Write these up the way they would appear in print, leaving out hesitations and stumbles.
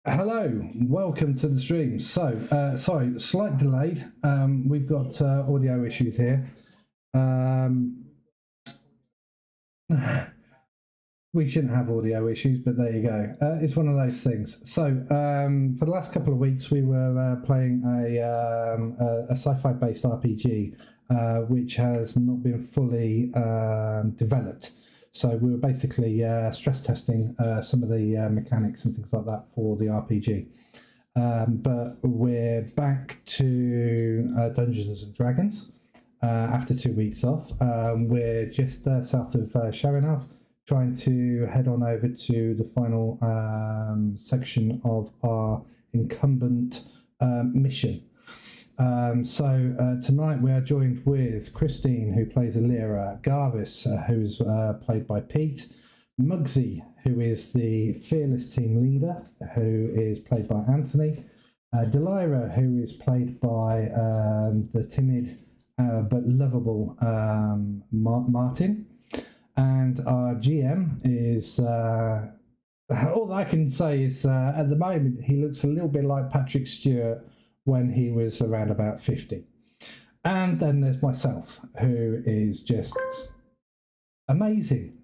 Hello, welcome to the stream. Sorry, slight delay. We've got audio issues here. We shouldn't have audio issues, but there you go. It's one of those things. For the last couple of weeks, we were playing a sci-fi based RPG, which has not been fully developed. So we were basically stress testing some of the mechanics and things like that for the RPG. But we're back to Dungeons and Dragons after 2 weeks off. We're just south of Sharonov, trying to head on over to the final section of our incumbent mission. Tonight we are joined with Christine, who plays Alira, Garvis, who is played by Pete, Mugsy, who is the fearless team leader, who is played by Anthony, Delira, who is played by the timid but lovable Martin, and our GM is all I can say is at the moment he looks a little bit like Patrick Stewart when he was around about 50. And then there's myself, who is just amazing.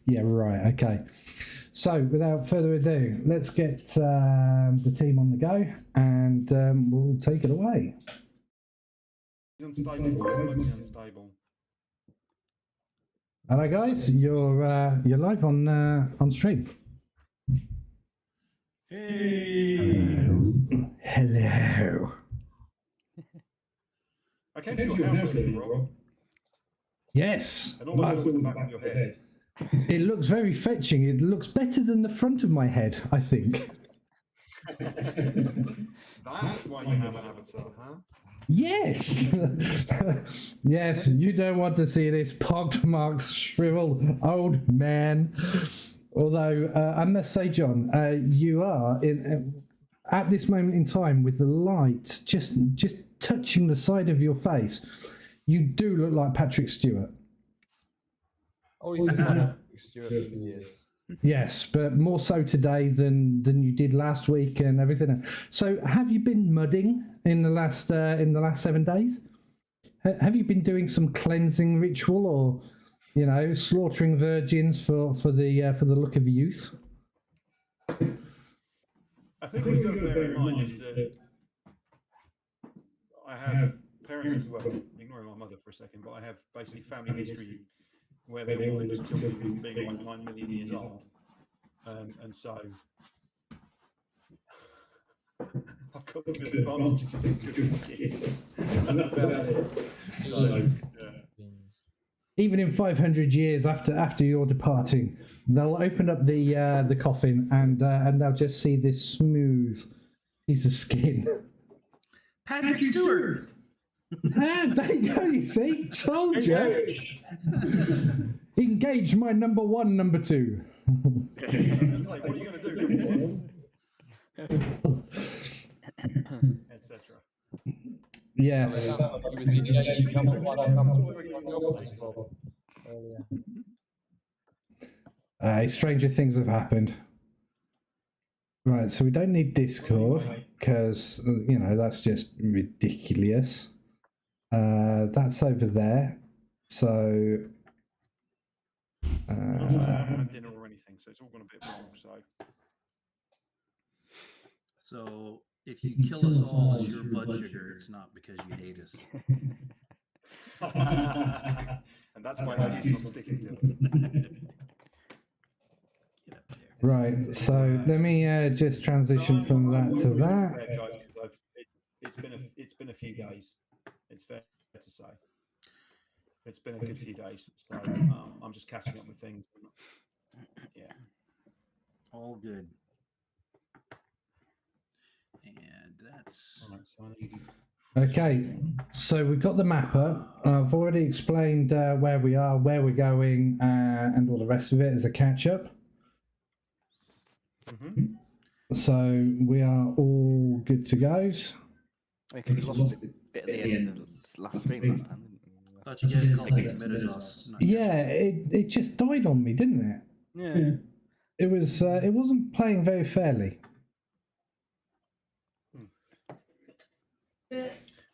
Yeah, right, okay. So without further ado, let's get the team on the go, and we'll take it away. Unstable. Hello guys, you're live on stream. Hey. Hello. I came to your house earlier, Rob. Yes. And all I saw was the back of your head. It looks very fetching. It looks better than the front of my head, I think. That's why you have an avatar, huh? Yes. Yes, you don't want to see this pockmarked, shriveled old man. Although I must say, John, you are at this moment in time with the light just touching the side of your face. You do look like Patrick Stewart. Oh, he's Patrick Stewart for years. Yes, but more so today than you did last week and everything. So, have you been mudding in the last 7 days? Have you been doing some cleansing ritual, or slaughtering virgins for the look of youth? I think what you've got to bear in mind is that I have parents, well, ignoring my mother for a second, but I have basically family history where they all lose children being like 9 million years old. And so I've got good advantages as a good kid. That's about it. So, yeah. Even in 500 years after you're departing, they'll open up the coffin and they'll just see this smooth piece of skin. Patrick Stewart. There you go. You see, told you. Engage my number one, number two. It's like, what are you going to do? Etc. Yes. Stranger things have happened. Right, so we don't need Discord because that's just ridiculous. That's over there. So I haven't had dinner or anything, so it's all gone a bit wrong. So if you kill us all as your blood sugar, it's not because you hate us. And that's why he's not sticking to it. Get up there. right, so let me just transition from that to that. It's been a few days. It's fair to say. It's been a good few days. So I'm just catching up with things. Yeah. All good. And that's All right, so I need... Okay, so we've got the map up. I've already explained where we are, where we're going, and all the rest of it as a catch-up. Mm-hmm. So we are all good to go. We lost a bit at the end of the last stream last time, didn't we? thought you guys called it tomatoes sauce. Yeah, it just died on me, didn't it? Yeah. It was. It wasn't playing very fairly.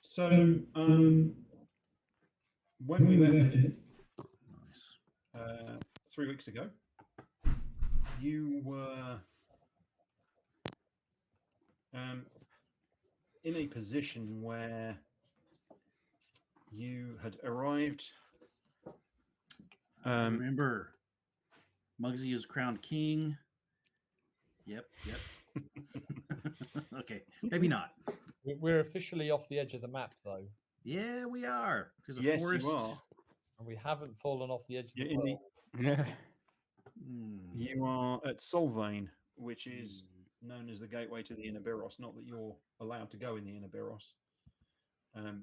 So, when we left it Nice. 3 weeks ago, you were in a position where you had arrived. Remember, Mugsy is crowned king. Yep. Okay, maybe not. We're officially off the edge of the map, though, Yeah, we are. There's a Yes, forest. you are. and we haven't fallen off the edge of You're the in the, world. Yeah. you are at Solvane, which is known as the gateway to the Inner Biros. Not that you're allowed to go in the Inner Biros,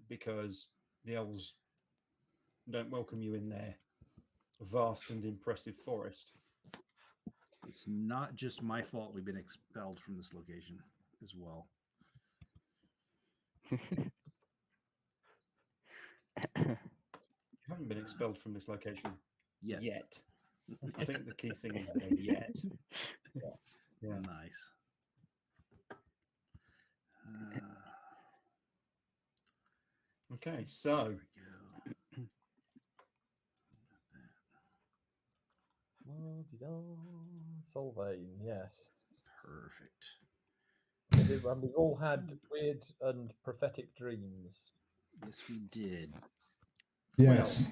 because the elves don't welcome you in their vast and impressive forest. It's not just my fault we've been expelled from this location as well. You haven't been expelled from this location Yet. yet. I think the key thing is there yet. Yeah. Nice. Okay, so There we go. Solvane, yes. Perfect. And we all had weird and prophetic dreams. Yes, we did. Yes.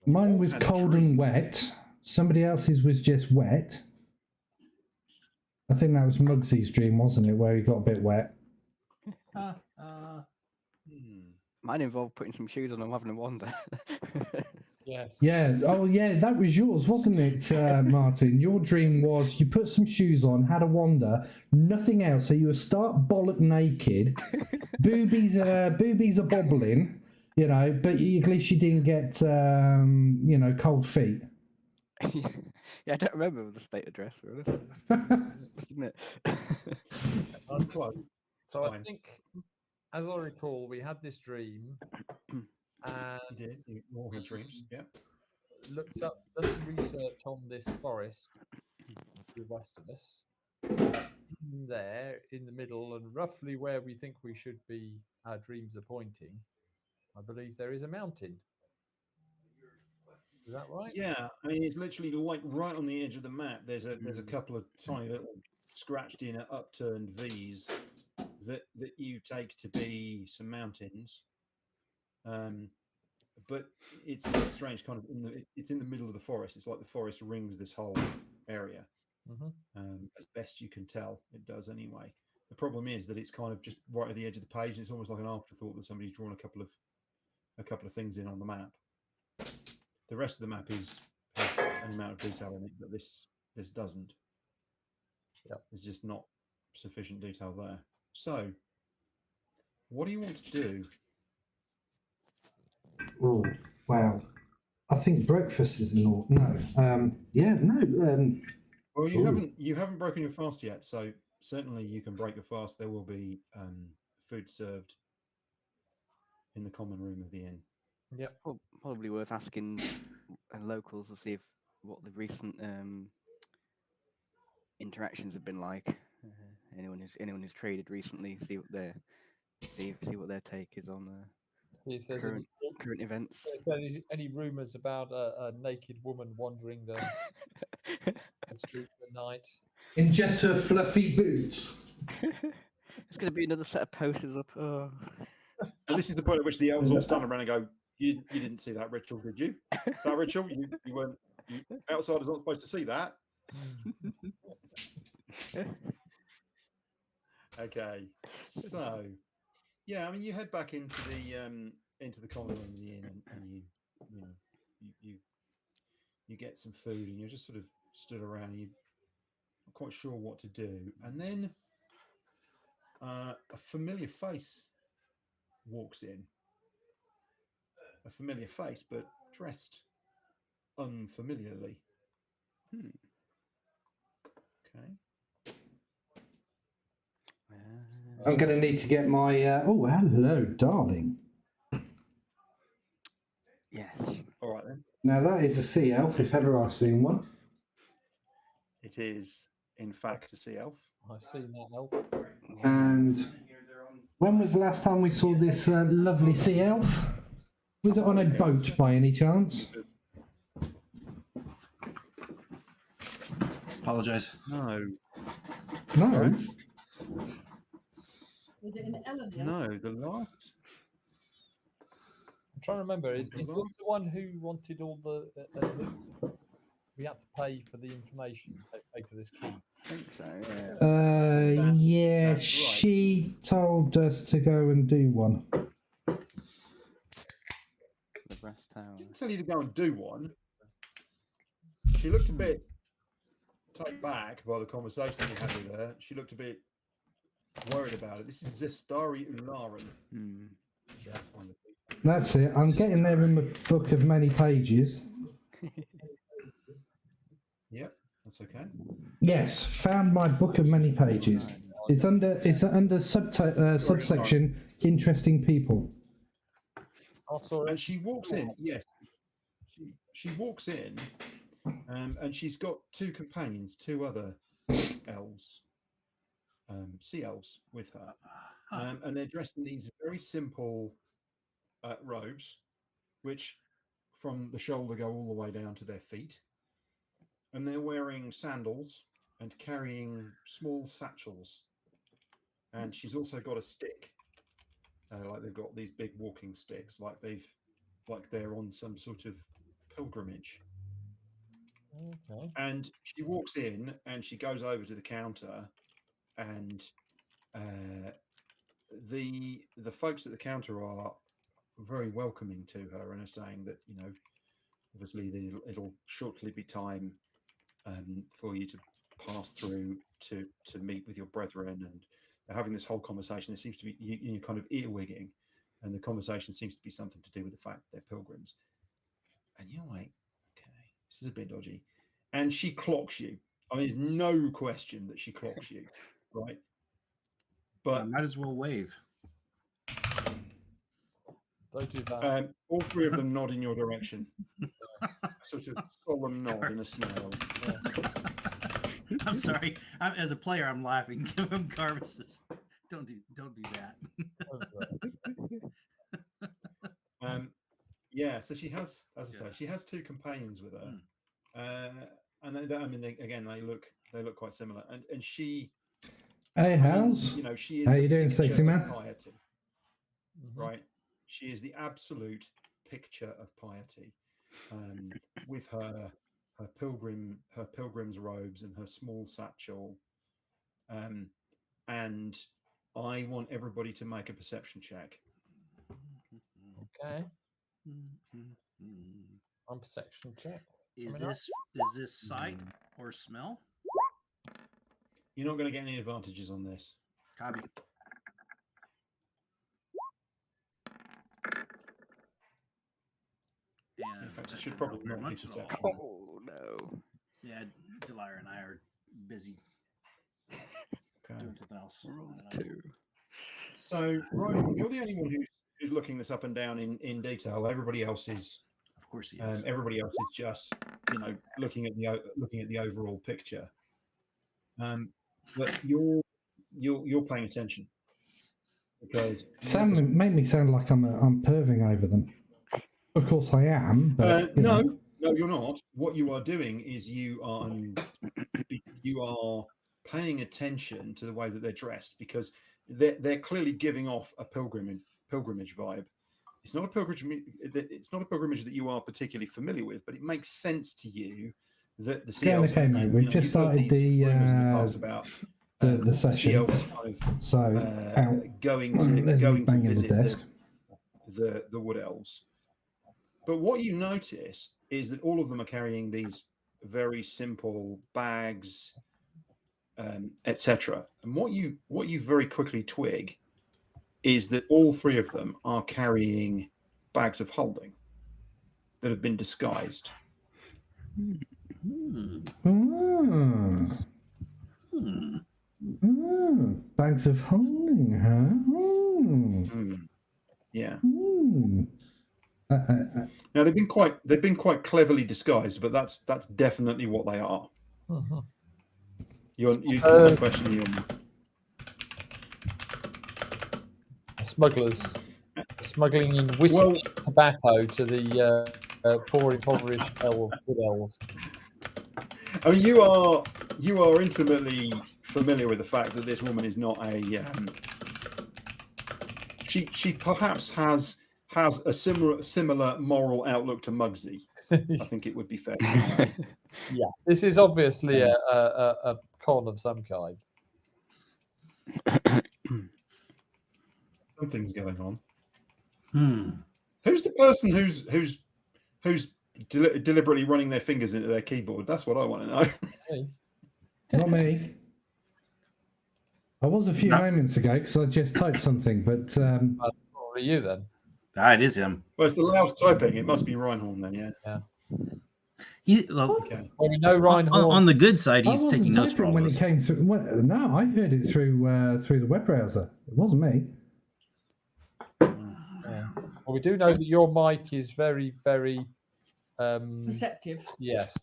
Mine was had a cold dream. and wet. Somebody else's was just wet. I think that was Mugsy's dream, wasn't it? Where he got a bit wet. Mine involved putting some shoes on and having a wander. Yes. Yeah. Oh, yeah. That was yours, wasn't it, Martin? Your dream was you put some shoes on, had a wander, nothing else. So you were stark bollock naked, boobies are bobbling, but at least you didn't get, cold feet. Yeah, I don't remember the state address. Must admit. Close. So I Fine. think, as I recall, we had this dream You and did. You all had dreams. Yeah. looked up, done some research on this forest to the west of us. There in the middle and roughly where we think we should be, our dreams are pointing. I believe there is a mountain. Is that right? Yeah, I mean it's literally like right on the edge of the map. There's a couple of tiny little scratched in upturned V's that you take to be some mountains. But it's a strange kind of it's in the middle of the forest. It's like the forest rings this whole area. As best you can tell, it does anyway. The problem is that it's kind of just right at the edge of the page, and it's almost like an afterthought that somebody's drawn a couple of things in on the map. The rest of the map has an amount of detail in it, but this doesn't. Yep. There's just not sufficient detail there. So, what do you want to do? Oh, wow. I think breakfast is in order. No. Well, Ooh. you haven't broken your fast yet, so certainly you can break your fast. There will be food served in the common room of the inn. Yep. Probably worth asking locals to see what the recent interactions have been like. Anyone who's traded recently, see what their take is on See if there's current events. if there's any rumours about a naked woman wandering the street at night. In just her fluffy boots. It's going to be another set of posters up. Oh. And this is the point at which the elves all stand around and go, "You didn't see that ritual, did you? That ritual, you weren't. Outsiders aren't supposed to see that." Okay, so yeah, I mean, you head back into the common room of the inn, and you get some food, and you're just sort of stood around, and you're not quite sure what to do, and then a familiar face walks in. A familiar face, but dressed unfamiliarly. Okay. I'm going to need to get my. Hello, darling. Yes. All right then. Now that is a sea elf, if ever I've seen one. It is in fact, a sea elf. I've seen that elf. And when was the last time we saw this lovely sea elf? Was it on a boat by any chance? Apologize. No, No. Was it an Ellen? no. The last. I'm trying to remember. Is The this last- the one who wanted all the? We had to pay for the information, pay for this key. I think so. Yeah. Yeah, That's right. she told us to go and do one. The brass tower. Didn't tell you to go and do one. She looked a bit taken back by the conversation you had with her. She looked a bit worried about it. This is Zestari Ularan. Hmm. That's it. I'm getting there in the book of many pages. Yep, that's okay. Yes, found my book of many pages. It's under subsection interesting people. Oh, sorry. And she walks in. Yes, she walks in, and she's got two companions, two other elves, sea elves, with her, and they're dressed in these very simple robes, which from the shoulder go all the way down to their feet, and they're wearing sandals and carrying small satchels, and she's also got a stick. Like they've got these big walking sticks, like they're on some sort of pilgrimage. Okay. And she walks in and she goes over to the counter, and the folks at the counter are very welcoming to her and are saying that, you know, obviously it'll shortly be time for you to pass through to meet with your brethren, and they're having this whole conversation. There seems to be you kind of earwigging, and the conversation seems to be something to do with the fact that they're pilgrims. And you're like, okay, this is a bit dodgy. And she clocks you. I mean, there's no question that she clocks you, right? But Might as well wave. Don't do that. all three of them nod in your direction. Sort of solemn nod and a smile. I'm sorry. As a player, I'm laughing. Give him Carvis's. Don't do that. Yeah, so she has, as I say, she has two companions with her, and they look quite similar. And she, Hey, how's? you know, she is. How the you doing, picture sexy of man? Piety, right? She is the absolute picture of piety, with her pilgrim's robes and her small satchel. And I want everybody to make a perception check. Okay. On perception check. Is Coming up. this sight or smell? You're not going to get any advantages on this. Copy. Yeah, In fact, it that should didn't roll probably very not be much at all. perception. Oh no. Yeah, Delir and I are busy Okay. doing something else. Two. So, Ryan, you're the only one who's looking this up and down in detail. Everybody else is Of course, he is. just, you know, looking at the overall picture. But you're paying attention because Sam made me sound like I'm perving over them. Of course I am, but you know. no, you're not. What you are doing is you are paying attention to the way that they're dressed, because they're clearly giving off a pilgrimage vibe. It's not a pilgrimage. It's not a pilgrimage that you are particularly familiar with, but it makes sense to you that the sea elves. Okay, mate. We've just started the session, so going there's me to banging the visit desk. the wood elves. But what you notice is that all of them are carrying these very simple bags, etc. And what you very quickly twig is that all three of them are carrying bags of holding that have been disguised. Bags of holding, huh? Yeah. Now they've been quite cleverly disguised, but that's definitely what they are. You're questioning your... Smugglers smuggling in whiskey and tobacco to the poor, impoverished wood elves. I mean, you are intimately familiar with the fact that this woman is not a. She perhaps has a similar moral outlook to Mugsy. I think it would be fair to say. Yeah, this is obviously a con of some kind. Something's going on. Hmm. Who's the person who's deliberately running their fingers into their keyboard? That's what I want to know. Hey. Not me. I was a few moments ago because I just typed something, but That's probably you then. It is him. Well, it's the loud typing. It must be Reinhorn then, yeah. Okay. Well, we know Reinhorn. On the good side, I he's wasn't taking notes for typing all when of it us. came through. Well, no, I heard it through the web browser. It wasn't me. Well, we do know that your mic is very, very Perceptive. yes.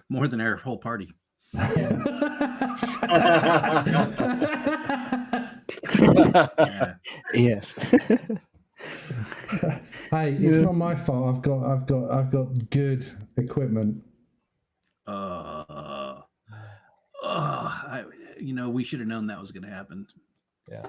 More than our whole party. Yeah. Yes. Hey, it's not my fault. I've got good equipment. We should have known that was going to happen. Yeah.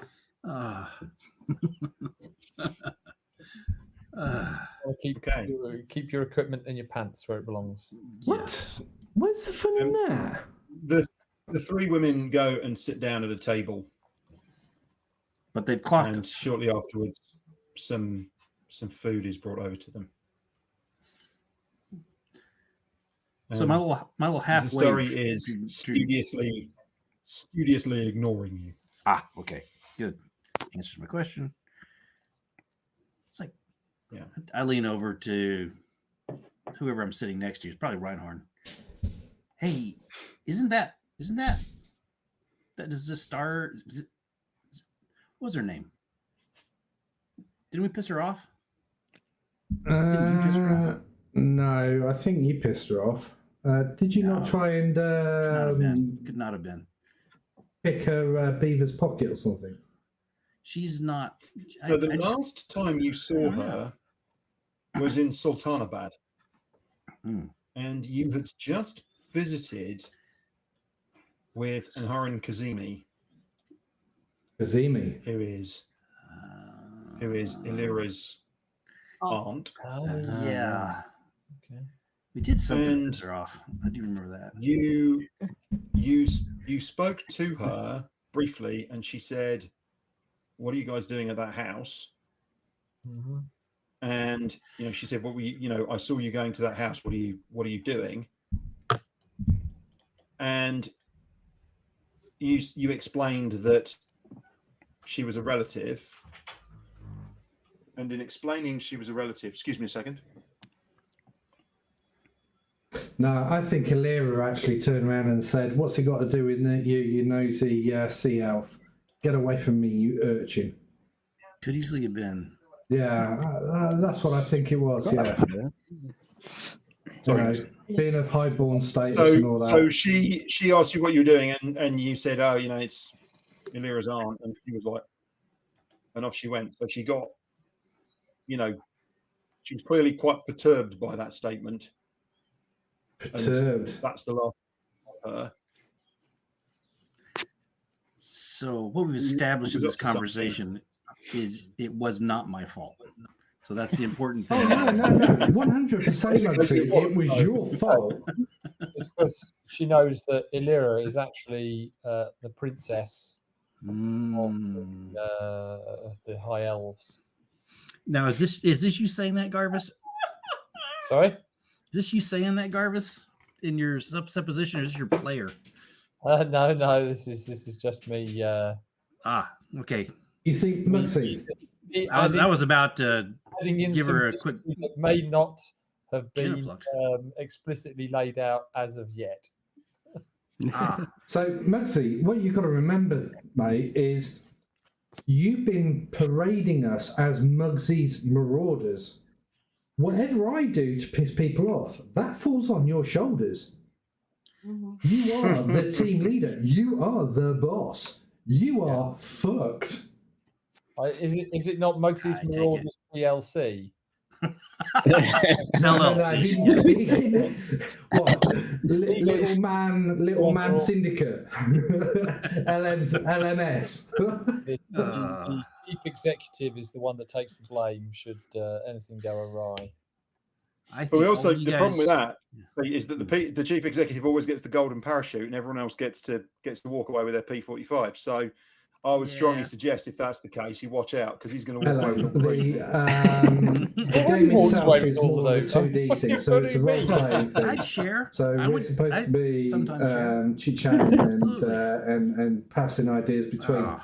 Keep your equipment in your pants where it belongs. What? Where's the fun in that? The three women go and sit down at a table, But they've clocked and us. shortly afterwards, some food is brought over to them. So my little half the story is studiously ignoring you. Okay, good. Answers my question. It's like, yeah. I lean over to whoever I'm sitting next to. It's probably Reinhorn. Hey, isn't that does this star? What was her name? Didn't we piss her off? Didn't you piss her off? No, I think you pissed her off. Did you not try and Could not have been. pick her beaver's pocket or something? She's not. So the last time you saw her was in Sultanabad, and you had just visited with Anharan Kazemi. Kazemi, who is Illyra's aunt. Yeah. Okay. We did something to And piss her off. I do remember that. You spoke to her briefly, and she said, "What are you guys doing at that house?" Mm-hmm. And she said, "What were you? I saw you going to that house. What are you doing?" And you explained that she was a relative. And in explaining she was a relative, excuse me a second. No, I think Illyra actually turned around and said, "What's it got to do with you nosy sea elf? Get away from me, you urchin." Could easily have been. Yeah, that's what I think it was. Yeah. Sorry. Being of highborn status and all that. So she asked you what you were doing, and you said, "Oh, it's Illyra's aunt," and she was like, and off she went. So she got, she was clearly quite perturbed by that statement. Perturbed. And that's the last of her. So what we've established in this conversation is it was not my fault. So that's the important thing. Oh, no, 100%, Mugsy. It was your fault. It's because she knows that Illyra is actually the princess of the High Elves. Now, is this you saying that, Garvis? Sorry? Is this you saying that, Garvis, in your supposition, or is this your player? No. This is just me. Okay. You see, Mugsy. I was about to give her a quick. That may not have been Genuflux. explicitly laid out as of yet. So, Mugsy, what you've got to remember, mate, is you've been parading us as Mugsy's marauders. Whatever I do to piss people off, that falls on your shoulders. You are the team leader. You are the boss. You are fucked. Is it not Mugsy's I take Marauders PLC? LLC. What? Little man syndicate. LMS. The chief executive is the one that takes the blame should anything go awry. But we also problem with that is that the chief executive always gets the golden parachute, and everyone else gets to walk away with their P45. So I would strongly suggest, if that's the case, you watch out because he's going to walk away with the game itself is more of a 2D thing, so it's a role-playing thing. I'd share. So we're supposed to be chit-chatting and passing ideas between.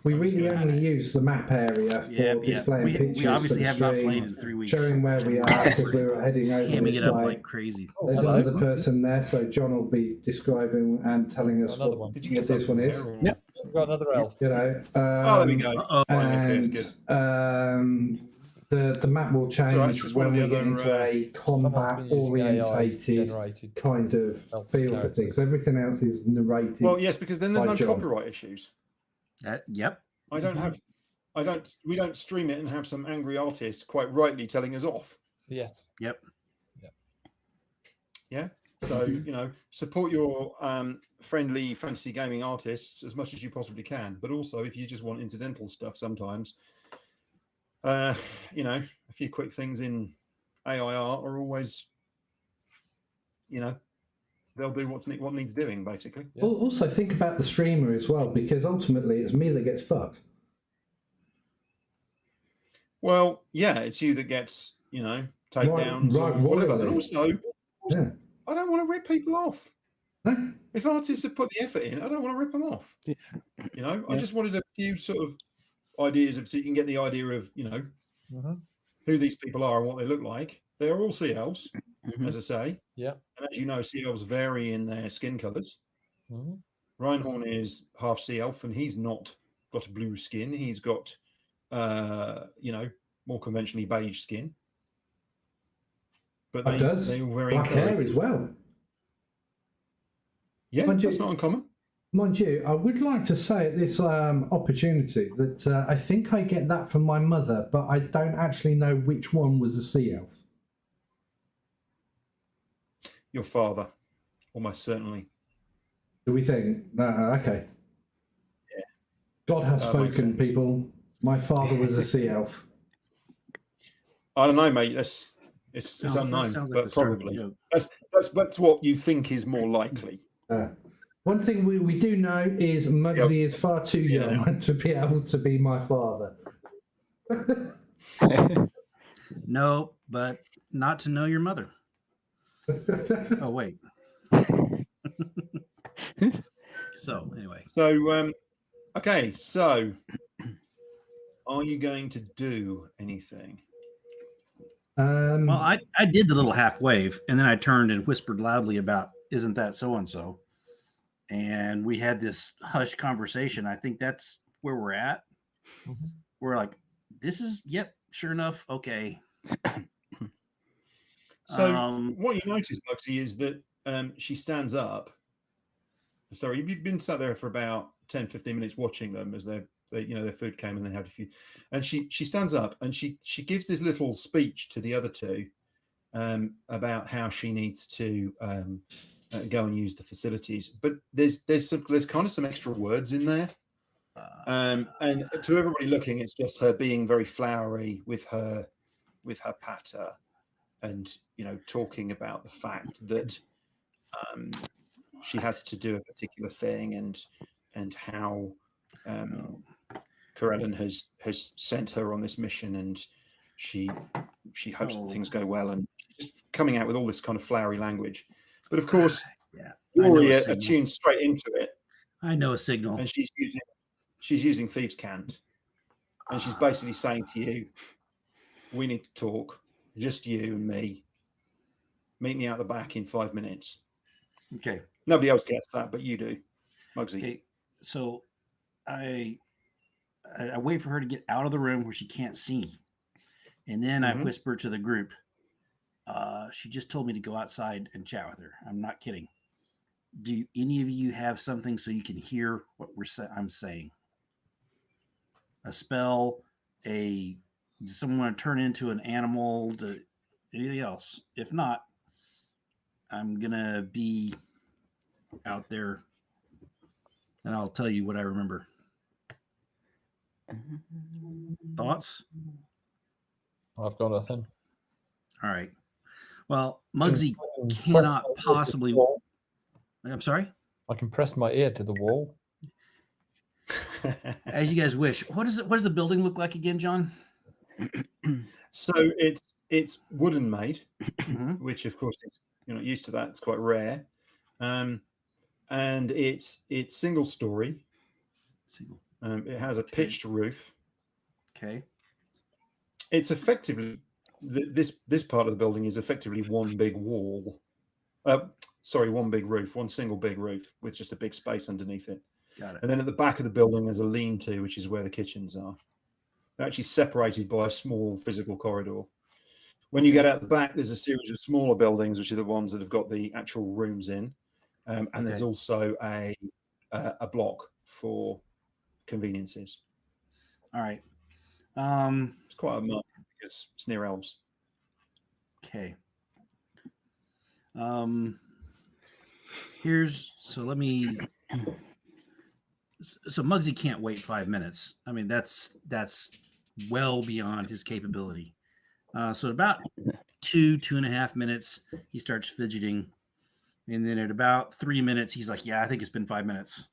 We really only use the map area for displaying pictures. We obviously for the have not stream, played in 3 weeks. showing where we are because we were heading over Hamming this it up way. like crazy. There's another person there, so John will be describing and telling us Another what one. Did you get this one is. Yep. We've got another elf. You know, there we go. and the map will change just when one we of the get into other, a Someone's been using AI combat-orientated generated kind of elf feel for characters. things. Everything else is narrated. Well, yes, because then there's by no John. copyright issues. Yep. We don't stream it and have some angry artist quite rightly telling us off. Yes. Yep. Yeah. So, support your friendly fantasy gaming artists as much as you possibly can. But also, if you just want incidental stuff sometimes, a few quick things in AIR are always, they'll do what needs doing, basically. Yeah. Also, think about the streamer as well, because ultimately it's me that gets fucked. Well, yeah, it's you that gets, takedowns or whatever. And also, I don't want to rip people off. No? If artists have put the effort in, I don't want to rip them off. Yeah. I just wanted a few sort of ideas so you can get the idea of, who these people are and what they look like. They're all sea elves, as I say. Yeah. And as you know, sea elves vary in their skin colors. Reinhorn is half sea elf, and he's not got a blue skin. He's got, more conventionally beige skin. But they all vary black hair as well. Yeah, that's not uncommon. Mind you, I would like to say at this opportunity that I think I get that from my mother, but I don't actually know which one was a sea elf. Your father, almost certainly. Do we think? Okay. Yeah. God has Makes spoken, sense. people. My father was a sea elf. I don't know, mate. It's Sounds unknown, like but the start of a probably joke. that's what you think is more likely. One thing we do know is Mugsy is far too young to be able to be my father. No, but not to know your mother. Oh, wait. So, anyway. So, okay. So, are you going to do anything? Well, I did the little half wave, and then I turned and whispered loudly about, isn't that so-and-so? And we had this hushed conversation. I think that's where we're at. We're like, this is, yep, sure enough, okay. So what you notice, Mugsy, is that she stands up. Sorry, you've been sat there for about 10, 15 minutes watching them as their food came and they had a few. And she stands up and she gives this little speech to the other two about how she needs to go and use the facilities. But there's kind of some extra words in there. And to everybody looking, it's just her being very flowery with her patter. And talking about the fact that she has to do a particular thing, and how Corellin has sent her on this mission, and she hopes that things go well, and just coming out with all this kind of flowery language. But of course, Gloria attunes straight into it. I know a signal, and she's using thieves' cant, and she's basically saying to you, "We need to talk." Just you and me. Meet me out the back in 5 minutes. Okay. Nobody else gets that, but you do, Mugsy. Okay. So I wait for her to get out of the room where she can't see. And then I whisper to the group, she just told me to go outside and chat with her. I'm not kidding. Do any of you have something so you can hear what I'm saying? A spell, does someone want to turn into an animal, to anything else? If not, I'm gonna be out there and I'll tell you what I remember. Thoughts? I've got nothing. All right. Well, Mugsy cannot possibly. I'm sorry? I can press my ear to the wall. As you guys wish. What does the building look like again, John? So it's wooden made, which of course you're not used to that. It's quite rare, and it's single story. It has a pitched roof. Okay. It's effectively this part of the building is effectively one big wall. One big roof, one single big roof with just a big space underneath it. Got it. And then at the back of the building, there's a lean-to, which is where the kitchens are. They're actually separated by a small physical corridor. When you get out the back, there's a series of smaller buildings, which are the ones that have got the actual rooms in. And there's also a block for conveniences. All right. It's quite a market because it's near Elves. Okay. So Mugsy can't wait 5 minutes. I mean, that's well beyond his capability. So about 2.5 minutes, he starts fidgeting. And then at about 3 minutes, he's like, yeah, I think it's been 5 minutes.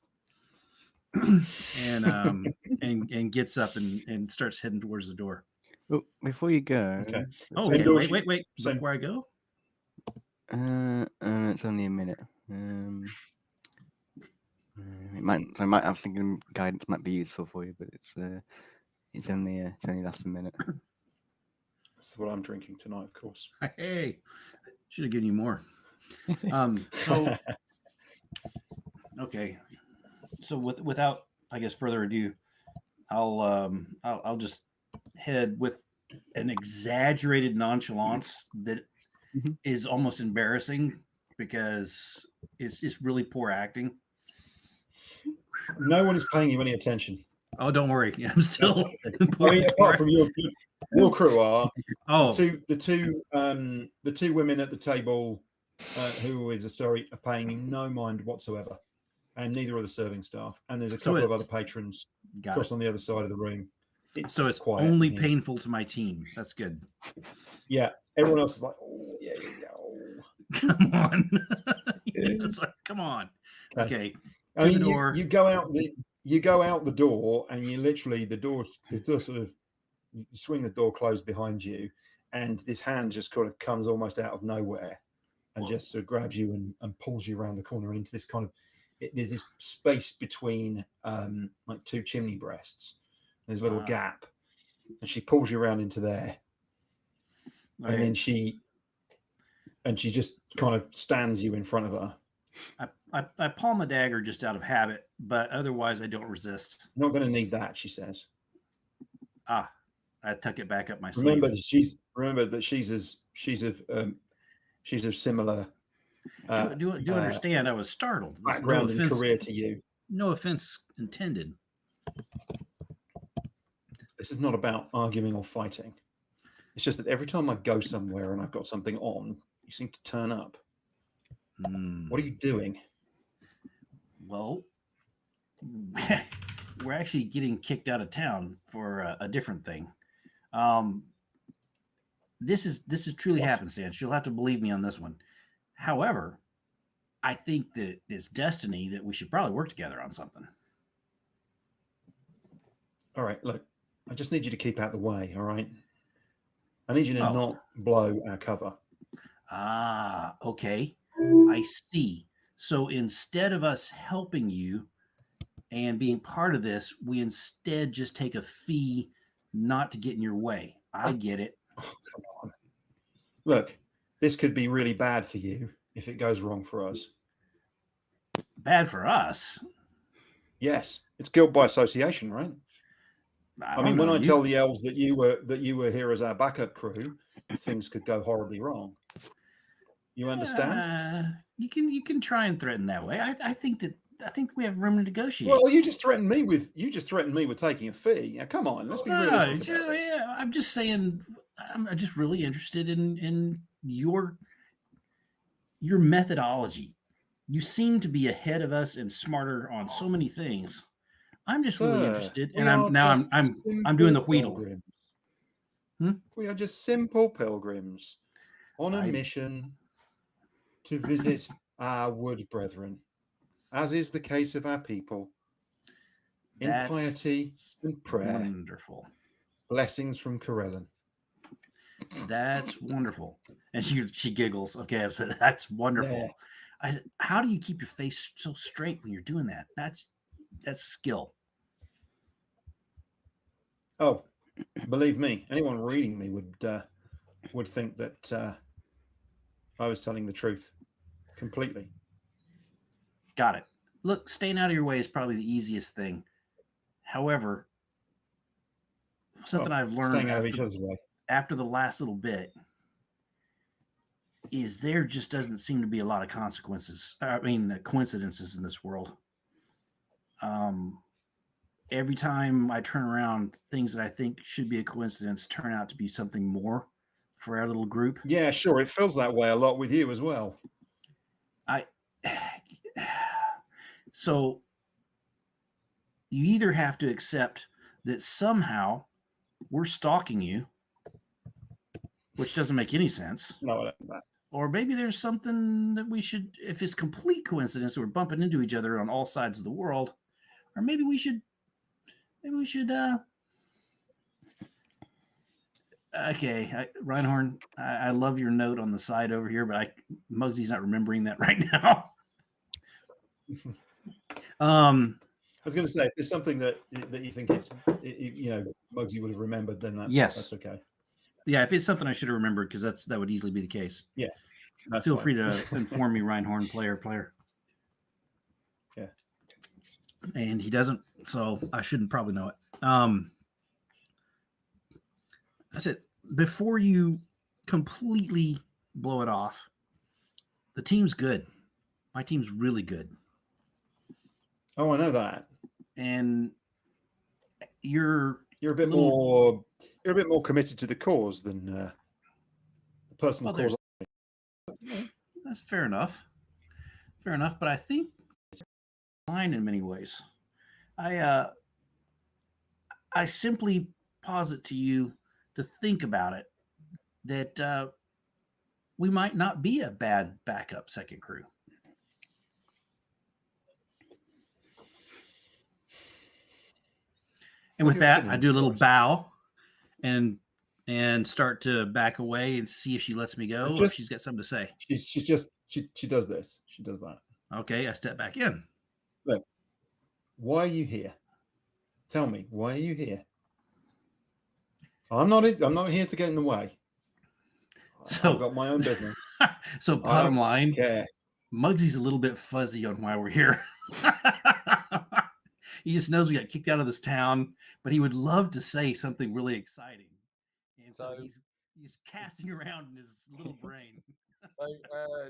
and gets up and starts heading towards the door. Oh, before you go. Okay. Oh, okay. Wait. Before I go? It's only a minute. I was thinking guidance might be useful for you, but it's only lasts a minute. That's what I'm drinking tonight, of course. Hey, should have given you more. Okay. So without, I guess, further ado, I'll just head with an exaggerated nonchalance that is almost embarrassing because it's really poor acting. No one is paying you any attention. Oh, don't worry. I'm still. Apart from your crew are. Oh, the two women at the table who is a story are paying you no mind whatsoever, and neither are the serving staff. And there's a couple of other patrons across on the other side of the room. It's quiet only painful to my team. That's good. Yeah, everyone else is like, oh yeah. Come on. Come on. Okay. I mean, you go out the door, and you literally the door sort of you swing the door closed behind you, and this hand just kind of comes almost out of nowhere and just sort of grabs you and pulls you around the corner into this kind of there's this space between like two chimney breasts. There's a little gap, and she pulls you around into there, and then she just kind of stands you in front of her. I palm a dagger just out of habit, but otherwise I don't resist. Not going to need that, she says. I tuck it back up my sleeve. Remember that she's of similar. Do you understand? I was startled. Background and career to you. No offense intended. This is not about arguing or fighting. It's just that every time I go somewhere and I've got something on, you seem to turn up. What are you doing? Well, we're actually getting kicked out of town for a different thing. This is truly happenstance. You'll have to believe me on this one. However, I think that it's destiny that we should probably work together on something. All right, look, I just need you to keep out the way, all right? I need you to not blow our cover. Okay. I see. So instead of us helping you and being part of this, we instead just take a fee not to get in your way. I get it. Oh, come on. Look, this could be really bad for you if it goes wrong for us. Bad for us? Yes. It's guilt by association, right? I mean, when I tell the elves that you were here as our backup crew, things could go horribly wrong. You understand? You can try and threaten that way. I think we have room to negotiate. Well, you just threatened me with taking a fee. Now, come on, let's be realistic about this. Yeah, I'm just saying. I'm just really interested in your methodology. You seem to be ahead of us and smarter on so many things. I'm just really interested, and I'm doing the wheedle. We are just simple pilgrims on a mission to visit our wood brethren, as is the case of our people, in piety and prayer. Wonderful. Blessings from Corellin. That's wonderful. And she giggles. Okay, so that's wonderful. Yeah. I said, how do you keep your face so straight when you're doing that? That's skill. Oh, believe me, anyone reading me would think that I was telling the truth completely. Got it. Look, staying out of your way is probably the easiest thing. However, something I've learned staying out of each other's way after the last little bit is there just doesn't seem to be a lot of coincidences in this world. Every time I turn around, things that I think should be a coincidence turn out to be something more for our little group. Yeah, sure. It feels that way a lot with you as well. So you either have to accept that somehow we're stalking you, which doesn't make any sense. No, I don't know. Or maybe there's something that we should, if it's complete coincidence, we're bumping into each other on all sides of the world, or maybe we should, okay, Reinhorn, I love your note on the side over here, but Mugsy's not remembering that right now. I was going to say, if there's something that you think Mugsy would have remembered, then that's okay. Yeah, if it's something I should have remembered, because that would easily be the case. Yeah. Feel free to inform me, Reinhorn, player. Yeah. And he doesn't, so I shouldn't probably know it. I said, before you completely blow it off, the team's good. My team's really good. Oh, I know that. And you're a bit more committed to the cause than the personal cause. That's fair enough. But I think it's fine in many ways. I simply posit to you to think about it, that we might not be a bad backup second crew. And with that, I do a little bow and start to back away and see if she lets me go or if she's got something to say. She does this. She does that. Okay, I step back in. Look, why are you here? Tell me, why are you here? I'm not here to get in the way. So I've got my own business. So bottom line, Mugsy's a little bit fuzzy on why we're here. He just knows we got kicked out of this town, but he would love to say something really exciting. And so he's casting around in his little brain. So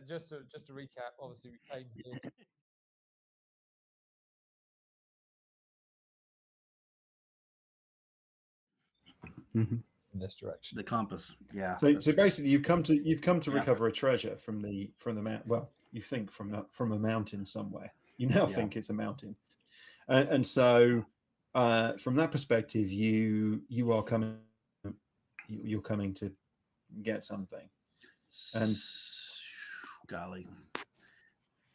just to recap, obviously we came here in this direction. The compass, yeah. So basically, you've come to recover a treasure from the mountain. Well, you think from a mountain somewhere. You now think it's a mountain, and so from that perspective, you are coming. You're coming to get something, and golly.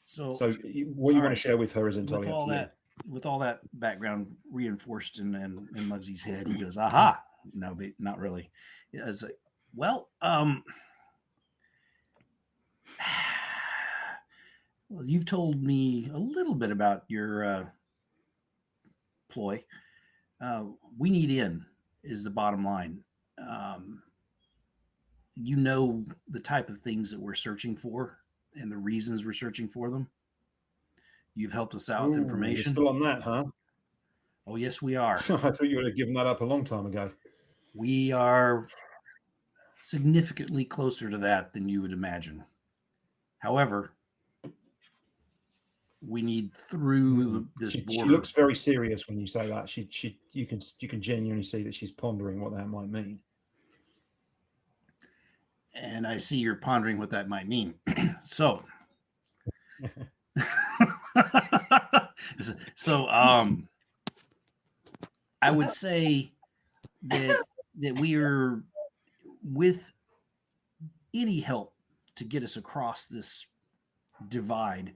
So what you want to share with her is entirely up to you. With all that background reinforced in Mugsy's head, he goes, "Aha! No, but not really." I was like, well, you've told me a little bit about your ploy. We need in is the bottom line. You know the type of things that we're searching for and the reasons we're searching for them. You've helped us out with information. You're still on that, huh? Oh, yes, we are. I thought you would have given that up a long time ago. We are significantly closer to that than you would imagine. However, we need through this She border. looks very serious when you say that. You can genuinely see that she's pondering what that might mean. And I see you're pondering what that might mean. So I would say that we are, with any help to get us across this divide,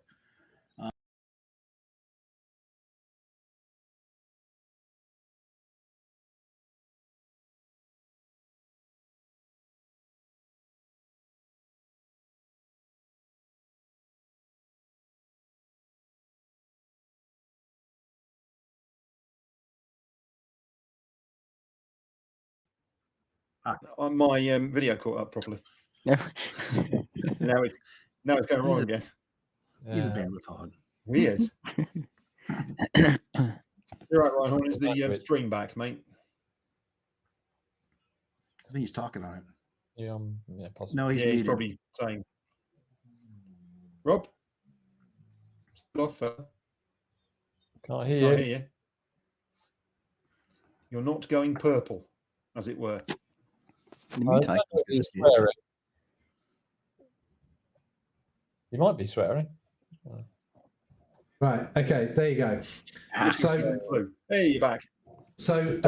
My video caught up properly. now it's going wrong again. He's a bandwidth hog. Weird. You're right, Ryan. Is the stream back, mate? I think he's talking on it. Yeah, possibly. No, he's he's probably saying, Rob, off. Can't hear you. You're not going purple, as it were. Swearing. You might be swearing. Right. Okay. There you go. So, hey, you're back. So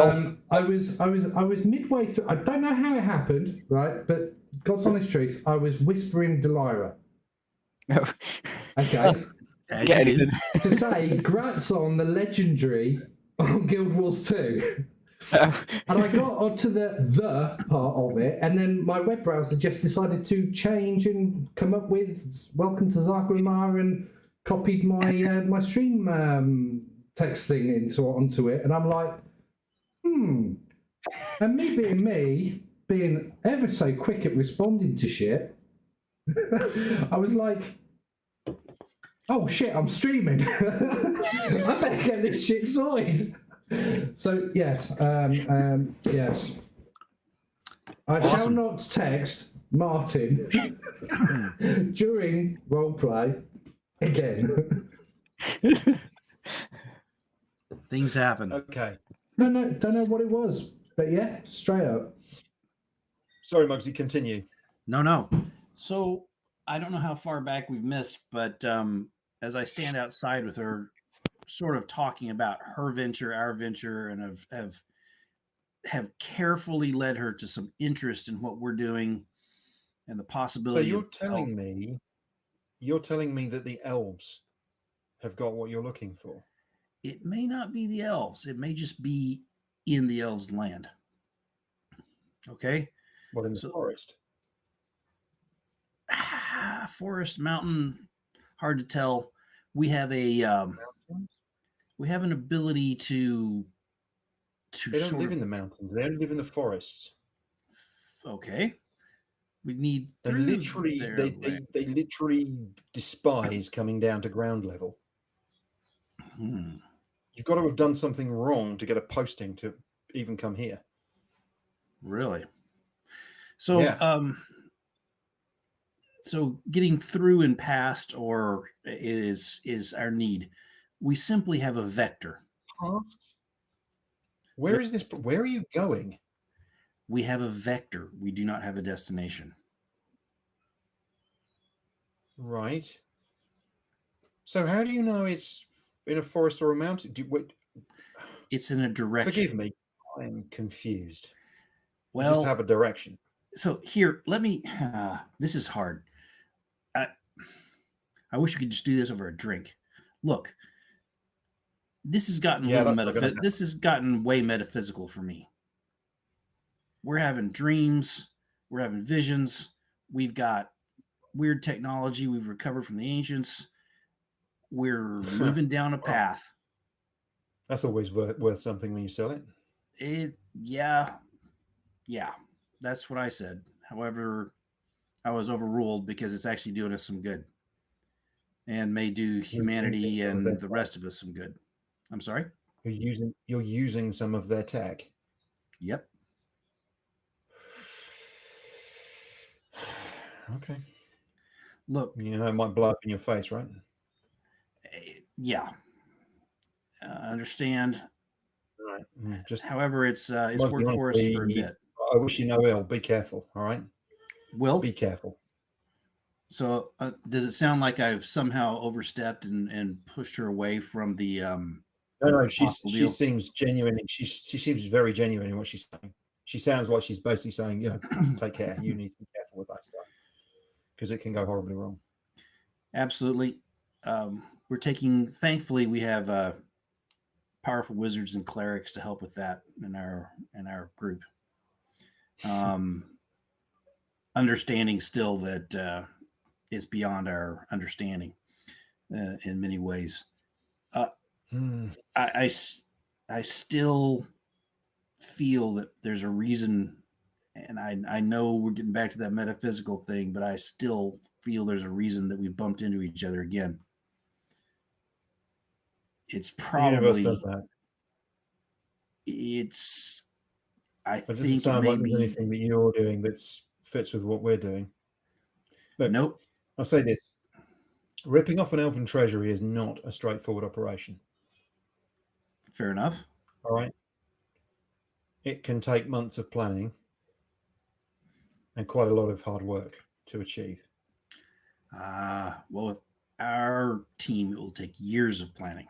I was midway through. I don't know how it happened, right? But God's honest truth, I was whispering Delira. Okay. To say Grat's on the legendary on Guild Wars 2. And I got onto the part of it, and then my web browser just decided to change and come up with "Welcome to Zarkamar" and copied my my stream text thing onto it, and I'm like, and me being ever so quick at responding to shit, I was like, oh shit, I'm streaming. I better get this shit sorted. So yes, yes. I shall not text Martin during roleplay again. Things happen. Okay. No, don't know what it was, but yeah, straight up. Sorry, Mugsy, continue. No. So I don't know how far back we've missed, but as I stand outside with her, sort of talking about her venture, our venture, and have carefully led her to some interest in what we're doing and the possibility. So you're telling me that the elves have got what you're looking for. It may not be the elves. It may just be in the elves' land. Okay. What, in the forest? Forest, mountain, hard to tell. We have an ability to they don't live in the mountains. They only live in the forests. Okay. We need they literally despise coming down to ground level. You've got to have done something wrong to get a posting to even come here. Really? So yeah. So getting through and past or is our need. We simply have a vector. Past? Where is this? Where are you going? We have a vector. We do not have a destination. Right. So how do you know it's in a forest or a mountain? It's in a direction. Forgive me. I'm confused. Well, you just have a direction. So here, let me. This is hard. I wish we could just do this over a drink. Look, this has gotten this has gotten way metaphysical for me. We're having dreams. We're having visions. We've got weird technology we've recovered from the ancients. We're moving down a path. That's always worth something when you sell it. Yeah, that's what I said. However, I was overruled because it's actually doing us some good and may do humanity and the rest of us some good. I'm sorry? You're using some of their tech. Yep. Okay. Look, You know, it might blow up in your face, right? yeah, understand. Right. Just However, it's most worked for us for a honestly, bit. I wish you no ill. Be careful. All right. Will, Be careful. so does it sound like I've somehow overstepped and pushed her away from the No. She deal? seems genuine. She seems very genuine in what she's saying. She sounds like she's basically saying, you know, take care. You need to be careful with that stuff because it can go horribly wrong. Absolutely. We're taking. Thankfully, we have powerful wizards and clerics to help with that in our group. Understanding still that it's beyond our understanding in many ways. I still feel that there's a reason, and I know we're getting back to that metaphysical thing, but I still feel there's a reason that we bumped into each other again. It's probably it's. I It doesn't think it sound may like there's be anything that you're doing that fits with what we're doing. Look, nope. I'll say this: ripping off an elven treasury is not a straightforward operation. Fair enough. All right. It can take months of planning and quite a lot of hard work to achieve. Well, with our team, it will take years of planning.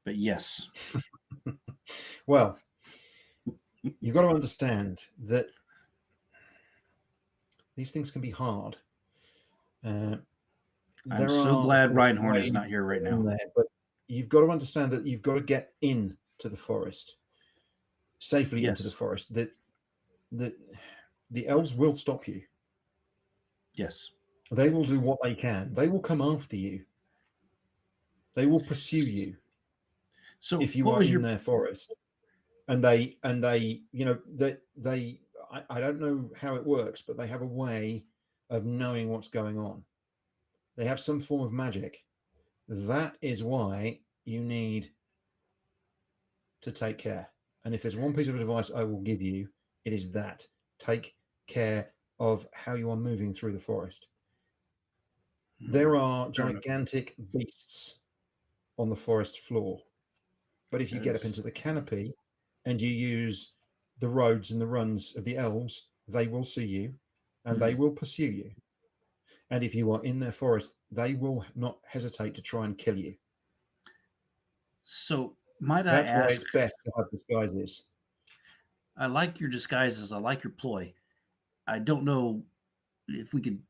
But yes. Well, you've got to understand that these things can be hard. I'm so glad Reinhorn is not here right now. But you've got to understand that you've got to get into the forest safely into the forest. That the elves will stop you. Yes. They will do what they can. They will come after you. They will pursue you. So if you are in their forest, and they, you know, I don't know how it works, but they have a way of knowing what's going on. They have some form of magic. That is why you need to take care. And if there's one piece of advice I will give you, it is that: take care of how you are moving through the forest. There are gigantic beasts on the forest floor. But if you get up into the canopy and you use the roads and the runs of the elves, they will see you and they will pursue you. And if you are in their forest, they will not hesitate to try and kill you. So might That's I ask? why it's best to have disguises. I like your disguises. I like your ploy. I don't know if we could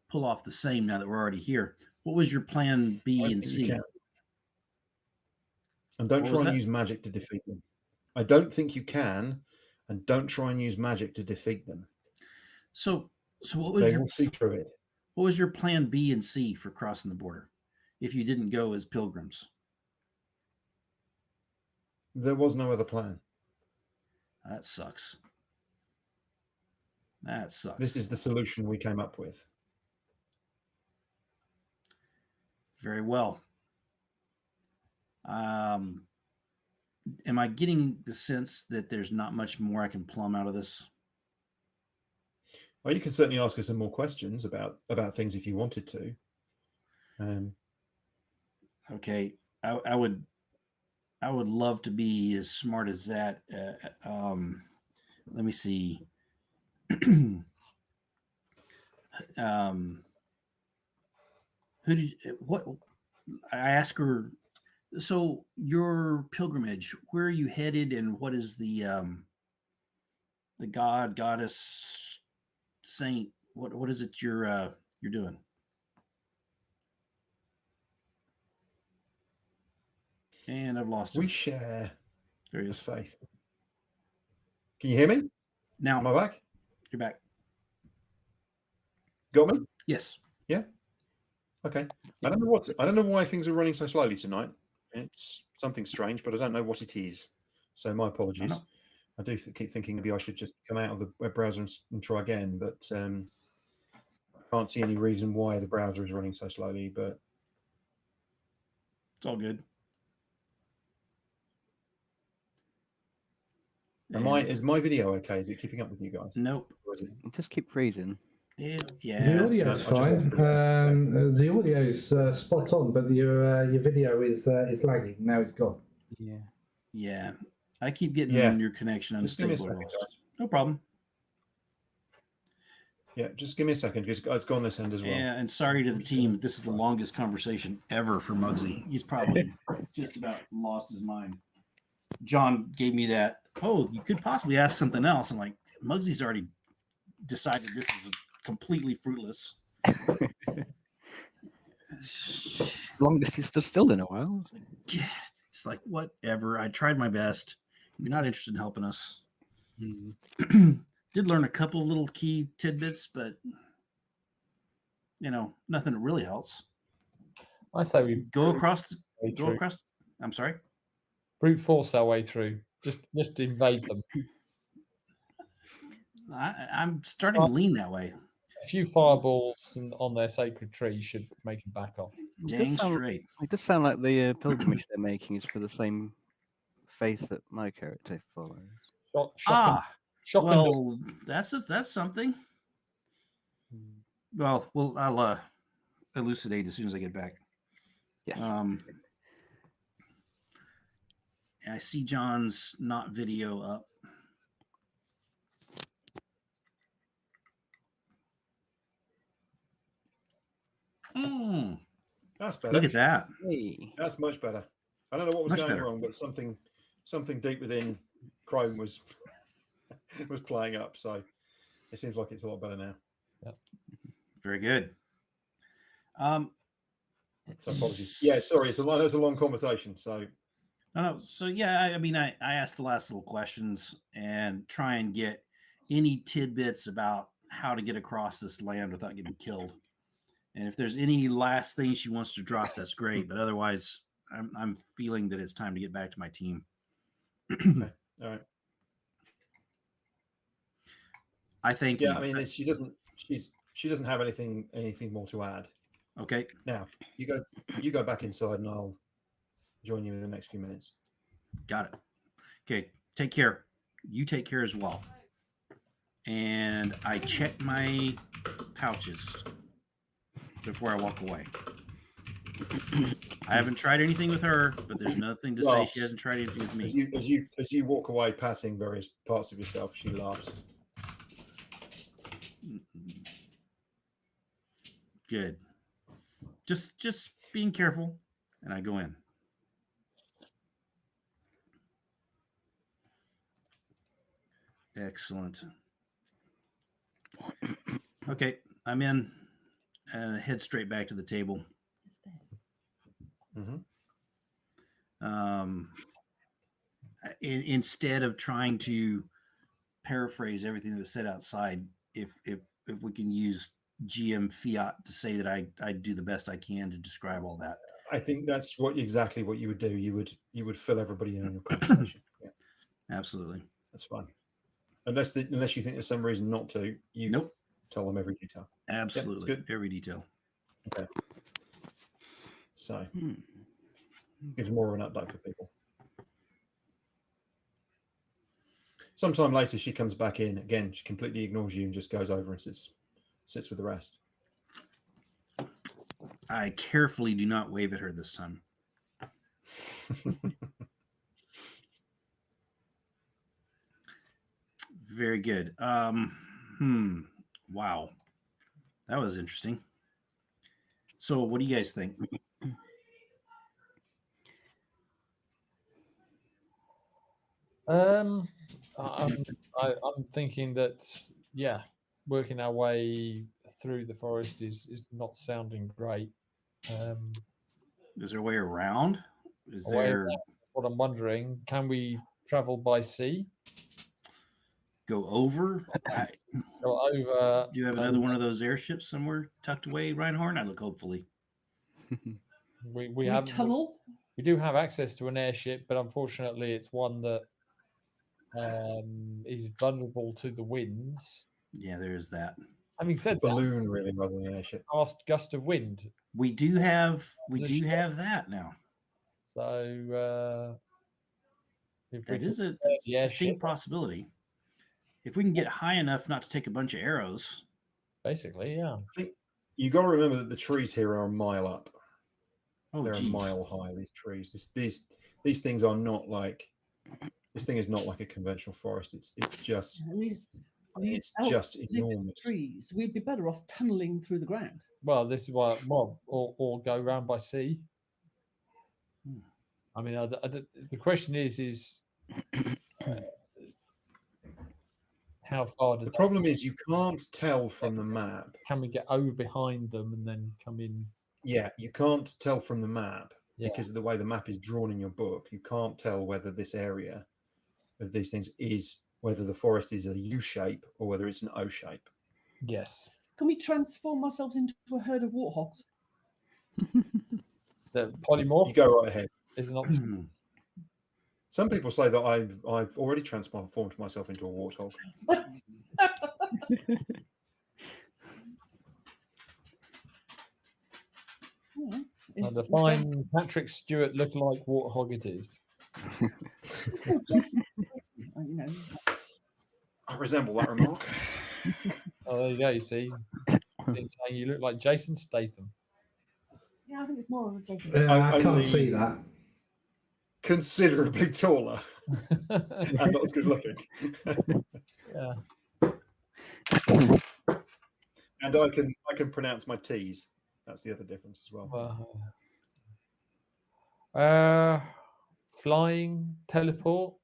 pull off the same now that we're already here. What was your plan B and C? And don't try and use magic to defeat them. I don't think you can, and don't try and use magic to defeat them. So what was they will see through it. What was your plan B and C for crossing the border if you didn't go as pilgrims? There was no other plan. That sucks. That sucks. This is the solution we came up with. Very well. Am I getting the sense that there's not much more I can plumb out of this? Well, you can certainly ask us some more questions about things if you wanted to. Okay, I would love to be as smart as that. Let me see. What I asked her. So your pilgrimage, where are you headed, and what is the god, goddess, saint? What is it you're doing? And I've lost him. We share there he is. Faith. Can you hear me? Now am I back? You're back. Got me? Yes. Yeah. Okay. I don't know why things are running so slowly tonight. It's something strange, but I don't know what it is. So my apologies. I do keep thinking maybe I should just come out of the web browser and try again, but I can't see any reason why the browser is running so slowly. But it's all good. Is my video okay? Is it keeping up with you guys? Nope. Just keep freezing. Yeah. The audio's fine. The audio's spot on, but your video is lagging. Now it's gone. Yeah. Yeah. I keep getting your connection Just give me a unstable. second, guys. No problem. Yeah, just give me a second because it's gone this end as well. Yeah, and sorry to the team. This is the longest conversation ever for Mugsy. He's probably just about lost his mind. John gave me that, oh, you could possibly ask something else. I'm like, Mugsy's already decided this is completely fruitless. Longest he's stood still in a while. It's like, whatever. I tried my best. You're not interested in helping us. Did learn a couple of little key tidbits, but nothing that really helps. I say we go across. I'm sorry. Brute force our way through. Just invade them. I'm starting to lean that way. A few fireballs on their sacred tree should make them back off. Dang straight. It does sound like the pilgrimage they're making is for the same faith that my character follows. Well, that's something. Well, I'll elucidate as soon as I get back. Yes. I see John's not video up. That's better. Look at that. Hey. That's much better. I don't know what was going wrong, but something deep within Chrome was playing up. So it seems like it's a lot better now. Yep. Very good. So apologies. Yeah, sorry. It was a long conversation. So no. So yeah, I mean, I asked the last little questions and try and get any tidbits about how to get across this land without getting killed. And if there's any last thing she wants to drop, that's great. But otherwise, I'm feeling that it's time to get back to my team. Okay. All right. I think. Yeah, I mean, she doesn't have anything more to add. Okay. Now you go back inside, and I'll join you in the next few minutes. Got it. Okay. Take care. You take care as well. And I check my pouches before I walk away. I haven't tried anything with her, but there's nothing to say she hasn't tried anything with me. As you walk away, patting various parts of yourself, she laughs. Good. Just being careful, and I go in. Excellent. Okay, I'm in. And head straight back to the table. Instead of trying to paraphrase everything that was said outside, if we can use GM fiat to say that I do the best I can to describe all that. I think that's exactly what you would do. You would fill everybody in on your conversation. Yeah, absolutely. That's fine. Unless you think there's some reason not to. Nope. Tell them every detail. Absolutely. Good. Every detail. Okay. So gives more of an update for people. Sometime later, she comes back in again. She completely ignores you and just goes over and sits with the rest. I carefully do not wave at her this time. Very good. Wow. That was interesting. So what do you guys think? I'm thinking that, working our way through the forest is not sounding great. Is there a way around? What I'm wondering, can we travel by sea? Go over? Go over. Do you have another one of those airships somewhere tucked away, Reinhorn? I look hopefully. We have tunnel. We do have access to an airship, but unfortunately, it's one that is vulnerable to the winds. Yeah, there is that. Having said balloon, really, rather than an airship. Fast gust of wind. We do have that now. So that is a distinct possibility. If we can get high enough not to take a bunch of arrows, Basically, yeah. I think you got to remember that the trees here are a mile up. Oh, They're geez. a mile high. These trees. These things are not like. This thing is not like a conventional forest. It's just. It's just enormous. Trees. We'd be better off tunneling through the ground. Well, this is why, or go round by sea. I mean, the question is how far? The problem is you can't tell from the map. Can we get over behind them and then come in? Yeah, you can't tell from the map because of the way the map is drawn in your book. You can't tell whether this area of these things is whether the forest is a U shape or whether it's an O shape. Yes. Can we transform ourselves into a herd of warthogs? The polymorph. You go right ahead. Is an option. Some people say that I've already transformed myself into a warthog. And the fine Patrick Stewart lookalike warthog it is. I resemble that remark. Oh, there you go. You see, saying you look like Jason Statham. Yeah, I think it's more of a Jason. I can't see that. Considerably taller and not as good looking. Yeah. And I can pronounce my T's. That's the other difference as well. Flying, teleport.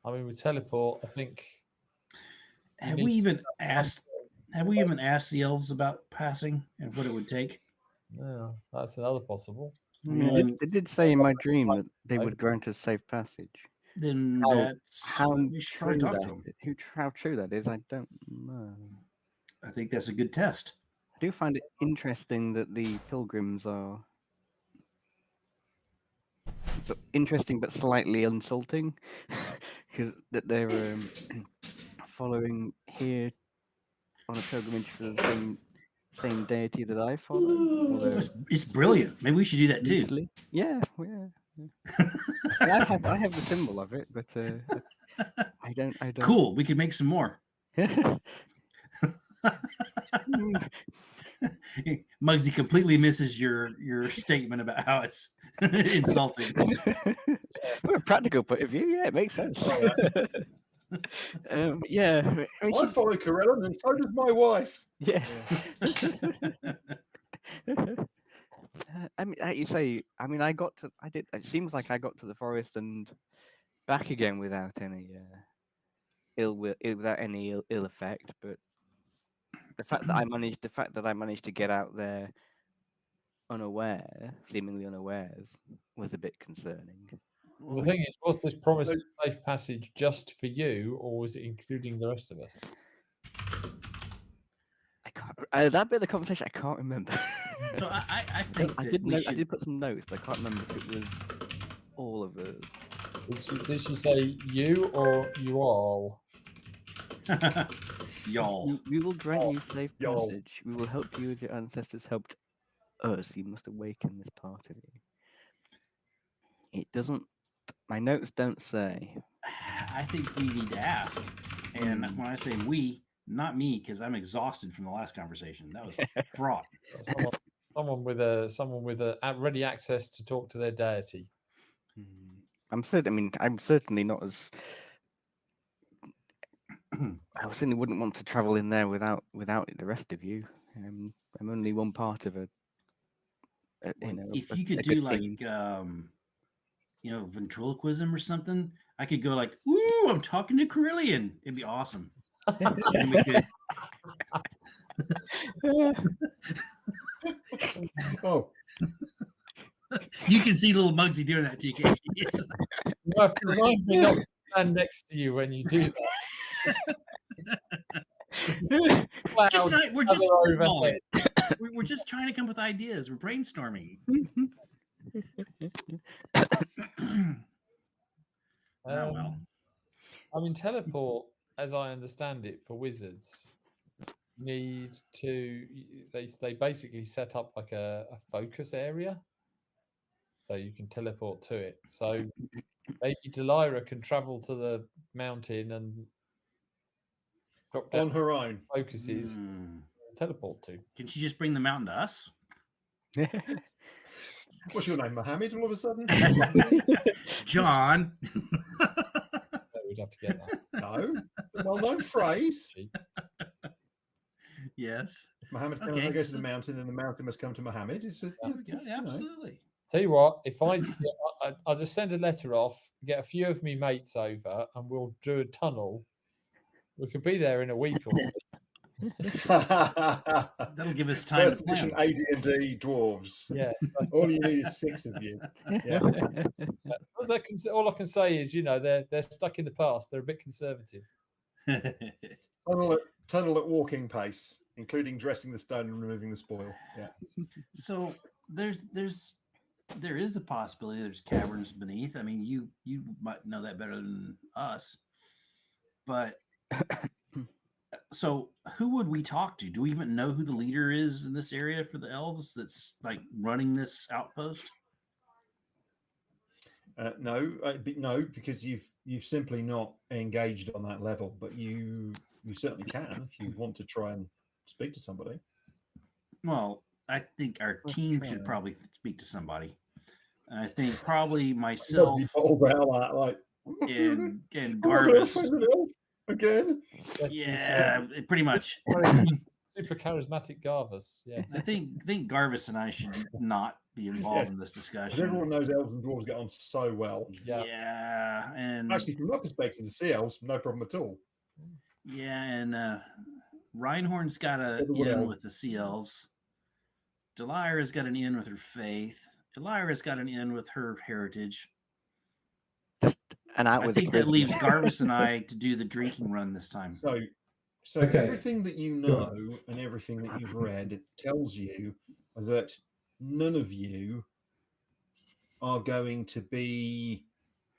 I mean, with teleport, I think. Have we even asked the elves about passing and what it would take? Yeah, that's another possible. They did say in my dream that they would grant us safe passage. Then we should probably talk to them. How true that is, I don't know. I think that's a good test. I do find it interesting that the pilgrims are interesting but slightly insulting, because that they're following here on a pilgrimage for the same deity that I follow. It's brilliant. Maybe we should do that too. Yeah. I have the symbol of it, but I don't. Cool. We could make some more. Mugsy completely misses your statement about how it's insulting. From a practical point of view, yeah, it makes sense. Yeah. I follow Corella, and so does my wife. Yeah. I mean, like you say, I mean, it seems like I got to the forest and back again without any without any ill effect, but the fact that I managed to get out there seemingly unawares, was a bit concerning. Well, the thing is, was this promise of safe passage just for you, or was it including the rest of us? I can't. That bit of the conversation, I can't remember. So I think I did put some notes, but I can't remember if it was all of us. Did she say you or you all? Y'all. We will grant you safe passage. We will help you as your ancestors helped us. You must awaken this part of you. It doesn't. My notes don't say. I think we need to ask. And when I say we, not me, because I'm exhausted from the last conversation. That was fraught. Someone with a ready access to talk to their deity. I'm certainly not as. I certainly wouldn't want to travel in there without the rest of you. I'm only one part of it. If you could do like ventriloquism or something, I could go like, "Ooh, I'm talking to Carillion." It'd be awesome. And we could... Oh, you can see little Mugsy doing that, TK. You have to remind me not to stand next to you when you do that. We're just trying to come up with ideas. We're brainstorming. Well. I mean, teleport, as I understand it, for wizards, need to they basically set up like a focus area, so you can teleport to it. So maybe Delira can travel to the mountain and drop down on her own. focuses, teleport to. Can she just bring the mountain to us? What's your name, Mohammed? All of a sudden, John. So we'd have to get that. no, it's a well-known phrase. Yes. If Mohammed can Okay, go to the mountain, then the mountain must come to Mohammed. It's Absolutely. Tell you what, if I'll just send a letter off, get a few of me mates over, and we'll do a tunnel. We could be there in a week or two. That'll give us time First to plan. edition AD&D dwarves. Yes. All you need is 6 of you. Yeah. All I can say is, they're stuck in the past. They're a bit conservative. Tunnel at walking pace, including dressing the stone and removing the spoil. Yeah. So there is the possibility there's caverns beneath. I mean, you might know that better than us. But so who would we talk to? Do we even know who the leader is in this area for the elves that's like running this outpost? No, because you've simply not engaged on that level. But you certainly can if you want to try and speak to somebody. Well, I think our team should probably speak to somebody. And I think probably myself and Garvis. Again. Yeah, pretty much. Super charismatic Garvis. Yes. I think Garvis and I should not be involved in this discussion. Everyone knows elves and dwarves get on so well. Yeah, and actually, from my perspective, the sea elves, no problem at all. Yeah, and Reinhorn's got an in with the sea elves. Delira's got an in with her faith. Elira's got an in with her heritage. Just an out with I think that leaves Garvis and I to do the drinking run this time. So everything that you know and everything that you've read tells you that none of you are going to be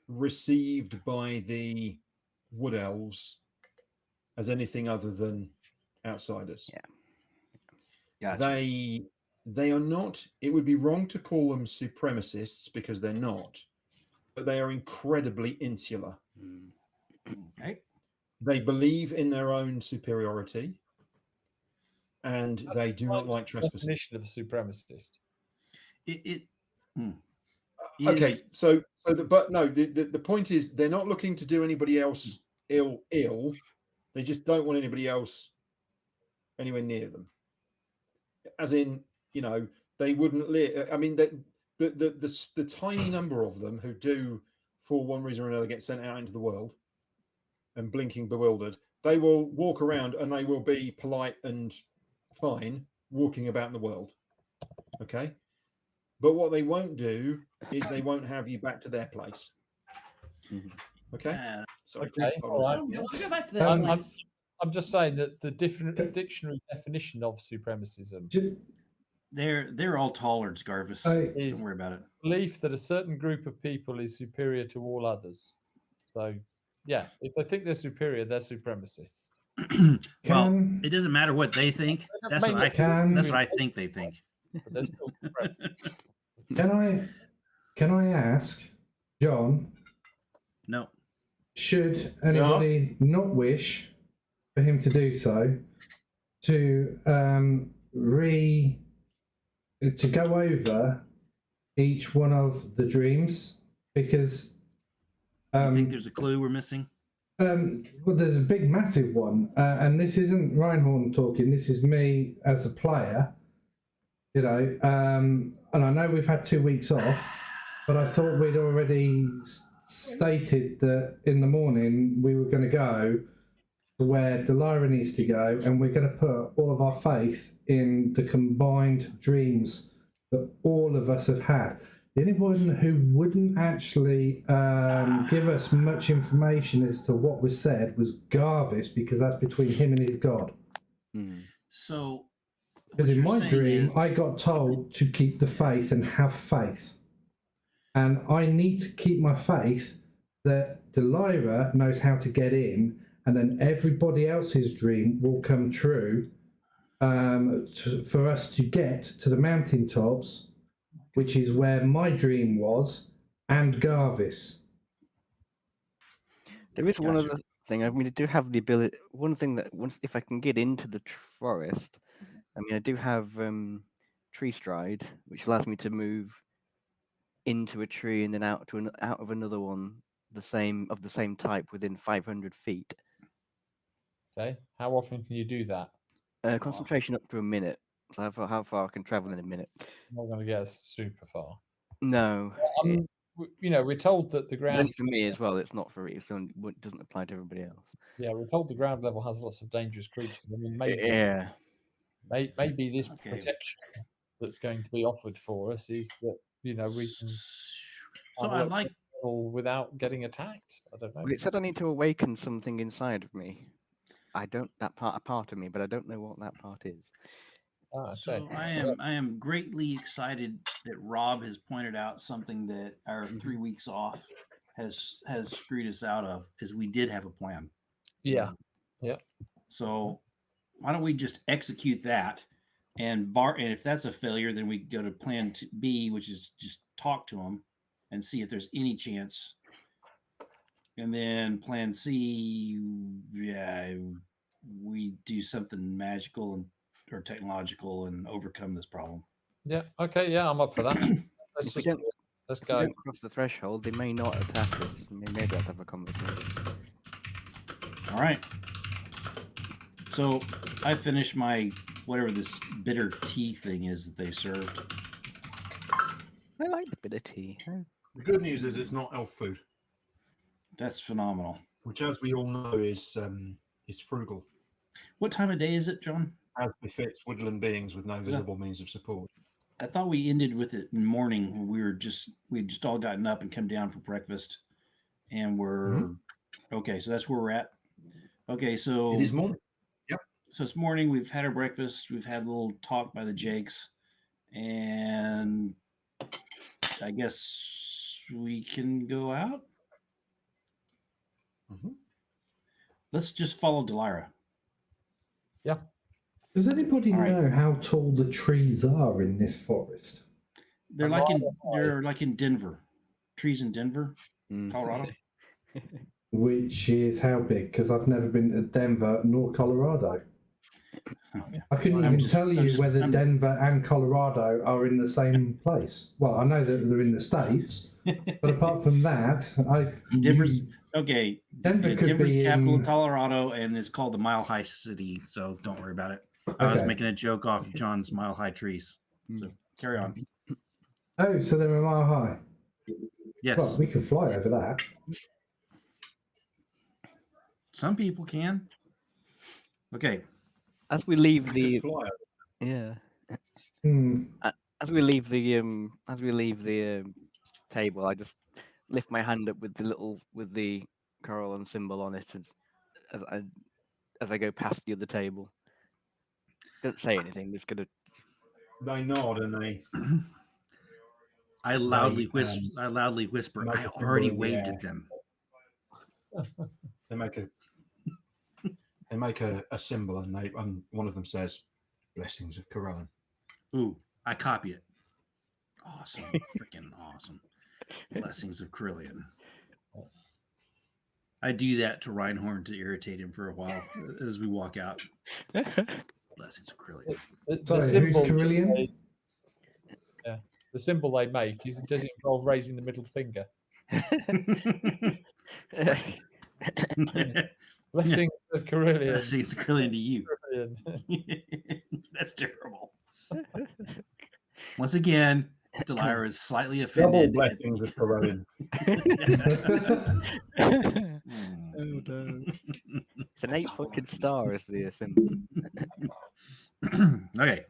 received by the wood elves as anything other than outsiders. Yeah. Gotcha. They are not, it would be wrong to call them supremacists because they're not, but they are incredibly insular. Okay. They believe in their own superiority and they do not like trespassing. Definition of a supremacist. Okay, so the point is they're not looking to do anybody else ill. They just don't want anybody else anywhere near them. As in, they wouldn't live. I mean, the tiny number of them who do, for one reason or another, get sent out into the world and blinking bewildered, they will walk around and they will be polite and fine walking about in the world. Okay? But what they won't do is they won't have you back to their place. Okay? Go back to their place. I'm just saying that the dictionary definition of supremacism. They're all tolerance, Garvis. Don't worry about it. Belief that a certain group of people is superior to all others. So, yeah, if they think they're superior, they're supremacists. Well, it doesn't matter what they think. That's what I think. That's what I think they think. But they're still Can I ask, John? No. Should anybody not wish for him to do so, to to go over each one of the dreams, because I think there's a clue we're missing. Well, there's a big, massive one, and this isn't Reinhorn talking. This is me as a player, and I know we've had 2 weeks off, but I thought we'd already stated that in the morning we were going to go to where Delira needs to go, and we're going to put all of our faith in the combined dreams that all of us have had. The only one who wouldn't actually give us much information as to what was said was Garvis, because that's between him and his god. So, because in my dream, I got told to keep the faith and have faith. And I need to keep my faith that Delira knows how to get in, and then everybody else's dream will come true for us to get to the mountaintops, which is where my dream was, and Garvis. There is one thing. I mean, I do have the ability. One thing that if I can get into the forest, I mean, I do have tree stride, which allows me to move into a tree and then out of another one, the same type within 500 feet. Okay. How often can you do that? Concentration up to a minute. So how far I can travel in a minute? I'm not going to get us super far. No. We're told that the It's ground only for me as well. It's not for it. It doesn't apply to everybody else. Yeah, we're told the ground level has lots of dangerous creatures. I mean, maybe this protection that's going to be offered for us is that we can. So I like without getting attacked. I don't know. Well, it said I need to awaken something inside of me. A part of me, but I don't know what that part is. Okay. So I am greatly excited that Rob has pointed out something that our 3 weeks off has screwed us out of, is we did have a plan. Yeah. So why don't we just execute that, and if that's a failure, then we go to plan B, which is just talk to him and see if there's any chance. And then plan C, we do something magical or technological and overcome this problem. Yeah. Okay. Yeah, I'm up for that. Let's go. If we don't cross the threshold, they may not attack us. We may have to have a conversation. All right. So I finished my whatever this bitter tea thing is that they served. I like the bitter tea. The good news is it's not elf food. That's phenomenal. Which, as we all know, is frugal. What time of day is it, John? As befits woodland beings with no visible means of support. I thought we ended with it in the morning. We'd just all gotten up and come down for breakfast, and we're okay. So that's where we're at. Okay, so it is morning. Yep. So it's morning. We've had our breakfast. We've had a little talk by the Jakes, and I guess we can go out. Let's just follow Delira. Yeah. Does anybody know how tall the trees are in this forest? They're like in Denver. Trees in Denver, Colorado. Which is how big? Because I've never been to Denver nor Colorado. I couldn't even tell you whether Denver and Colorado are in the same place. Well, I know that they're in the States, but apart from that, Denver's capital in Colorado, and it's called the Mile High City. So don't worry about it. I was making a joke off John's Mile High trees. So carry on. Oh, so they're a mile high. Yes. Well, we can fly over that. Some people can. Okay. As we leave the as we leave the table, I just lift my hand up with the coral and symbol on it as I go past the other table. Don't say anything. Just gonna. They nod and they. I loudly whisper. I already waved at them. They make a symbol, and one of them says, "Blessings of Corellan." Ooh, I copy it. Awesome, freaking awesome. Blessings of Corellan. I do that to Reinhorn to irritate him for a while as we walk out. Blessings of Corellan. The symbol, Corellian? The symbol they make does it involve raising the middle finger? Blessings of Corellian. Blessings of Corellian to you. That's terrible. Once again, Delira is slightly offended. Double blessings of Corellian. Oh no! It's an 8-pointed star as the symbol. Okay.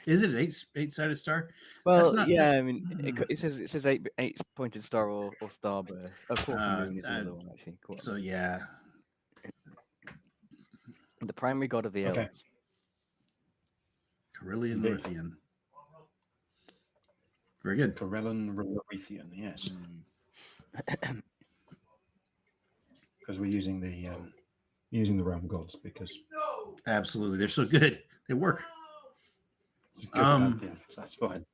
Is it an eight-sided star? Well, I mean, it says 8-pointed star or starburst. Of course, moon is another one actually. So yeah, the primary god of the elves. Corellian Ruthian. Very good. Corellan Ruthian, yes. Because we're using the realm gods because absolutely they're so good. They work. That's fine.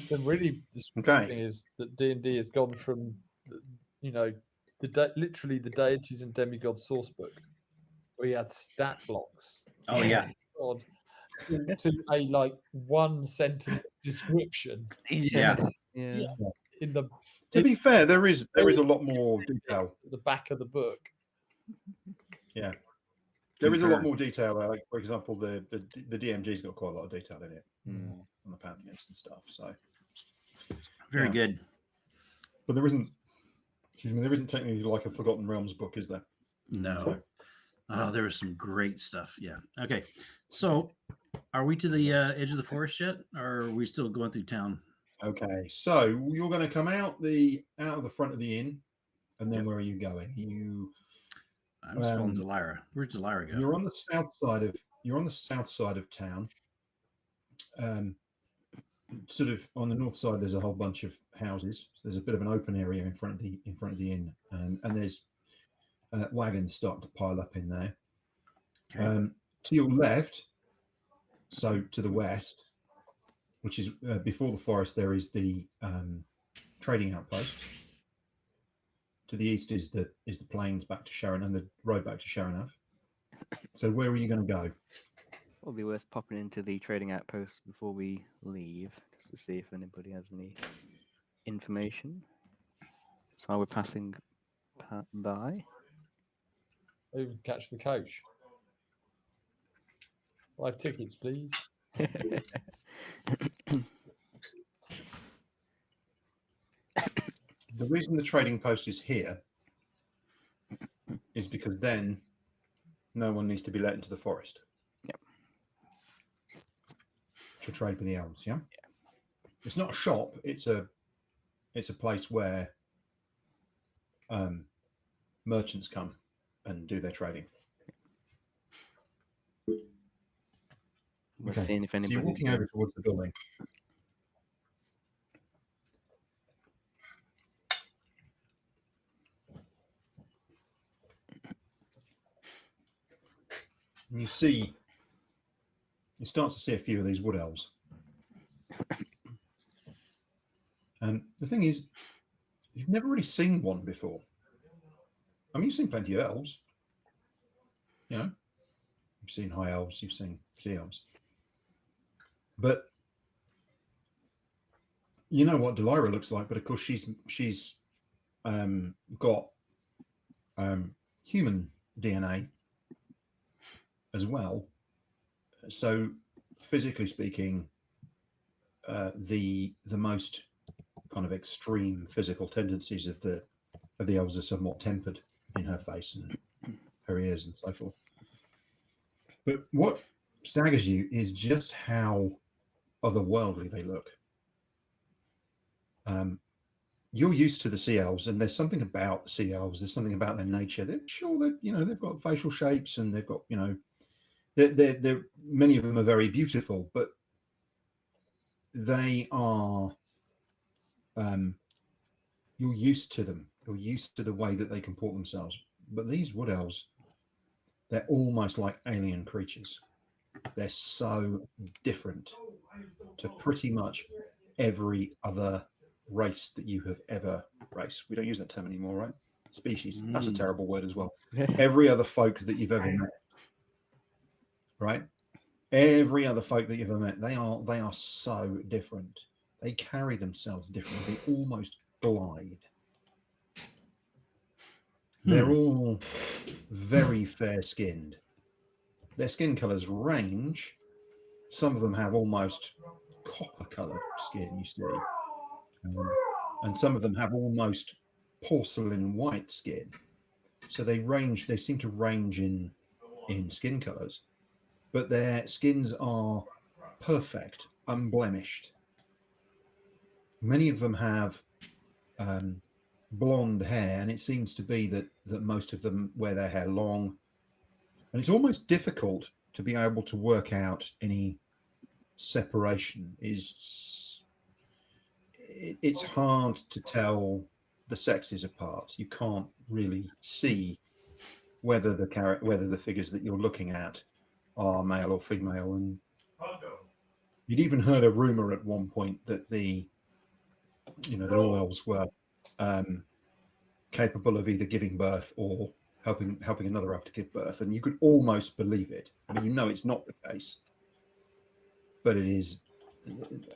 The really thing is that D&D has gone from literally the deities and demigods source book, where he had stat blocks. Oh yeah. God, to a like 1 sentence description. Yeah. Yeah. In the To be fair, there is a lot more detail. at the back of the book. Yeah, there is a lot more detail. Like, for example, the DMG's got quite a lot of detail in it on the pantheons and stuff. So Very good. But there isn't. Excuse me. There isn't technically like a Forgotten Realms book, is there? No. So, Oh, there was some great stuff. Yeah. Okay. So, are we to the edge of the forest yet, or are we still going through town? okay, so you're going to come out of the front of the inn, and then where are you going? I'm just following Delira. Where's Delira go? You're on the south side of town. Sort of on the north side, there's a whole bunch of houses. So there's a bit of an open area in front of the inn, and there's wagons starting to pile up in there. Okay. To your left, so to the west, which is before the forest, there is the trading outpost. To the east is the plains back to Sharon and the road back to Sharonov. So where are you going to go? Probably worth popping into the trading outpost before we leave, just to see if anybody has any information. So while we're passing by. Who would catch the coach? 5 tickets, please. The reason the trading post is here is because then no one needs to be let into the forest. Yep. To trade with the elves, yeah? It's not a shop, it's a place where merchants come and do their trading. We're seeing if So anybody's you're walking over towards the building. And you start to see a few of these wood elves. And the thing is, you've never really seen one before. I mean, you've seen plenty of elves. You know, you've seen high elves, you've seen sea elves. But you know what Delira looks like, but of course she's got human DNA as well. So physically speaking, the most kind of extreme physical tendencies of the elves are somewhat tempered in her face and her ears and so forth. But what staggers you is just how otherworldly they look. You're used to the sea elves, and there's something about the sea elves. There's something about their nature. They're sure that they've got facial shapes, and they've got they're many of them are very beautiful, but they are. You're used to them. You're used to the way that they comport themselves. But these wood elves, they're almost like alien creatures. They're so different to pretty much every other race that you have ever raced. We don't use that term anymore, right? Species. That's a terrible word as well. Every other folk that you've ever met, right? Every other folk that you've ever met, they are so different. They carry themselves differently. They almost glide. They're all very fair-skinned. Their skin colors range. Some of them have almost copper-colored skin, you see. And some of them have almost porcelain white skin. So they seem to range in skin colors. But their skins are perfect, unblemished. Many of them have blonde hair, and it seems to be that most of them wear their hair long. And it's almost difficult to be able to work out any separation. It's hard to tell the sexes apart. You can't really see whether the figures that you're looking at are male or female. And you'd even heard a rumor at one point that that all elves were capable of either giving birth or helping another elf to give birth, and you could almost believe it. I mean, you know it's not the case, but it is.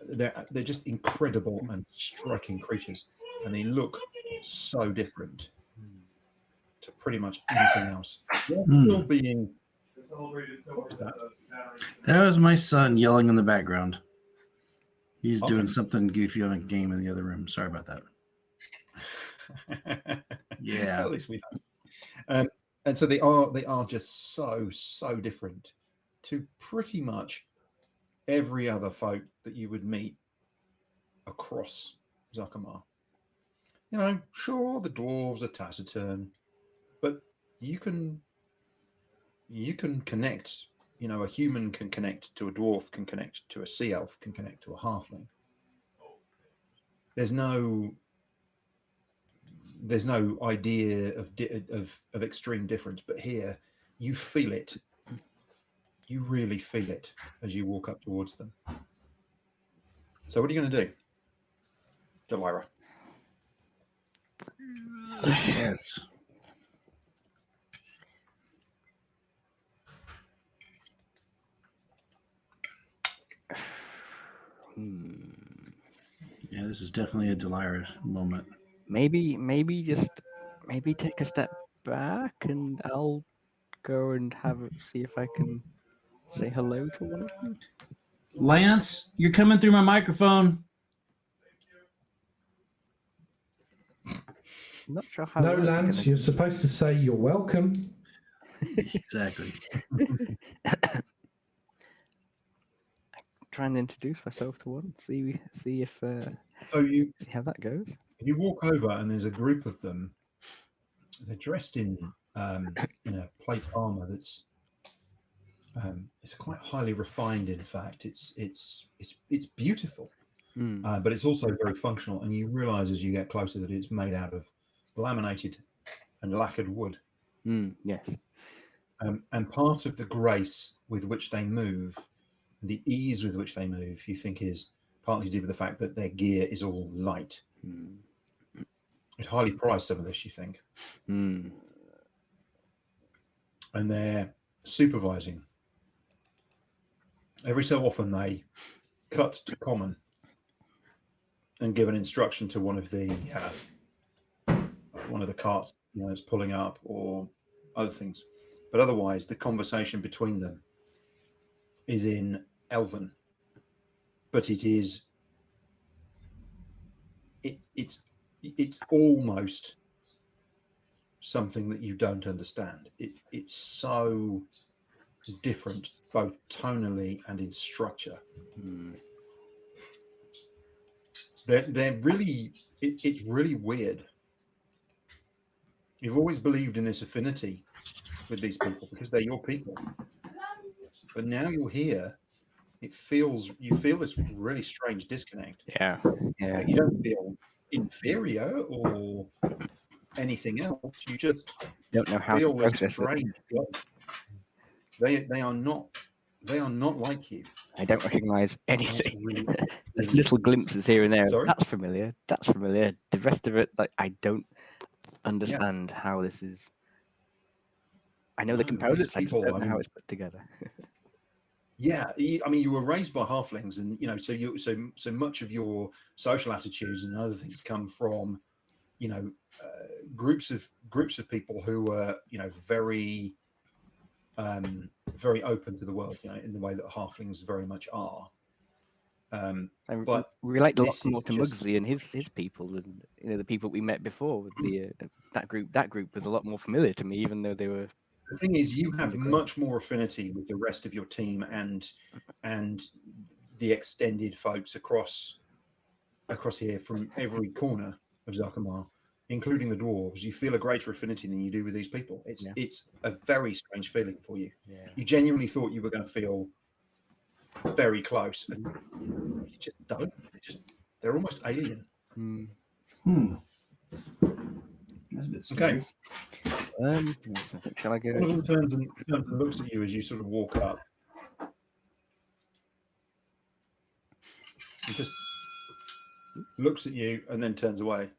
They're just incredible and striking creatures, and they look so different to pretty much anything else. Still being. What was that? That was my son yelling in the background. He's doing something goofy on a game in the other room. Sorry about that. Yeah. At least we know. And so they are just so different to pretty much every other folk that you would meet across Zarkamar. You know, sure, the dwarves are taciturn, but you can connect. You know, a human can connect to a dwarf, can connect to a sea elf, can connect to a halfling. There's no idea of extreme difference, but here you feel it. You really feel it as you walk up towards them. So what are you going to do, Delira? Yes. Yeah, this is definitely a Delira moment. Maybe take a step back, and I'll go and see if I can say hello to one of them. Lance, you're coming through my microphone. I'm not sure how. No, Lance, you're supposed to say you're welcome. Exactly. Try and introduce myself to one. See if see how that goes. You walk over and there's a group of them. They're dressed in plate armor that's it's quite highly refined. In fact, it's beautiful, but it's also very functional. And you realise as you get closer that it's made out of laminated and lacquered wood. Yes. And part of the grace with which they move, the ease with which they move, you think is partly due to the fact that their gear is all light. It's highly prized, some of this, you think. And they're supervising. Every so often they cut to common and give an instruction to one of the carts, that's pulling up, or other things. But otherwise, the conversation between them is in Elven. But it's almost something that you don't understand. It's so different, both tonally and in structure. They're really, it's really weird. You've always believed in this affinity with these people because they're your people. But now you're here, you feel this really strange disconnect. Yeah. You don't feel inferior or anything else. You just don't know how feel to process strange gulf. They are not like you. I don't recognize anything. Really, there's little glimpses here and there. Sorry? That's familiar. The rest of it, I don't understand how this is. I know the components. I just don't know how it's put together. Yeah, I mean, you were raised by halflings, and so much of your social attitudes and other things come from, groups of people who were, very, very open to the world, in the way that halflings very much are. But we relate a lot more to Mugsy and his people than the people we met before. With that group was a lot more familiar to me, even though they were. The thing is, you have much more affinity with the rest of your team and the extended folks across here from every corner of Zarkamar, including the dwarves. You feel a greater affinity than you do with these people. It's a very strange feeling for you. Yeah. You genuinely thought you were going to feel very close, and you just don't. They're almost alien. That's a bit scary. Okay. Shall I go? One of them turns and looks at you as you sort of walk up. He just looks at you and then turns away.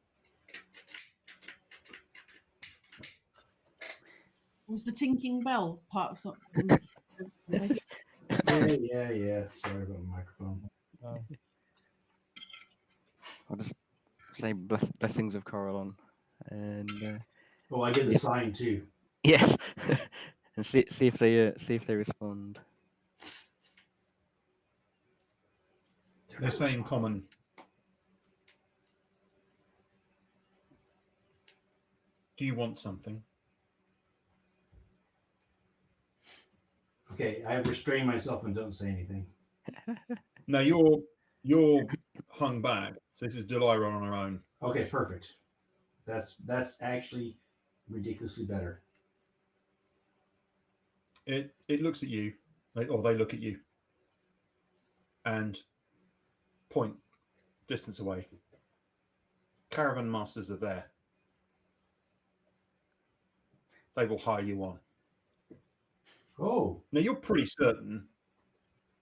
Was the tinkling bell part of something? Yeah. Sorry about the microphone. I'll just say blessings of Coralon, and Oh, I get the sign too. yes, and see if they respond. They say in common. Do you want something? Okay, I restrain myself and don't say anything. No, you're hung back. So this is Delilah on her own. Okay, perfect. That's actually ridiculously better. It looks at you, or they look at you, and point distance away. Caravan masters are there. They will hire you on. Oh. Now you're pretty certain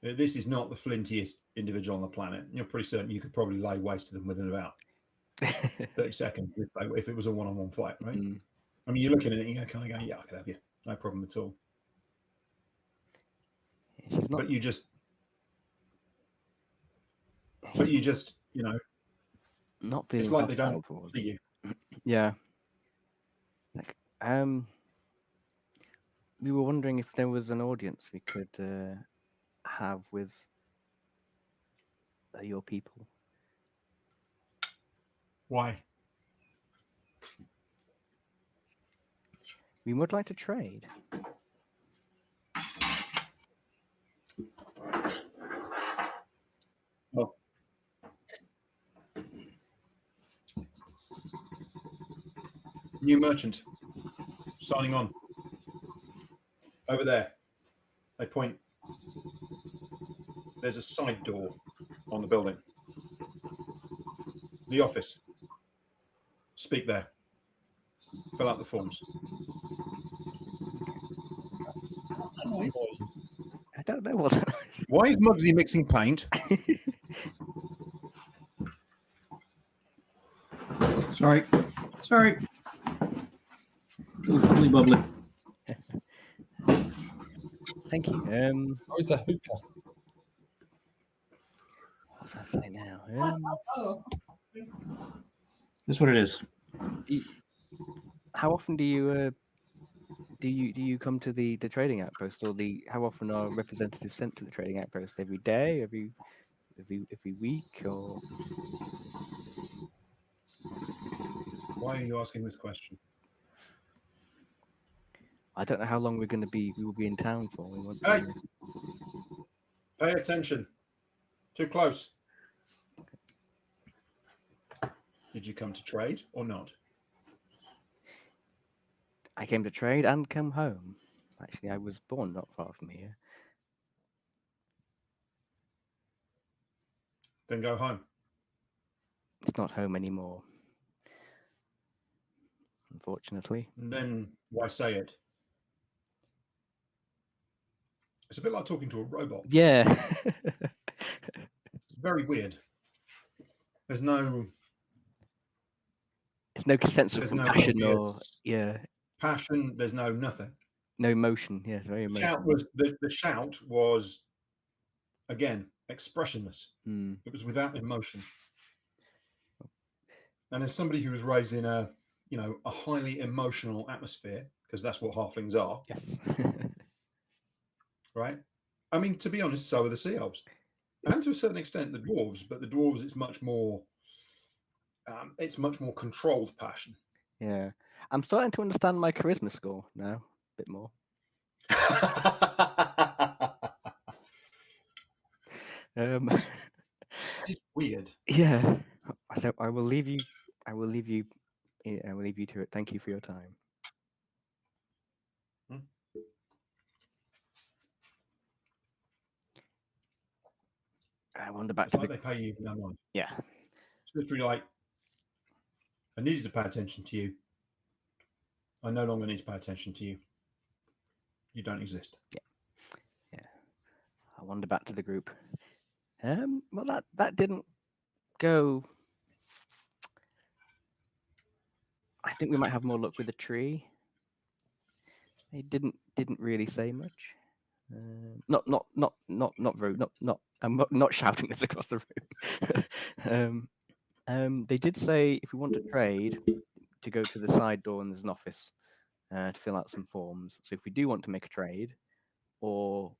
this is not the flintiest individual on the planet. You're pretty certain you could probably lay waste to them within about 30 seconds if it was a one-on-one fight, right? Mm. I mean, you're looking at it and you kind of go, yeah, I could have you. No problem at all. But you just, you know, not being it's like they hostile don't towards see you. Yeah. Like, we were wondering if there was an audience we could have with your people. Why? We would like to trade. Well, new merchant signing on over there. They point. There's a side door on the building. The office. Speak there. Fill out the forms. What's that noise? I don't know what. Why is Mugsy mixing paint? Sorry. Bubbly, bubbly. Thank you. Oh, it's a hookah. What did I say now? That's what it is. How often do you come to the trading outpost, or how often are representatives sent to the trading outpost? Every day, every week, or? Why are you asking this question? I don't know how long we will be in town for. We want Hey, pay attention. Too close. Did you come to trade or not? I came to trade and come home. Actually, I was born not far from here. Then go home. It's not home anymore, unfortunately. And then why say it? It's a bit like talking to a robot. Yeah. It's very weird. There's no sense of compassion or passion. There's no nothing. No emotion. Yeah, very emotional. The shout was again expressionless. Mm. It was without emotion. And as somebody who was raised in a highly emotional atmosphere, because that's what halflings are. Yes. Right? I mean, to be honest, so are the sea elves. And to a certain extent the dwarves, but the dwarves it's much more controlled passion. Yeah. I'm starting to understand my charisma score now a bit more. It's weird. Yeah. So I will leave you to it. Thank you for your time. I wander back it's like they pay you no mind. Yeah. It's literally like, I needed to pay attention to you. I no longer need to pay attention to you. You don't exist. Yeah. I wander back to the group. Well, that didn't go. I think we might have more luck with the tree. He didn't really say much. Not very. Not. I'm not shouting this across the room. They did say if we want to trade, to go to the side door and there's an office to fill out some forms. So if we do want to make a trade or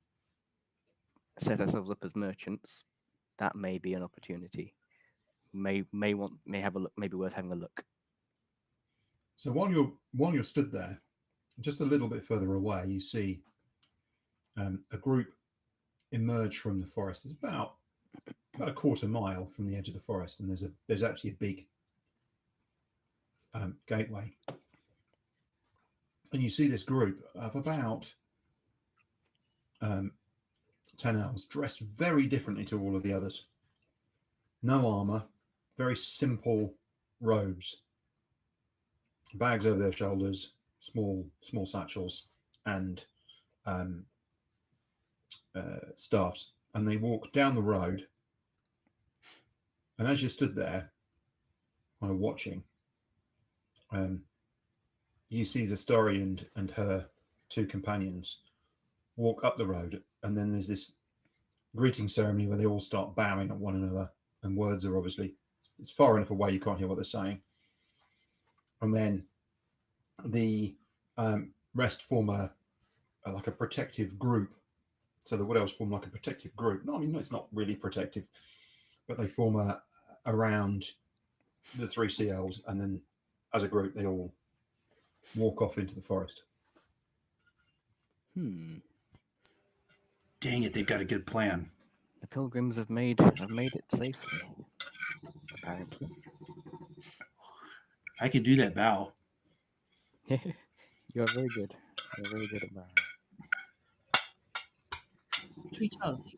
set ourselves up as merchants, that may be an opportunity. May have a look. Maybe worth having a look. So while you're stood there, just a little bit further away, you see a group emerge from the forest. It's about a quarter mile from the edge of the forest, and there's actually a big gateway. And you see this group of about 10 elves, dressed very differently to all of the others. No armor, very simple robes, bags over their shoulders, small satchels, and staffs. And they walk down the road. And as you stood there, kind of watching, you see the story and her two companions walk up the road, and then there's this greeting ceremony where they all start bowing at one another, and words are obviously, it's far enough away you can't hear what they're saying. And then the rest form like a protective group. So the Wood Elves form like a protective group. No, I mean, it's not really protective, but they form around the three Sea Elves, and then as a group they all walk off into the forest. Hmm. Dang it, they've got a good plan. The pilgrims have made it safely, apparently. I could do that bow. You are very good. You're very good at bowing. Treat us.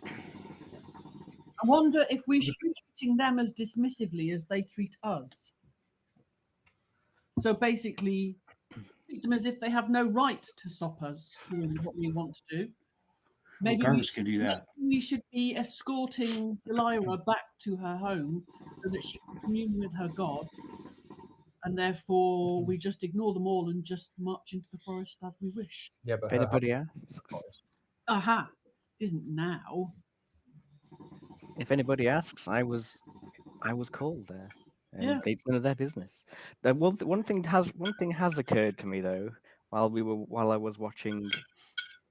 I wonder if we should be treating them as dismissively as they treat us. So basically, treat them as if they have no right to stop us doing what we want to do. Maybe Garvis can do that. we should be escorting Delilah back to her home so that she can commune with her gods, and therefore we just ignore them all and just march into the forest as we wish. Yeah, but If anybody asks, Aha! It isn't now. I was called there. And Yeah. it's none of their business. One thing has occurred to me though, while I was watching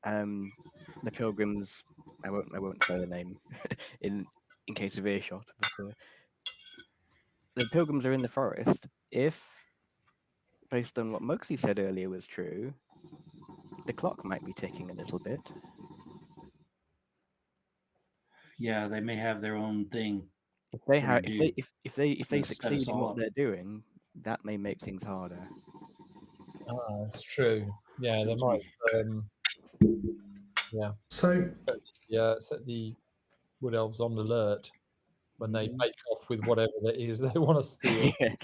the pilgrims. I won't say the name in case of earshot, but the pilgrims are in the forest. If, based on what Mugsy said earlier was true, the clock might be ticking a little bit. Yeah, they may have their own thing. If they Gonna set succeed us in all what up. they're doing, that may make things harder. That's true. Yeah, they Seems might. So Set the Wood Elves on alert when they make off with whatever that is they want to steal. Yeah.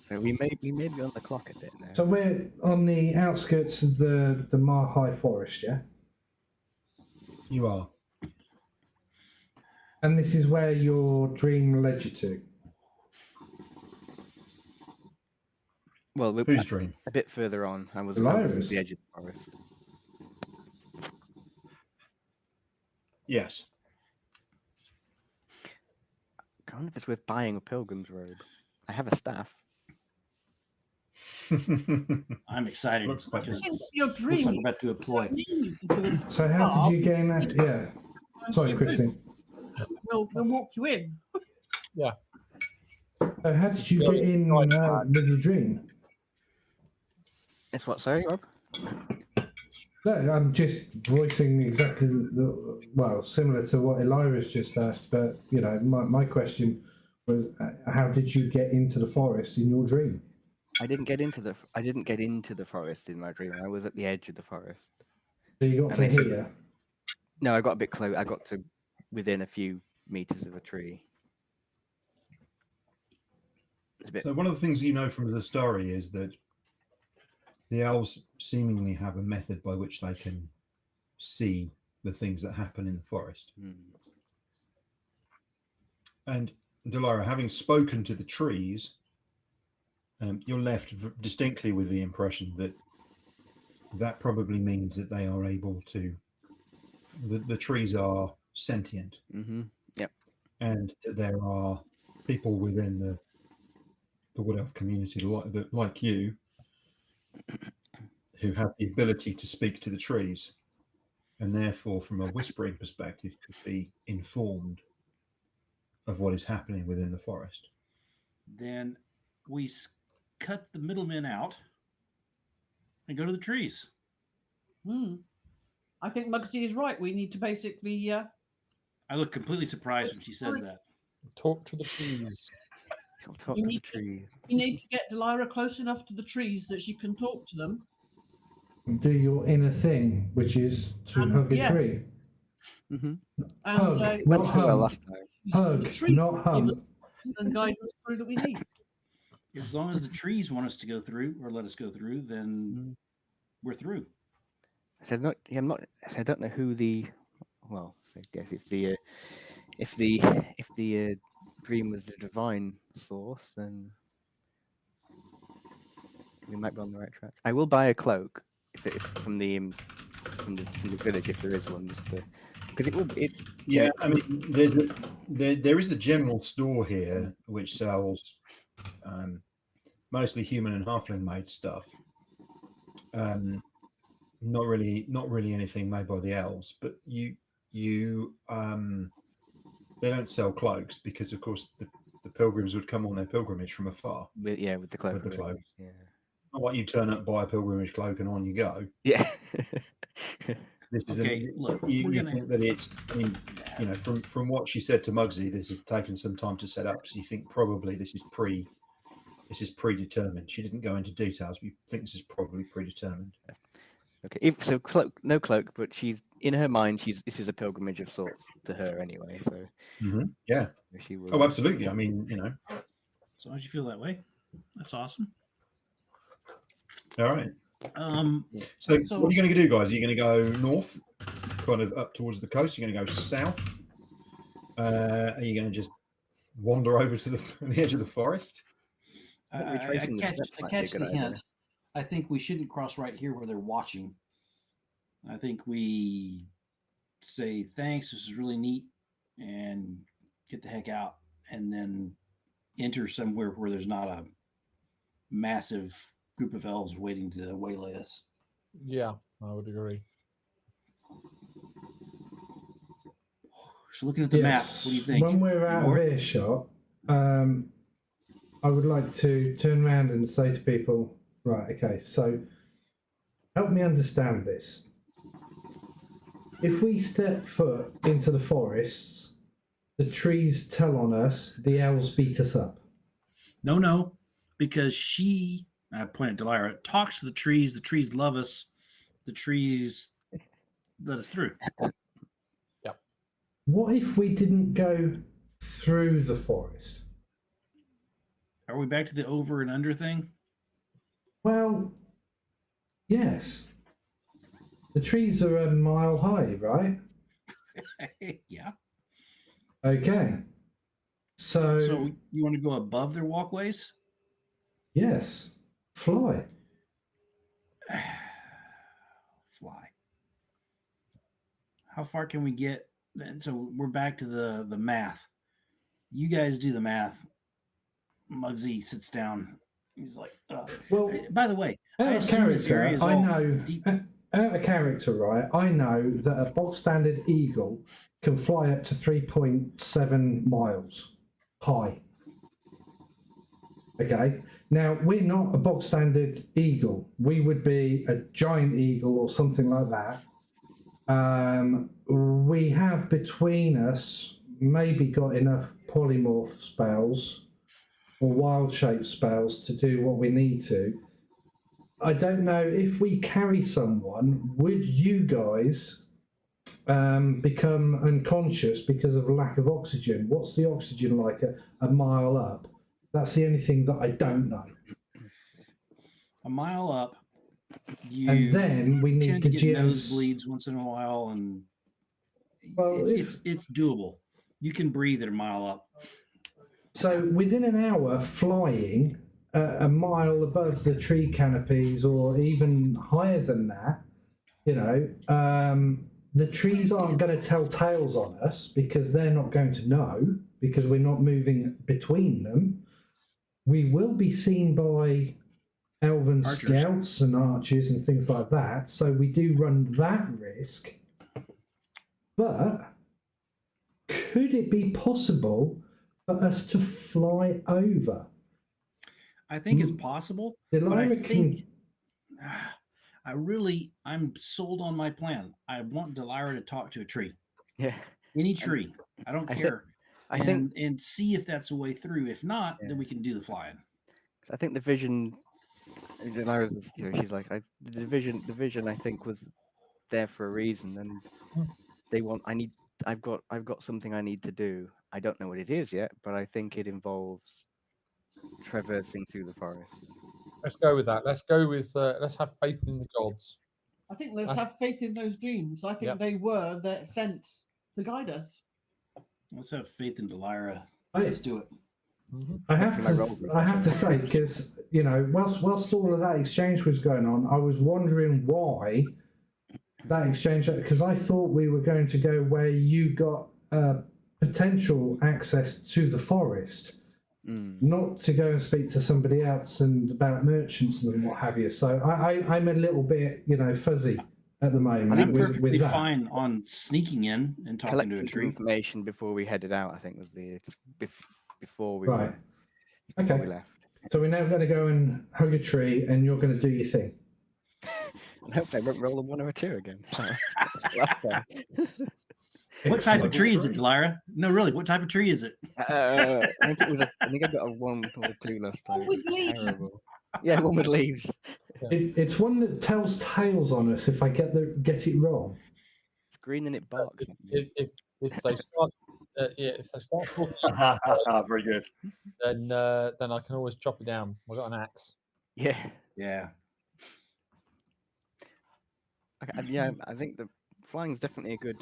So we may be on the clock a bit now. So we're on the outskirts of the Mar High Forest, yeah? You are. And this is where your dream led you to? Well, we're Whose dream? a bit further on. I was at Lyra's. the edge of the forest. Yes. I wonder if it's worth buying a pilgrim's robe. I have a staff. I'm excited Looks quite because good. Your looks dream. like we're about to deploy. So how did you gain that? Yeah. Sorry, Christine. We'll walk you in. So how did you get in with your dream? It's what, sorry, Rob? No, I'm just voicing exactly similar to what Elira's just asked. But you know, my question was, how did you get into the forest in your dream? I didn't get into the forest in my dream. I was at the edge of the forest. So you got to here. No, I got a bit close. I got to within a few meters of a tree. So one of the things you know from the story is that the elves seemingly have a method by which they can see the things that happen in the forest. And Delara, having spoken to the trees, you're left distinctly with the impression that that probably means that they are able to. The trees are sentient, Yep. and that there are people within the wood elf community like you who have the ability to speak to the trees, and therefore, from a whispering perspective, could be informed of what is happening within the forest. Then we cut the middlemen out and go to the trees. I think Mugsy is right. We need to basically. I look completely surprised when she says that. Talk to the trees. She'll talk to the trees. We need to get Delira close enough to the trees that she can talk to them. Do your inner thing, which is to hug a tree. And Hug, went not so well hum. last time. Hug, the tree not hum. and guide us through that we need. As long as the trees want us to go through or let us go through, then we're through. I said not. Yeah, I'm not. I said I don't know who the. Well, I guess if the dream was the divine source, then we might be on the right track. I will buy a cloak if from the village if there is one, just because it will. Yeah, I mean, there is a general store here which sells mostly human and halfling made stuff. Not really anything made by the elves, but you they don't sell cloaks because, of course, the pilgrims would come on their pilgrimage from afar. With the cloak. With the cloaks. Yeah. Not like you turn up, buy a pilgrimage cloak, and on you go. Yeah. This is Okay, look, you think that it's. I mean, you know, from what she said to Mugsy, this has taken some time to set up. So you think probably this is predetermined. She didn't go into details, but you think this is probably predetermined. Okay. So no cloak, but she's in her mind. This is a pilgrimage of sorts to her anyway. So yeah. She will. Oh, absolutely. I mean, you know. As long as you feel that way, that's awesome. All right. So what are you going to do, guys? Are you going to go north, kind of up towards the coast? Are you going to go south? Are you going to just wander over to the edge of the forest? I catch the hint. I think we shouldn't cross right here where they're watching. I think we say thanks. This is really neat, and get the heck out, and then enter somewhere where there's not a massive group of elves waiting to waylay us. Yeah, I would agree. So looking at the map, what do you think? When we're out of earshot, I would like to turn around and say to people, right, okay, so help me understand this. If we step foot into the forests, the trees tell on us, the elves beat us up. No, because she, I pointed to Lyra, talks to the trees love us, the trees let us through. Yep. What if we didn't go through the forest? Are we back to the over and under thing? Well, yes. The trees are a mile high, right? Yeah. Okay. So you want to go above their walkways? Yes. Fly. Fly. How far can we get? And so we're back to the math. You guys do the math. Mugsy sits down. He's like, well, by the way, out of character, out of character, right? I know that a box standard eagle can fly up to 3.7 miles high. Okay. Now, we're not a box standard eagle. We would be a giant eagle or something like that. We have between us maybe got enough polymorph spells or wild shape spells to do what we need to. I don't know if we carry someone, would you guys become unconscious because of lack of oxygen? What's the oxygen like a mile up? That's the only thing that I don't know. A mile up, and then we need to the get GMs. nosebleeds once in a while, and it's doable. You can breathe at a mile up. So within an hour flying, a mile above the tree canopies or even higher than that, the trees aren't going to tell tales on us because they're not going to know because we're not moving between them. We will be seen by elven Archers. scouts and archers and things like that, so we do run that risk. But could it be possible for us to fly over? I think it's possible, but I Delilah think I'm sold on my plan. I want Delilah to talk to a tree. Yeah. Any tree. I don't care. I think and see if that's a way through. If not, then we can do the flying. I think the vision. Delira's, she's like, the vision. I think was there for a reason, and they want. I've got something I need to do. I don't know what it is yet, but I think it involves traversing through the forest. Let's go with that. Let's go with. Let's have faith in the gods. I think let's have faith in those dreams. I think they were sent to guide us. Let's have faith in Delilah. Let's do it. I have to say, because whilst all of that exchange was going on, I was wondering why that exchange, because I thought we were going to go where you got potential access to the forest, not to go and speak to somebody else and about merchants and what have you. So I'm a little bit fuzzy at the moment. I'm perfectly fine on sneaking in and talking to a tree. Information before we headed out, I think, was before we right. Okay. We left. So we're now going to go and hug a tree, and you're going to do your thing. I hope I won't roll a 1 or a 2 again. What type of tree is it, Delilah? No, really, what type of tree is it? I think I got a 1 or a 2 last time. One with leaves. Terrible. Yeah, 1 with leaves. It's one that tells tales on us if I get it wrong. It's green and it barks. If they start, if they start talking, very good. then I can always chop it down. I've got an axe. Yeah. Yeah. Okay, yeah, I think the flying's definitely a good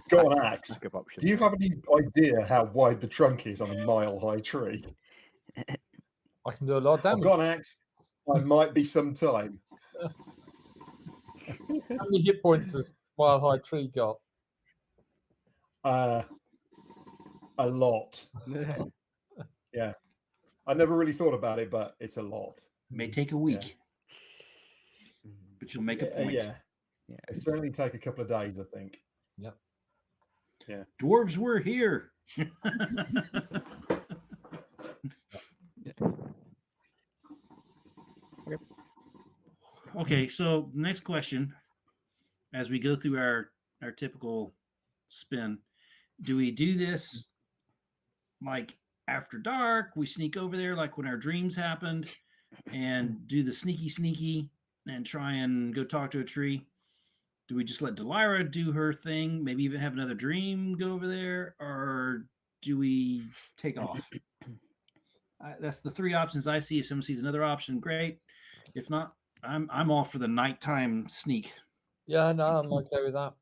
Got an axe. backup option. Do you have any idea how wide the trunk is on a mile-high tree? I can do a lot of damage. I've got an axe. I might be some time. How many hit points has Mile High Tree got? A lot. Yeah. I never really thought about it, but it's a lot. It may take a week, but you'll make a point. Yeah. It certainly take a couple of days, I think. Yeah. Yeah. Dwarves were here. Okay, so next question, as we go through our typical spin, do we do this like after dark? We sneak over there like when our dreams happened and do the sneaky and try and go talk to a tree? Do we just let Delilah do her thing, maybe even have another dream go over there, or do we take off? That's the 3 options I see. If someone sees another option, great. If not, I'm all for the nighttime sneak. Yeah, no, I'm okay with that.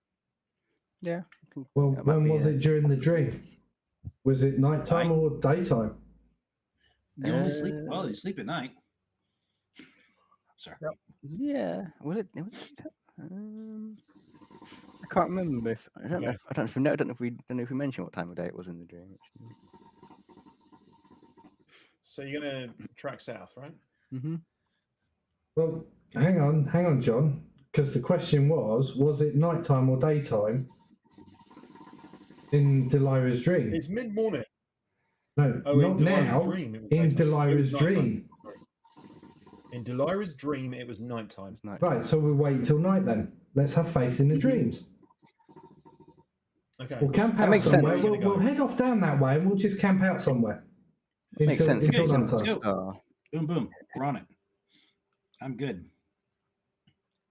Yeah. Well, when was it during the dream? Was it nighttime or daytime? You only sleep. Well, you sleep at night. Sorry. Yeah. Was it? I can't remember if I don't know. I don't know if we mentioned what time of day it was in the dream. Actually. So you're gonna track south, right? Mm-hmm. Well, hang on, John, because the question was it nighttime or daytime in Delilah's dream? It's mid-morning. No, not now. In Delilah's dream. In Delilah's dream, it was nighttime. Right, so we'll wait till night then. Let's have faith in the dreams. Okay. We'll camp out somewhere. We'll head off down that way and we'll just camp out somewhere. Makes sense. Until Okay, nighttime. Boom, boom. We're on it. I'm good.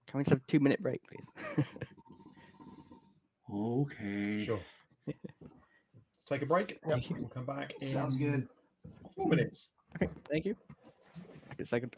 Can we just have a 2-minute break, please? Okay. Sure. Let's take a break. Yep. We'll come back in Sounds good. 4 minutes. Okay, thank you. A second.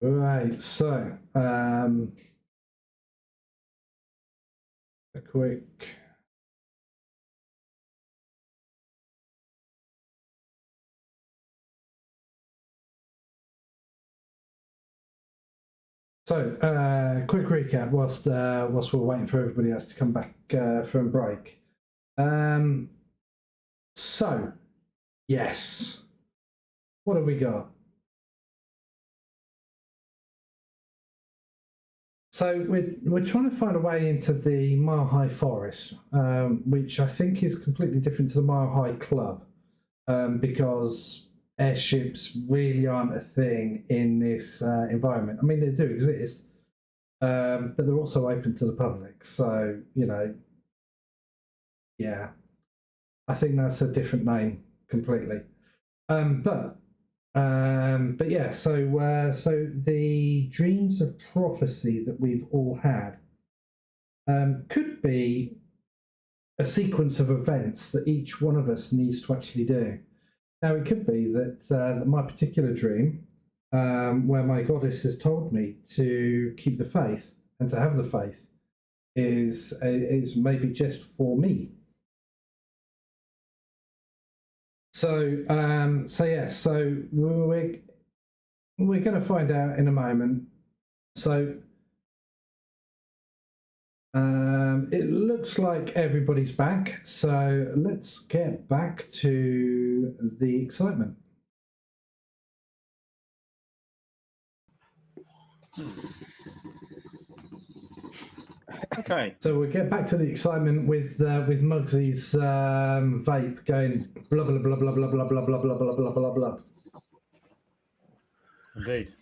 Right, so a quick. So, quick recap whilst we're waiting for everybody else to come back from break. So, yes, what have we got? So we're trying to find a way into the Mile High Forest, which I think is completely different to the Mile High Club, because airships really aren't a thing in this environment. I mean, they do exist, but they're also open to the public. So, yeah, I think that's a different name completely. But yeah, so the dreams of prophecy that we've all had could be a sequence of events that each one of us needs to actually do. Now, it could be that my particular dream, where my goddess has told me to keep the faith and to have the faith, is maybe just for me. So yeah, so we're going to find out in a moment. So it looks like everybody's back. So let's get back to the excitement. Okay. So we'll get back to the excitement with Mugsy's vape going blah blah blah blah blah blah blah blah blah blah blah blah blah. Indeed.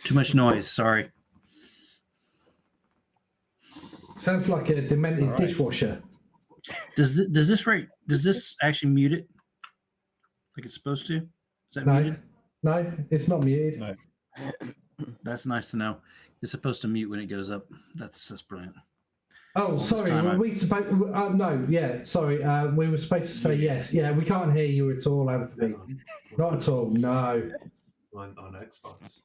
Too much noise. Sorry. Sounds like a demented dishwasher. Does this actually mute it like it's supposed to? Is that muted? No, it's not muted. No. That's nice to know. It's supposed to mute when it goes up. That's brilliant. Oh, sorry. Were we supposed? No, yeah. Sorry. We were supposed to say yes. Yeah, we can't hear you at all, Anthony. Not at all. No. On Xbox.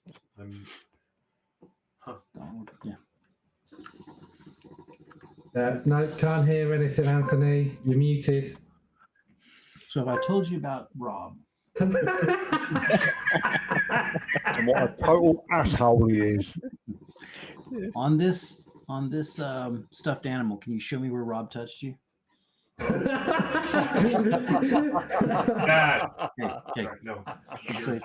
Yeah. No, can't hear anything, Anthony. You're muted. So if I told you about Rob, And what a total asshole he is. on this stuffed animal, can you show me where Rob touched you? Okay. No. Let's see.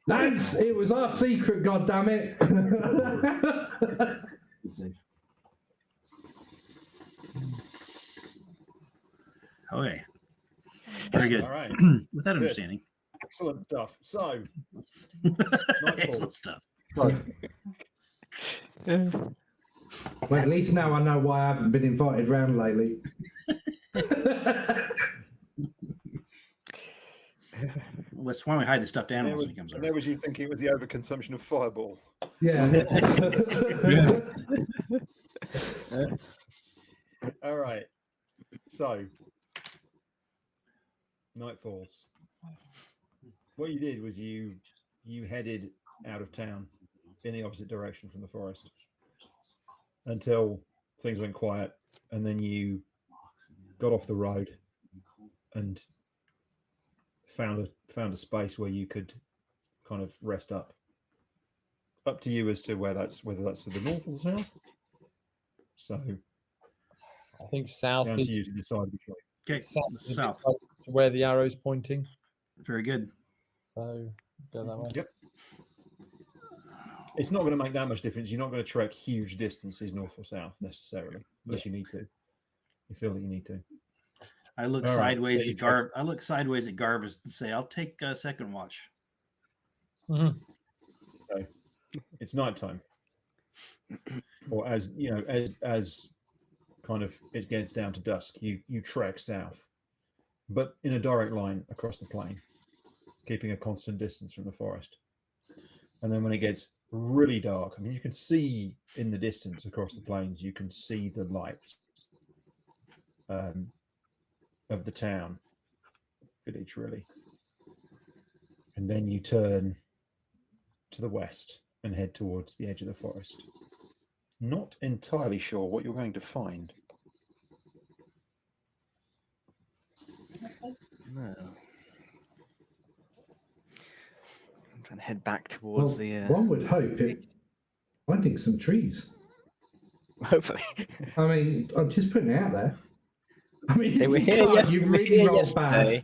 Lance, it was our secret, goddammit. Let's see. Okay. Very good. All right. With that understanding. Excellent stuff. So, Excellent stuff. Well, at least now I know why I haven't been invited round lately. That's why we hide the stuffed animals when he comes over. there was you thinking it was the overconsumption of Fireball. Yeah. All right. So, night falls. What you did was you headed out of town in the opposite direction from the forest until things went quiet, and then you got off the road and found a space where you could kind of rest up. Up to you as to whether that's to the north or the south. So I think south down to is you to decide which way. Okay, south, is a bit south. closer to where the arrow's pointing. Very good. So go that way. Yep. It's not going to make that much difference. You're not going to trek huge distances north or south necessarily, unless you need to. You feel that you need to. I look All right, sideways so at Garv. I look sideways at Garvis to say, "I'll take a second watch." Mhm. So it's nighttime, or as you know, as kind of it gets down to dusk, you trek south, but in a direct line across the plain, keeping a constant distance from the forest. And then when it gets really dark, I mean, you can see in the distance across the plains, you can see the lights of the town village, really. And then you turn to the west and head towards the edge of the forest. Not entirely sure what you're going to find. No. I'm trying to head back towards the. One would hope it's finding some trees. Hopefully. I mean, I'm just putting it out there. I mean, They if were you here can't, you've really here rolled bad.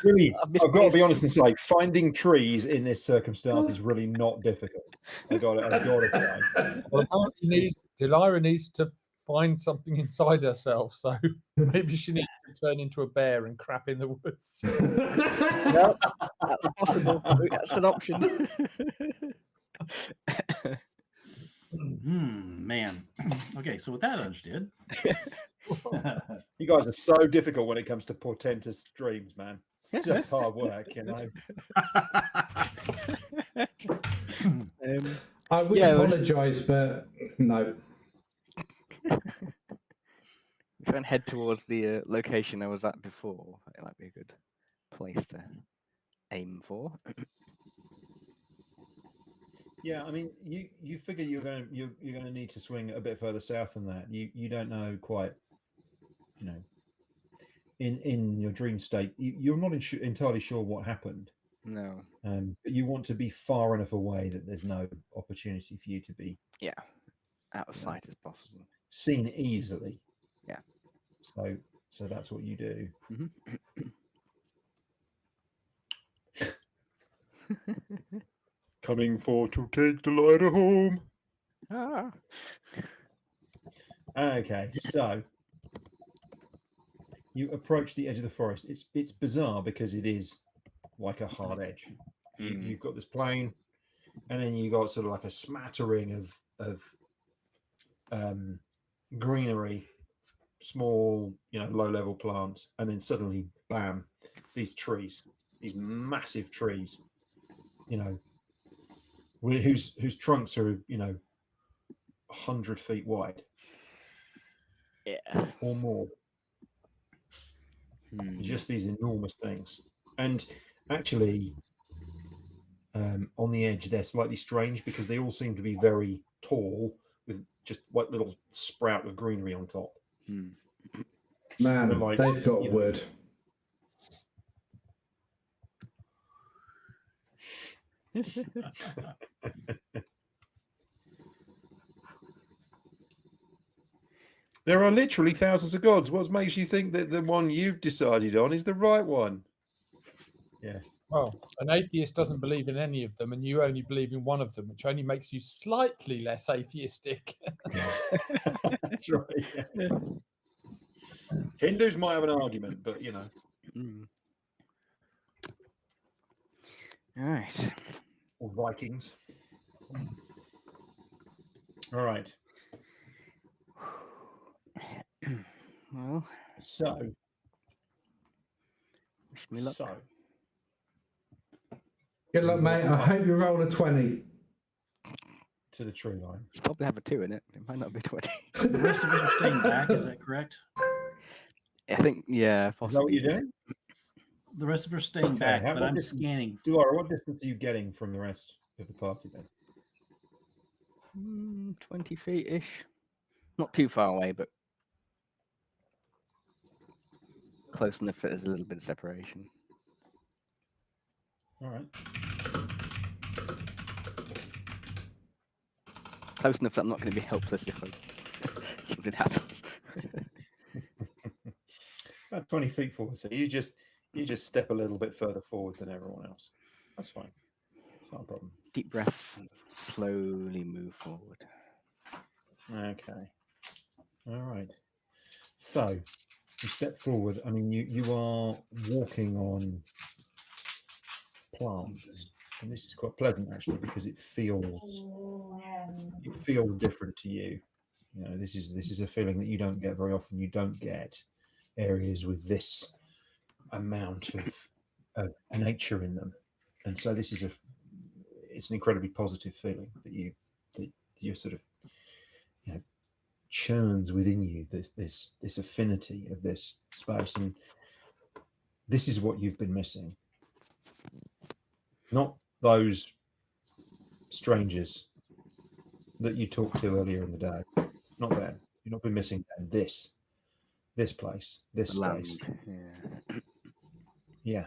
Really, I've got to be honest and say, finding trees in this circumstance is really not difficult. I've got to try. Well, Delilah needs to find something inside herself, so maybe she needs to turn into a bear and crap in the woods. No, that's possible. That's an option. Man. Okay, so with that understood. You guys are so difficult when it comes to portentous dreams, man. It's just hard work, you know. I would apologise, but no. Try and head towards the location I was at before. It might be a good place to aim for. Yeah, I mean, you figure you're gonna need to swing a bit further south than that. You don't know quite, you know. In your dream state, you're not entirely sure what happened. No. But you want to be far enough away that there's no opportunity for you to be out of sight as possible, seen easily. Yeah. So that's what you do. Coming for to take Delilah home. Ah. Okay, so you approach the edge of the forest. It's bizarre because it is like a hard edge. You've got this plain, and then you got sort of like a smattering of greenery, small, low-level plants, and then suddenly, bam, these trees, these massive trees, whose trunks are 100 feet wide, or more. Just these enormous things. And actually, on the edge, they're slightly strange because they all seem to be very tall with just like little sprout of greenery on top. Man, like, they've got wood. There are literally thousands of gods. What makes you think that the one you've decided on is the right one? Yeah. Well, an atheist doesn't believe in any of them, and you only believe in one of them, which only makes you slightly less atheistic. That's right. Yes. Hindus might have an argument, but All right. Or Vikings. All right. Well, so wish me luck. Good luck, mate. I hope you roll a 20. To the tree line. It's probably have a 2 in it. It might not be 20. The rest of us are staying back. Is that correct? I think, yeah, possibly. Is that what you're doing? The rest of us are staying back, but I'm scanning. Delilah, what distance are you getting from the rest of the party then? 20 feet-ish. Not too far away, but close enough that there's a little bit of separation. All right. Close enough that I'm not going to be helpless if something happens. About 20 feet forward. So you just step a little bit further forward than everyone else. That's fine. It's not a problem. Deep breaths and slowly move forward. Okay. All right. So you step forward. I mean, you are walking on plants, and this is quite pleasant actually because it feels different to you. This is a feeling that you don't get very often. You don't get areas with this amount of nature in them, and so it's an incredibly positive feeling that you're sort of churns within you this affinity of this space, and this is what you've been missing. Not those strangers that you talked to earlier in the day. Not them. You've not been missing them. This place, this The space. land. Yeah.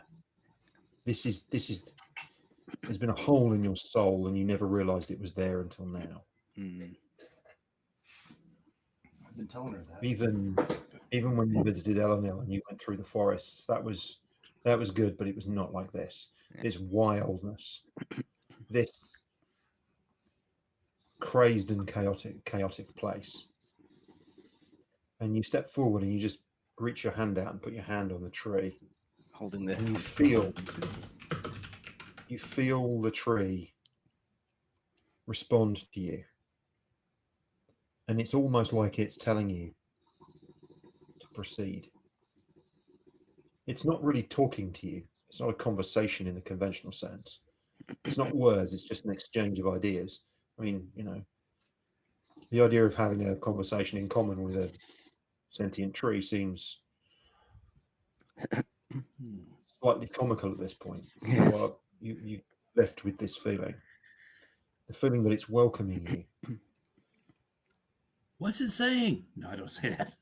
This is. There's been a hole in your soul, and you never realised it was there until now. Mm. I've been telling her that. Even when you visited Elenil and you went through the forests, that was good, but it was not like this. This wildness, this crazed and chaotic place. And you step forward and you just reach your hand out and put your hand on the tree, Holding the. and you feel the tree respond to you, and it's almost like it's telling you to proceed. It's not really talking to you. It's not a conversation in the conventional sense. It's not words. It's just an exchange of ideas. I mean, the idea of having a conversation in common with a sentient tree seems slightly comical at this point. Yes. You've left with this feeling, the feeling that it's welcoming you. What's it saying? No, I don't say that.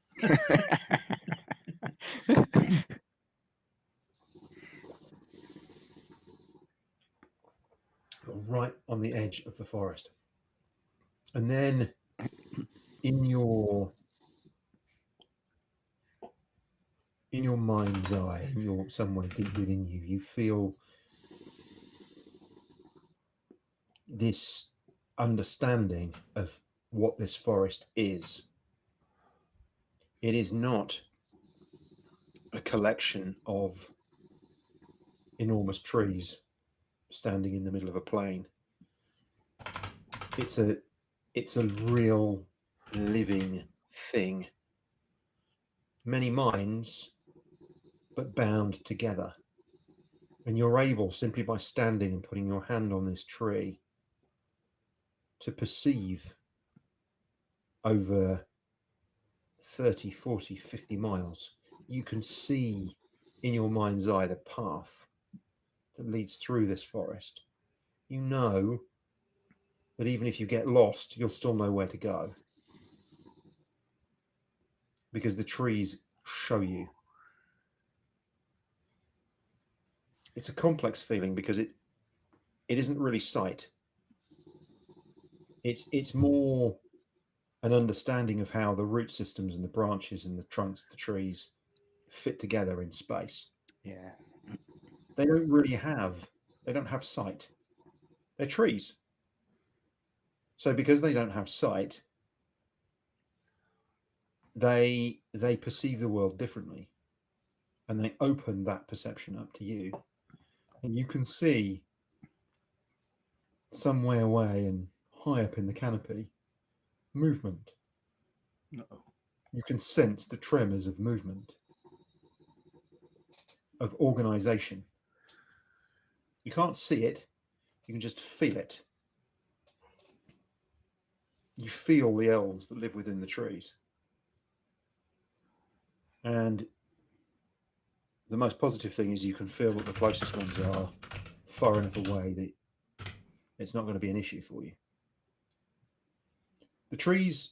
You're right on the edge of the forest. And then in your mind's eye, somewhere deep within you, you feel this understanding of what this forest is. It is not a collection of enormous trees standing in the middle of a plain. It's a real living thing. Many minds, but bound together. And you're able, simply by standing and putting your hand on this tree, to perceive over 30, 40, 50 miles. You can see in your mind's eye the path that leads through this forest. You know that even if you get lost, you'll still know where to go, because the trees show you. It's a complex feeling because it isn't really sight. It's more an understanding of how the root systems and the branches and the trunks of the trees fit together in space. Yeah. They don't have sight. They're trees. So because they don't have sight, they perceive the world differently, and they open that perception up to you. And you can see some way away and high up in the canopy movement. Uh-oh. You can sense the tremors of movement, of organization. You can't see it, you can just feel it. You feel the elves that live within the trees. And the most positive thing is you can feel that the closest ones are far enough away that it's not going to be an issue for you. The trees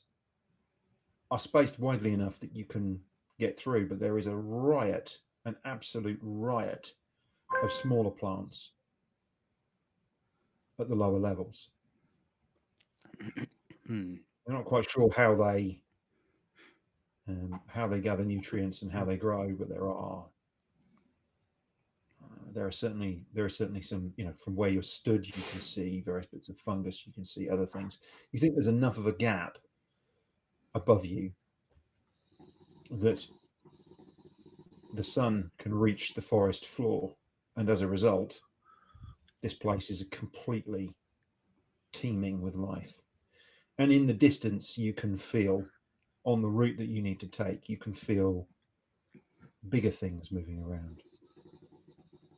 are spaced widely enough that you can get through, but there is a riot, an absolute riot of smaller plants at the lower levels. They're not quite sure how they gather nutrients and how they grow, but there are certainly some, from where you're stood, you can see various bits of fungus, you can see other things. You think there's enough of a gap above you that the sun can reach the forest floor, and as a result, this place is completely teeming with life. And in the distance, you can feel, on the route that you need to take, you can feel bigger things moving around.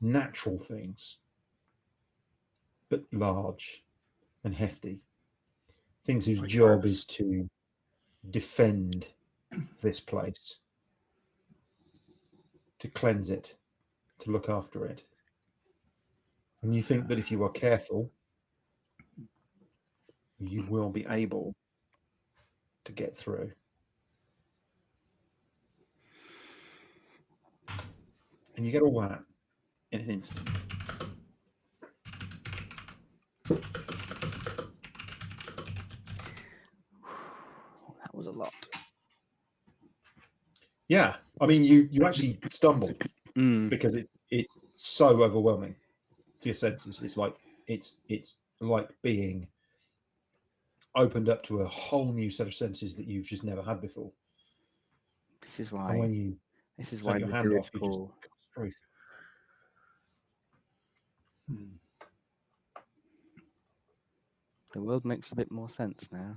Natural things, but large and hefty. Things whose job is to defend this place, to cleanse it, to look after it. And you think that if you are careful, you will be able to get through. And you get all that in an instant. That was a lot. Yeah, I mean, you actually stumble because it's so overwhelming to your senses. It's like being opened up to a whole new set of senses that you've just never had before. This is why. And when you This is take why your the hand druid's off, you just call. go straight. The world makes a bit more sense now.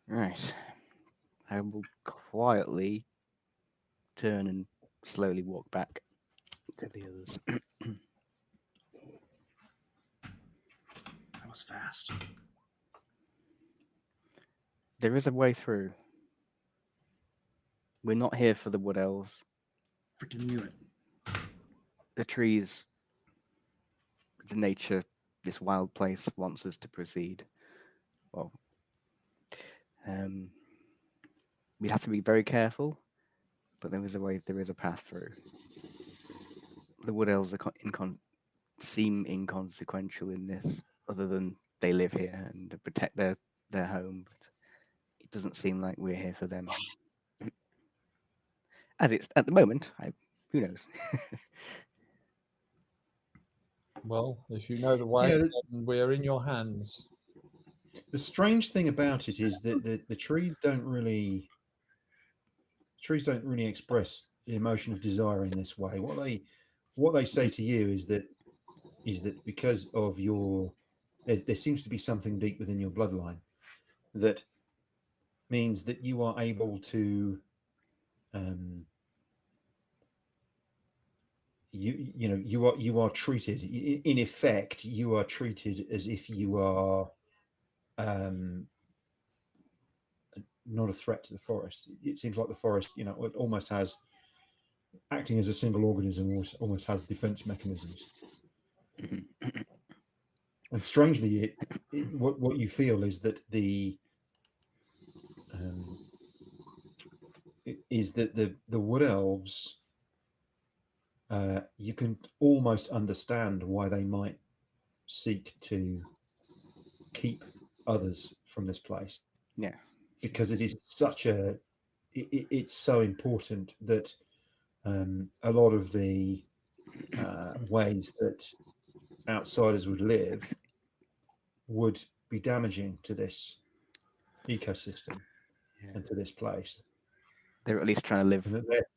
Right. I will quietly turn and slowly walk back to the others. That was fast. There is a way through. We're not here for the wood elves. Freaking knew it. The trees, the nature, this wild place wants us to proceed. Well, we'd have to be very careful, but there is a way. There is a path through. The wood elves are seem inconsequential in this, other than they live here and protect their home. But it doesn't seem like we're here for them. As it's at the moment, who knows? Well, if you know the way, Yeah, then we're in your hands. the strange thing about it is that the trees don't really express the emotion of desire in this way. What they say to you is that because of there seems to be something deep within your bloodline that means that you are able to you are treated, in effect, you are treated as if you are not a threat to the forest. It seems like the forest, it almost has, acting as a single organism, almost has defense mechanisms. And strangely, what you feel is that the wood elves, you can almost understand why they might seek to keep others from this place. Yeah, because it is it's so important that a lot of the ways that outsiders would live would be damaging to this ecosystem and to this place. They're at least trying to live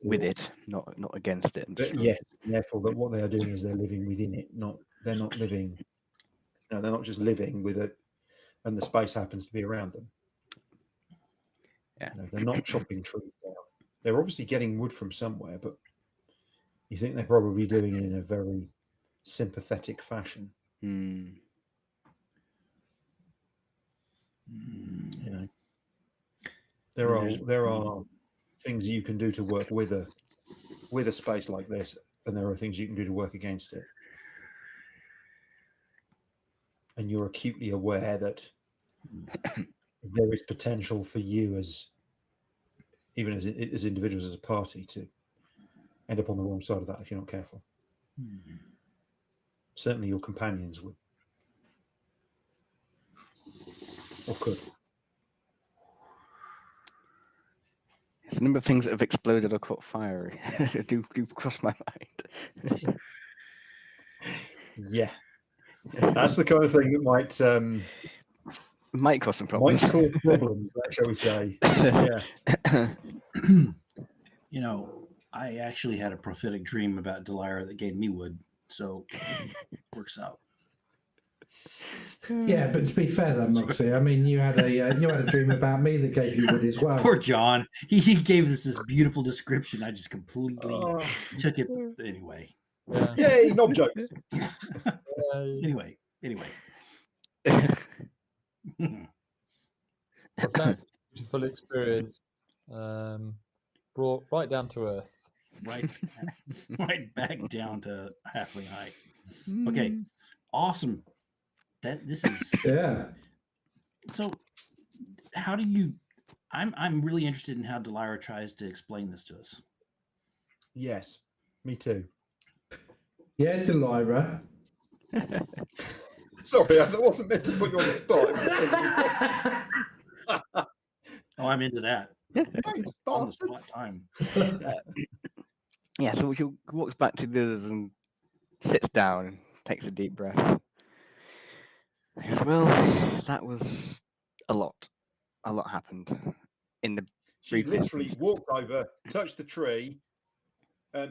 with it, not against it. Yes, therefore, that what they are doing is they're living within it. They're not living. They're not just living with it, and the space happens to be around them. Yeah, they're not chopping trees down. They're obviously getting wood from somewhere, but you think they're probably doing it in a very sympathetic fashion. There are things you can do to work with a space like this, and there are things you can do to work against it. And you're acutely aware that there is potential for you even as individuals, as a party, to end up on the wrong side of that if you're not careful. Certainly your companions would. Or could. It's a number of things that have exploded or caught fire do cross my mind. Yeah. That's the kind of thing that might cause some problems. Might cause problems, shall we say. Yeah. I actually had a prophetic dream about Delira that gave me wood, so works out. Yeah, but to be fair, though, Mugsy, I mean, you had a dream about me that gave you wood as well. Poor John. He gave us this beautiful description. I just completely took it anyway. Yeah. Yay, knob jokes. Anyway. Beautiful experience, brought right down to earth. right back down to halfling height. Okay, awesome. This is Yeah. so. How do you? I'm really interested in how Delira tries to explain this to us. Yes, me too. Yeah, Delira. Sorry, I wasn't meant to put you on the spot. Oh, I'm into that. On the spot time. Yeah, so she walks back to the others and sits down and takes a deep breath. He goes, well, that was a lot. A lot happened in the She brief literally distance. walked over, touched the tree,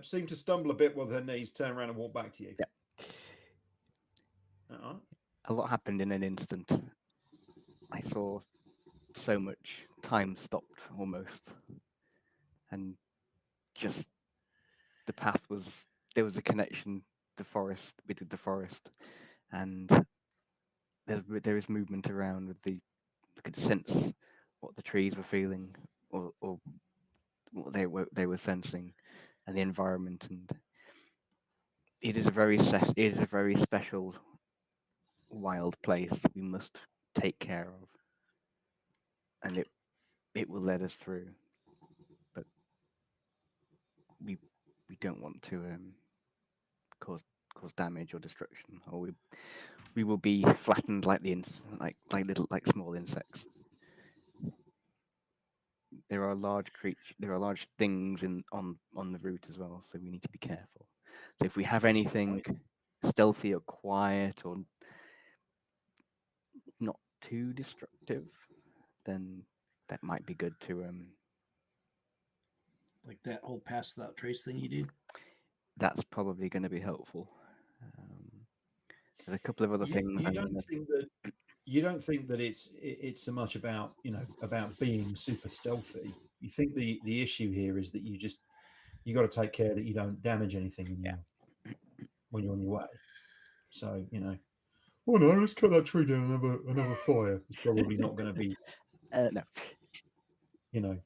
seemed to stumble a bit with her knees, turn around and walk back to you. Yeah. A lot happened in an instant. I saw so much time stopped almost, and just the path was, there was a connection, the forest with the forest, and there is movement around with the, you could sense what the trees were feeling, or what they were sensing, and the environment, and it is a very special wild place we must take care of, and it will let us through, but we don't want to cause damage or destruction, or we will be flattened like like small insects. There are large things on the route as well, so we need to be careful. So if we have anything stealthy or quiet or not too destructive, then that might be good to Like that whole pass without trace thing you do. That's probably going to be helpful. There's a couple of other things. You don't think that it's so much about about being super stealthy. You think the issue here is that you got to take care that you don't damage anything when you're on your way. So oh no, let's cut that tree down and have another fire. It's probably not going to be no.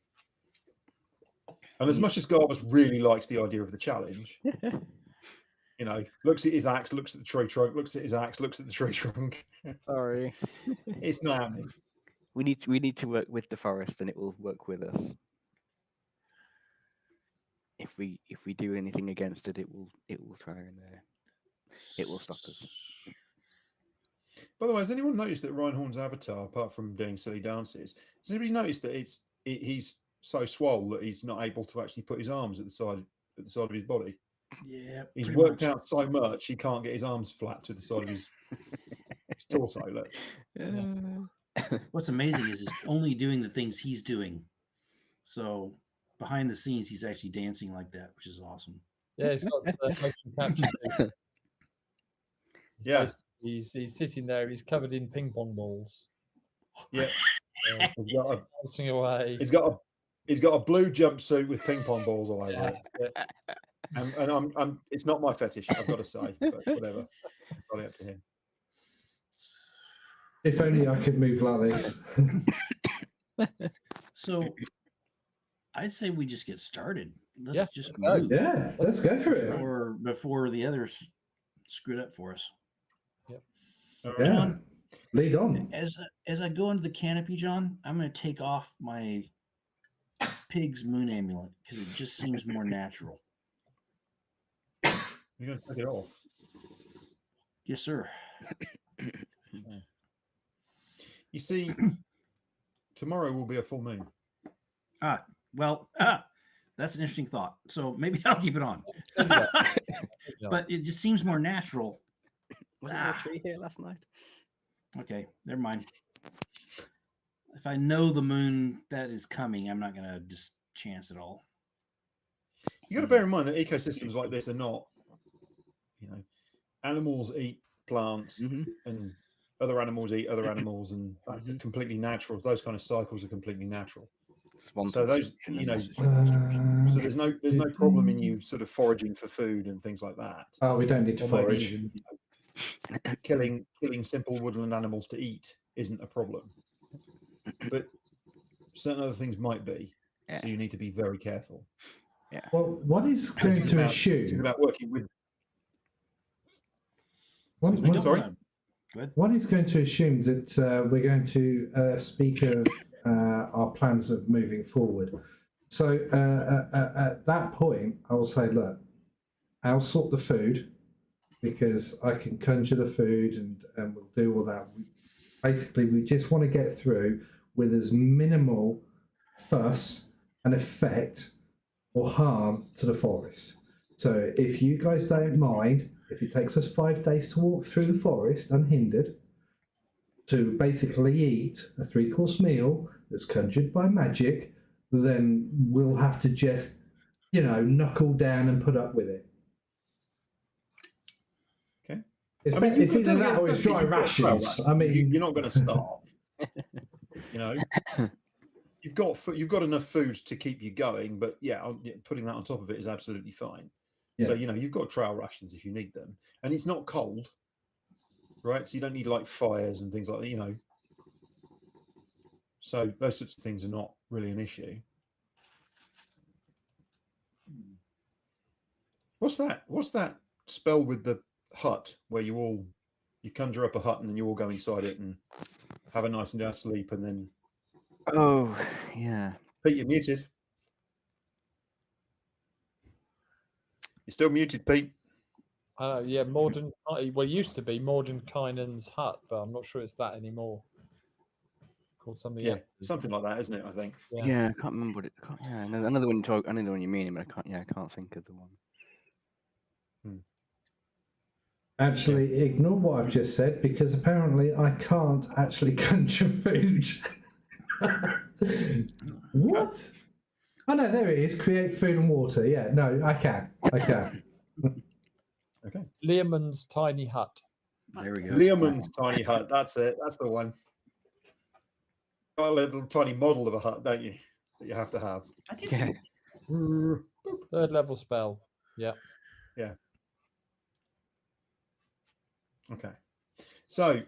And as much as Garbus really likes the idea of the challenge, looks at his axe, looks at the tree trunk, looks at his axe, looks at the tree trunk. Sorry, it's not happening. We need to work with the forest, and it will work with us. If we do anything against it, it will try and it will stop us. By the way, has anyone noticed that Reinhorn's avatar, apart from doing silly dances, has anybody noticed that he's so swole that he's not able to actually put his arms at the side of his body? Yeah, he's worked out so much he can't get his arms flat to the side of his torso. Look. What's amazing is he's only doing the things he's doing. So behind the scenes, he's actually dancing like that, which is awesome. Yeah, he's got motion capture. Yeah, he's sitting there. He's covered in ping pong balls. Yeah, he's got dancing away. He's got a blue jumpsuit with ping pong balls all over it. And I'm it's not my fetish, I've got to say, but whatever. It's probably up to him. If only I could move like this. So I'd say we just get started. Let's just move. move. Yeah, let's go for it. Before the others screw it up for us. Yep. Yeah. John, lead on. As I go into the canopy, John, I'm going to take off my pig's moon amulet because it just seems more natural. You're going to take it off? Yes, sir. You see, tomorrow will be a full moon. That's an interesting thought. So maybe I'll keep it on. But it just seems more natural. Wasn't there a tree here last night? Okay, never mind. If I know the moon that is coming, I'm not going to just chance it all. You got to bear in mind that ecosystems like this are not, animals eat plants and other animals eat other animals, and that's completely natural. Those kind of cycles are completely natural. So those, so there's no problem in you sort of foraging for food and things like that. Oh, we don't need to forage. Even, killing simple woodland animals to eat isn't a problem, but certain other things might be. So you need to be very careful. Yeah. Well, what is going It's to about, it's assume? about working with. Sorry. Good. One is going to assume that we're going to speak of our plans of moving forward. So at that point, I will say, look, I'll sort the food because I can conjure the food and we'll do all that. Basically, we just want to get through with as minimal fuss and effect or harm to the forest. So if you guys don't mind, if it takes us 5 days to walk through the forest unhindered, to basically eat a 3-course meal that's conjured by magic, then we'll have to just, knuckle down and put up with it. Okay. It's either that or it's dry rations. I mean, you're not going to starve. You've got enough food to keep you going, but putting that on top of it is absolutely fine. Yeah. So you've got trail rations if you need them, and it's not cold, right? So you don't need like fires and things like that, So those sorts of things are not really an issue. What's that spell with the hut where you conjure up a hut and then you all go inside it and have a nice and down sleep and then? Oh, yeah. Pete, you're muted. You're still muted, Pete. Yeah, Morden. Well, it used to be Mordenkainen's hut, but I'm not sure it's that anymore. Called something else. Something like that, isn't it? I think. Yeah, I can't remember what it. Another one. I know the one you mean, but I can't. Yeah, I can't think of the one. Actually, ignore what I've just said because apparently I can't actually conjure food. What? Oh no, there it is. Create food and water. Yeah, no, I can. Okay. Learmon's tiny hut. There we go. Learmon's tiny hut. That's it. That's the one. Got a little tiny model of a hut, don't you? That you have to have. I did. Third level spell. Yeah. Yeah. Okay. So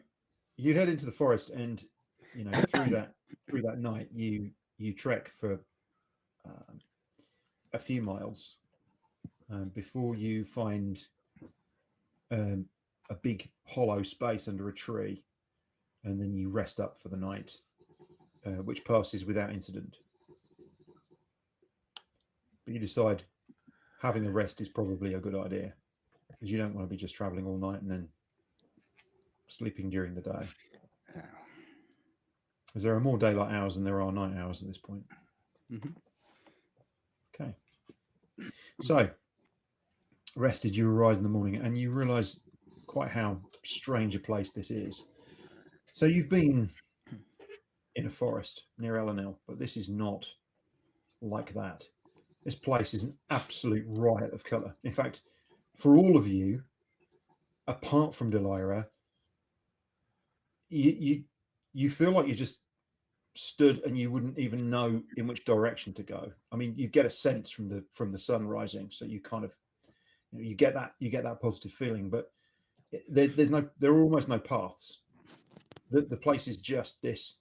you head into the forest, and through that night, you trek for a few miles before you find a big hollow space under a tree, and then you rest up for the night, which passes without incident. But you decide having a rest is probably a good idea because you don't want to be just traveling all night and then sleeping during the day. Because there are more daylight hours than there are night hours at this point. Mm-hmm. Okay. So, rested, you arise in the morning and you realize quite how strange a place this is. So you've been in a forest near Elenil, but this is not like that. This place is an absolute riot of colour. In fact, for all of you, apart from Delira, you feel like you just stood and you wouldn't even know in which direction to go. I mean, you get a sense from the sun rising, so you kind of you get that positive feeling, but there are almost no paths. The place is just this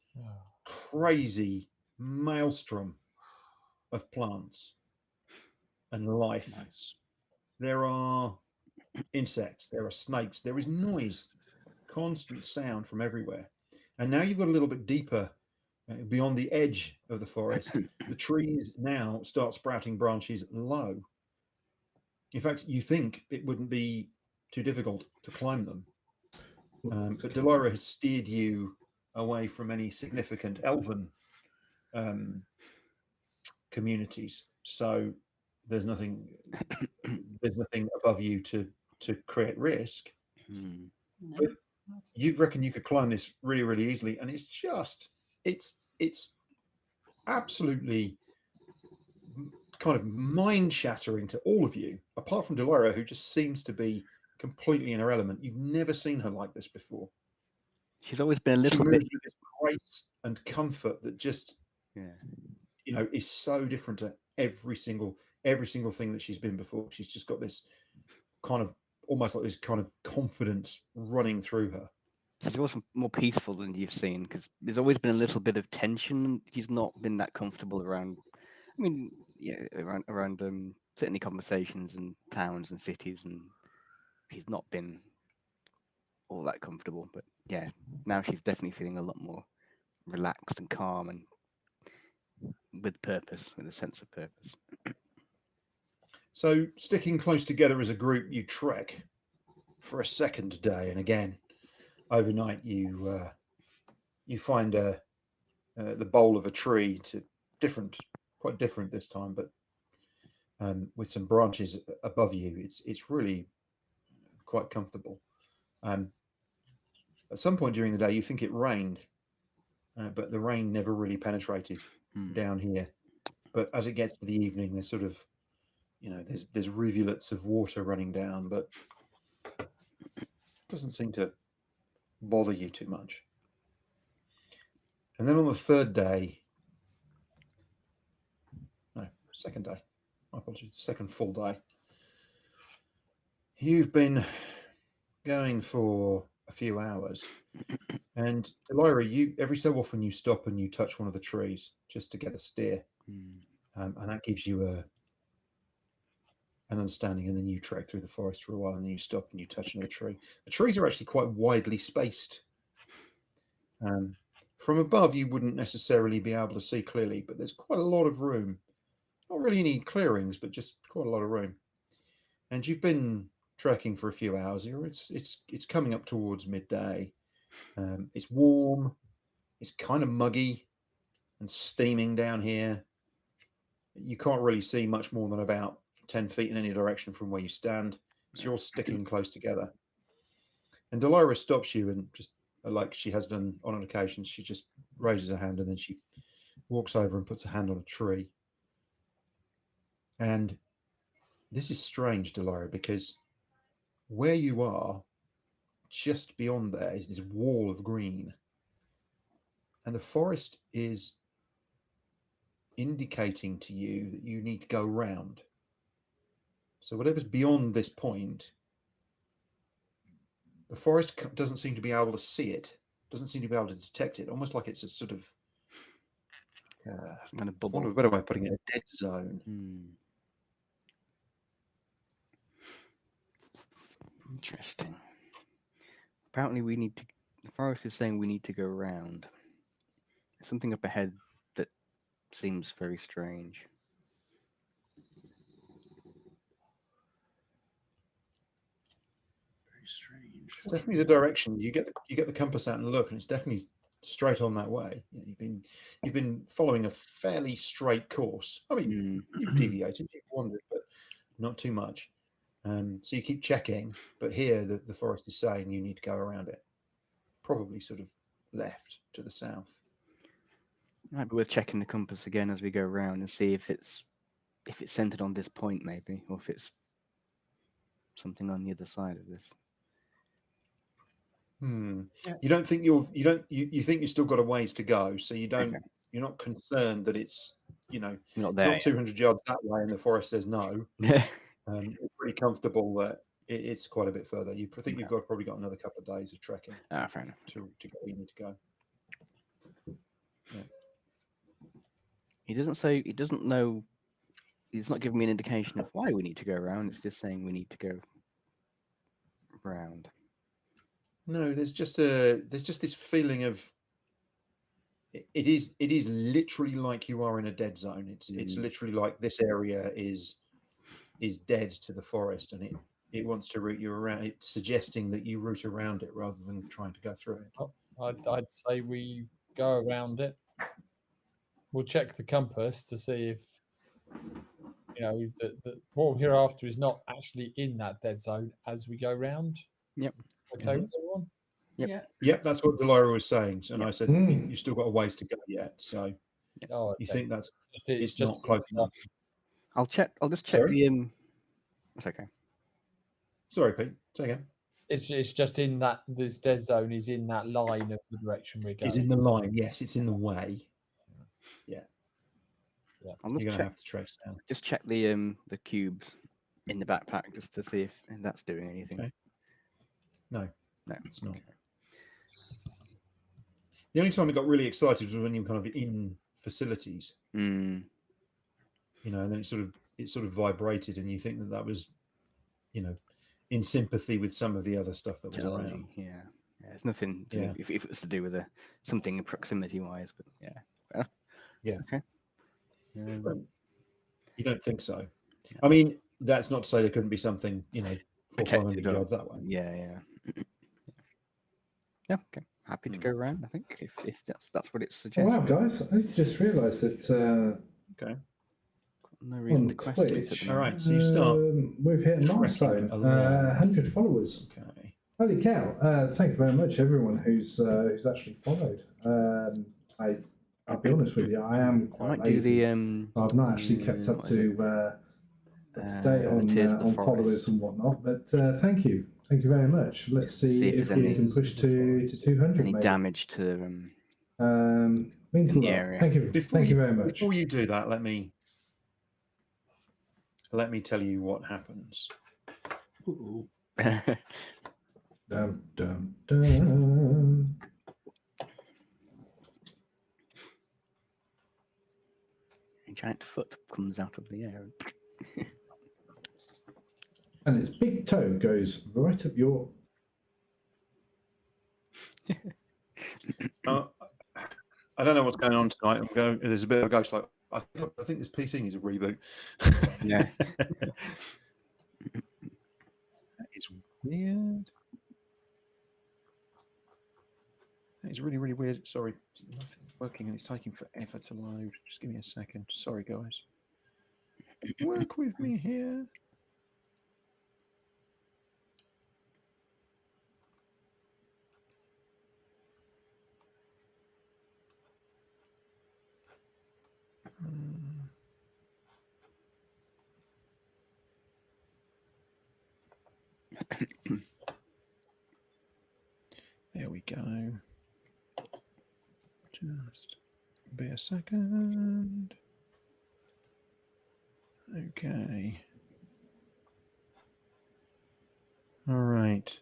crazy maelstrom of plants and life. Nice. There are insects, there are snakes, there is noise, constant sound from everywhere. And now you've got a little bit deeper beyond the edge of the forest. The trees now start sprouting branches low. In fact, you think it wouldn't be too difficult to climb them. But Delira has steered you away from any significant elven communities. So there's nothing above you to create risk. But you reckon you could climb this really, really easily, and it's absolutely kind of mind-shattering to all of you, apart from Delira, who just seems to be completely in her element. You've never seen her like this before. She's always been a little she bit moves with this grace and comfort that just is so different to every single thing that she's been before. She's just got this kind of almost like this kind of confidence running through her. She's also more peaceful than you've seen because there's always been a little bit of tension. He's not been that comfortable around. I mean, around certainly conversations and towns and cities, and he's not been all that comfortable. But yeah, now she's definitely feeling a lot more relaxed and calm and with purpose, with a sense of purpose. So, sticking close together as a group, you trek for a second day, and again, overnight, you find the bole of a tree, quite different this time, but with some branches above you. It's really quite comfortable. At some point during the day, you think it rained, but the rain never really penetrated down here. But as it gets to the evening, there's sort of, there's rivulets of water running down, but it doesn't seem to bother you too much. And then on the third day, no, second day, my apologies, second full day, you've been going for a few hours, and Elira, you every so often you stop and you touch one of the trees just to get a steer, and that gives you an understanding, and then you trek through the forest for a while, and then you stop and you touch another tree. The trees are actually quite widely spaced. From above, you wouldn't necessarily be able to see clearly, but there's quite a lot of room. Not really any clearings, but just quite a lot of room. And you've been trekking for a few hours here. It's coming up towards midday. It's warm. It's kind of muggy and steaming down here. You can't really see much more than about 10 feet in any direction from where you stand. So you're all sticking close together. And Delira stops you, and just like she has done on an occasion, she just raises her hand and then she walks over and puts a hand on a tree. And this is strange, Delira, because where you are, just beyond there, is this wall of green. And the forest is indicating to you that you need to go round. So whatever's beyond this point, the forest doesn't seem to be able to see it, doesn't seem to be able to detect it, almost like it's a sort of, kind of for want bubble. of a better way of putting it, a dead zone. Interesting. Apparently the forest is saying we need to go around. There's something up ahead that seems very strange. Very strange. It's definitely the direction. You get the compass out and look, and it's definitely straight on that way. You've been following a fairly straight course. I mean, you've deviated, you've wandered, but not too much. So you keep checking, but here the forest is saying you need to go around it, probably sort of left to the south. Might be worth checking the compass again as we go around and see if it's centered on this point, maybe, or if it's something on the other side of this. Yeah. You think you've still got a ways to go, so you're not concerned that it's not there. It's not 200 yards that way, and the forest says no. It's pretty comfortable that it's quite a bit further. I think you've probably got another couple of days of trekking fair enough. to go where you need to go. Yeah. He doesn't know. He's not giving me an indication of why we need to go around. It's just saying we need to go round. No, there's just this feeling of it is literally like you are in a dead zone. It's literally like this area is dead to the forest, and it wants to route you around. It's suggesting that you route around it rather than trying to go through it. I'd say we go around it. We'll check the compass to see if what we're here after is not actually in that dead zone as we go round. Yep. Okay with everyone? Yep, that's what Delira was saying, and I said you've still got a ways to go yet. So you think it's not close enough? I'll just check the. It's okay. Sorry, Pete. Say again. It's just in that this dead zone is in that line of the direction we're going. It's in the line. Yes, it's in the way. Yeah. I'll You're gonna have to trace down. Just check the cubes in the backpack just to see if that's doing anything. Okay. No, it's not. Okay. The only time I got really excited was when you were kind of in facilities. and then it sort of vibrated, and you think that was, in sympathy with some of the other stuff that was around. Yeah, it's nothing to do, if it was to do with something proximity wise, but yeah. Okay. You don't think so? I mean, that's not to say there couldn't be something, 400-500 yards that way. Yeah. Okay. Happy to go around. I think if that's what it Oh, suggests. wow, guys! I just realised that. Okay. No reason to on question Twitch, All right, so you start. We've hit a milestone. 100 followers. Okay. Holy cow! Thank you very much, everyone who's actually followed. I'll be honest with you, I am quite lazy. I've not actually kept up to date on followers and whatnot. But thank you very much. Let's see if we can push to 200. Any damage to means a lot. area. Thank you. Thank you very much. Before you do that, let me tell you what happens. Ooh. Dum, dum, dum. A giant foot comes out of the air. And its big toe goes right up your. I don't know what's going on tonight. There's a bit of a ghost light. I think this PC needs a reboot. Yeah. That is weird. That is really, really weird. Sorry, nothing's working and it's taking forever to load. Just give me a second. Sorry, guys. Work with me here. There we go. Just be a second. Okay. All right.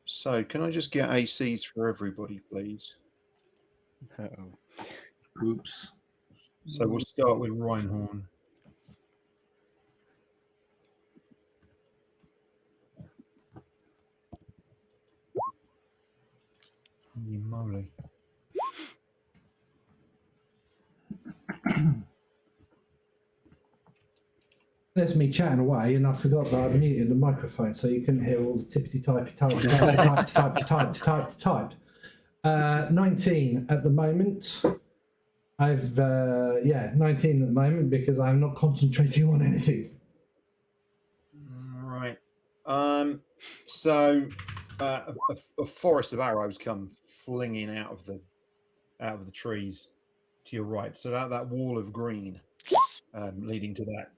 So, can I just get ACs for everybody, please? Oops. So we'll start with Reinhorn. Holy moly. There's me chatting away, and I forgot that I muted the microphone, so you couldn't hear all the tippity typed. 19 at the moment. I've 19 at the moment because I'm not concentrating on anything. Right. So a forest of arrows come flinging out of the trees to your right. So that wall of green leading to that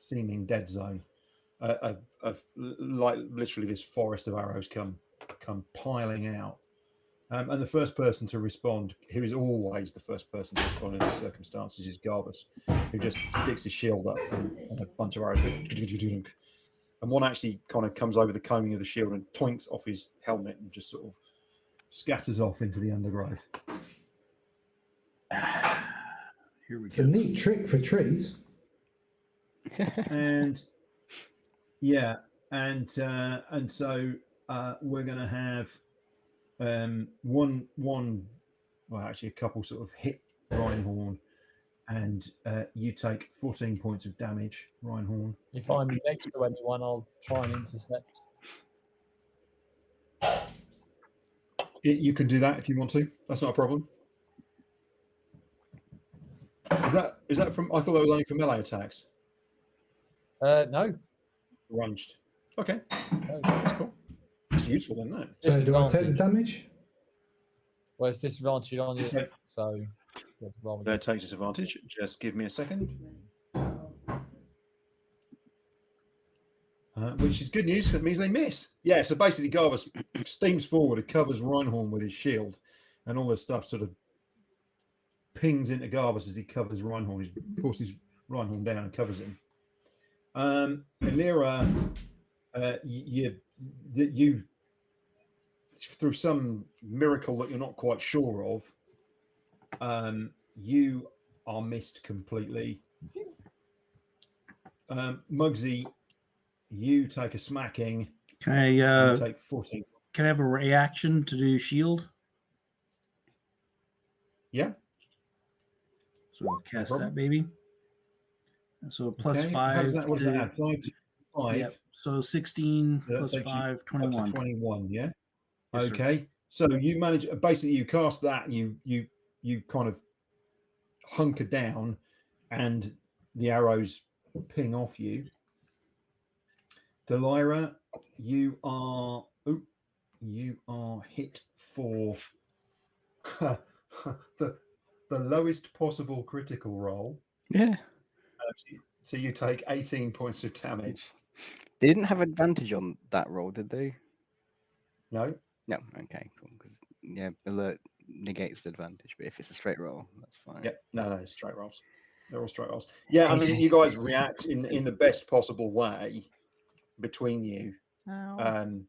seeming dead zone, like literally this forest of arrows come piling out. And the first person to respond, who is always the first person to respond in these circumstances, is Garbus, who just sticks his shield up and a bunch of arrows. And one actually kind of comes over the combing of the shield and toinks off his helmet and just sort of scatters off into the undergrowth. Here we It's go. a neat trick for trees. And yeah, and so we're going to have a couple sort of hit Reinhorn, and you take 14 points of damage, Reinhorn. If I'm next to anyone, I'll try and intercept. You can do that if you want to. That's not a problem. Is that from? I thought that was only for melee attacks. No. Ranged. Okay, No. that's cool. It's useful then, no? So do I take the damage? Well, it's disadvantage on you, Okay. so you have to roll That again. takes disadvantage. Just give me a second. Which is good news. That means they miss. Yeah, so basically Garbus steams forward, it covers Reinhorn with his shield, and all this stuff sort of pings into Garbus as he covers Reinhorn. He forces Reinhorn down and covers him. Elira, you through some miracle that you're not quite sure of, you are missed completely. Mugsy, you take a smacking. Can I You take 14. can I have a reaction to do shield? Yeah. So I'll cast problem. that baby. So plus Okay. 5. How does that, what does that add? 5 to 5. Yep. So 16 So that plus takes you 5, up to 21. 21. Yeah. Yes, sir. Okay. So you manage. Basically, you cast that. And you kind of hunker down, and the arrows ping off you. Delira, you are hit for the lowest possible critical roll. Yeah. So you take 18 points of damage. They didn't have advantage on that roll, did they? No. No. Okay. Cool. Because yeah, alert negates the advantage, but if it's a straight roll, that's fine. Yep. No, it's straight rolls. They're all straight rolls. Yeah, I mean, you guys react in the best possible way between you, and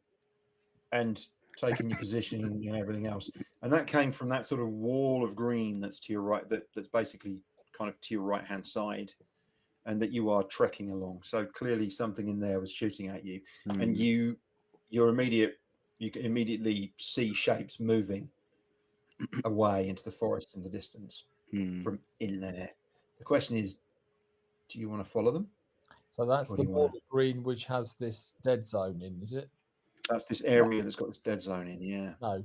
taking your position and everything else. And that came from that sort of wall of green that's to your right, that's basically kind of to your right-hand side, and that you are trekking along. So clearly something in there was shooting at you, and you can immediately see shapes moving away into the forest in the distance from in there. The question is, do you want to follow them? So that's the wall of green which has this dead zone in, is it? That's this area that's got this dead zone in, yeah. No,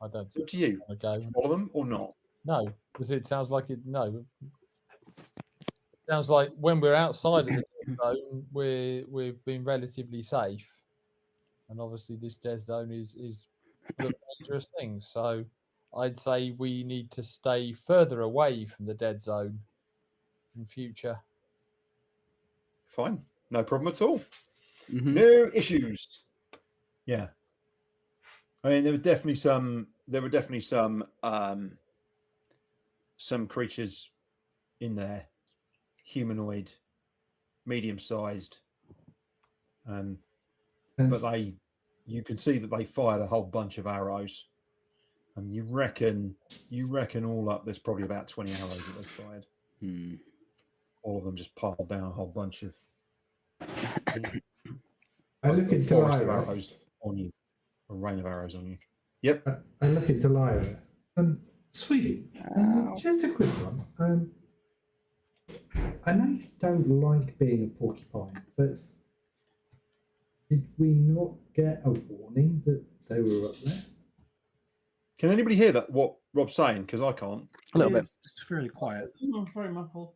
I don't. It's up to you. Want to go. Follow them or not? No, because it sounds like it. No, it sounds like when we're outside of the dead zone, we've been relatively safe, and obviously this dead zone is full of dangerous things. So I'd say we need to stay further away from the dead zone in future. Fine, no problem at all. No issues. Yeah, I mean there were definitely some creatures in there, humanoid, medium-sized, but you could see that they fired a whole bunch of arrows. And you reckon all up, there's probably about 20 arrows that they fired. All of them just piled down a whole bunch of I look at forest of Delira. arrows on you, a rain of arrows on you. Yep. I look at Delira. Sweetie, just a quick one. I know you don't like being a porcupine, but did we not get a warning that they were up there? Can anybody hear that? What Rob's saying? Because I can't. A little bit. It's fairly quiet. Very muffled.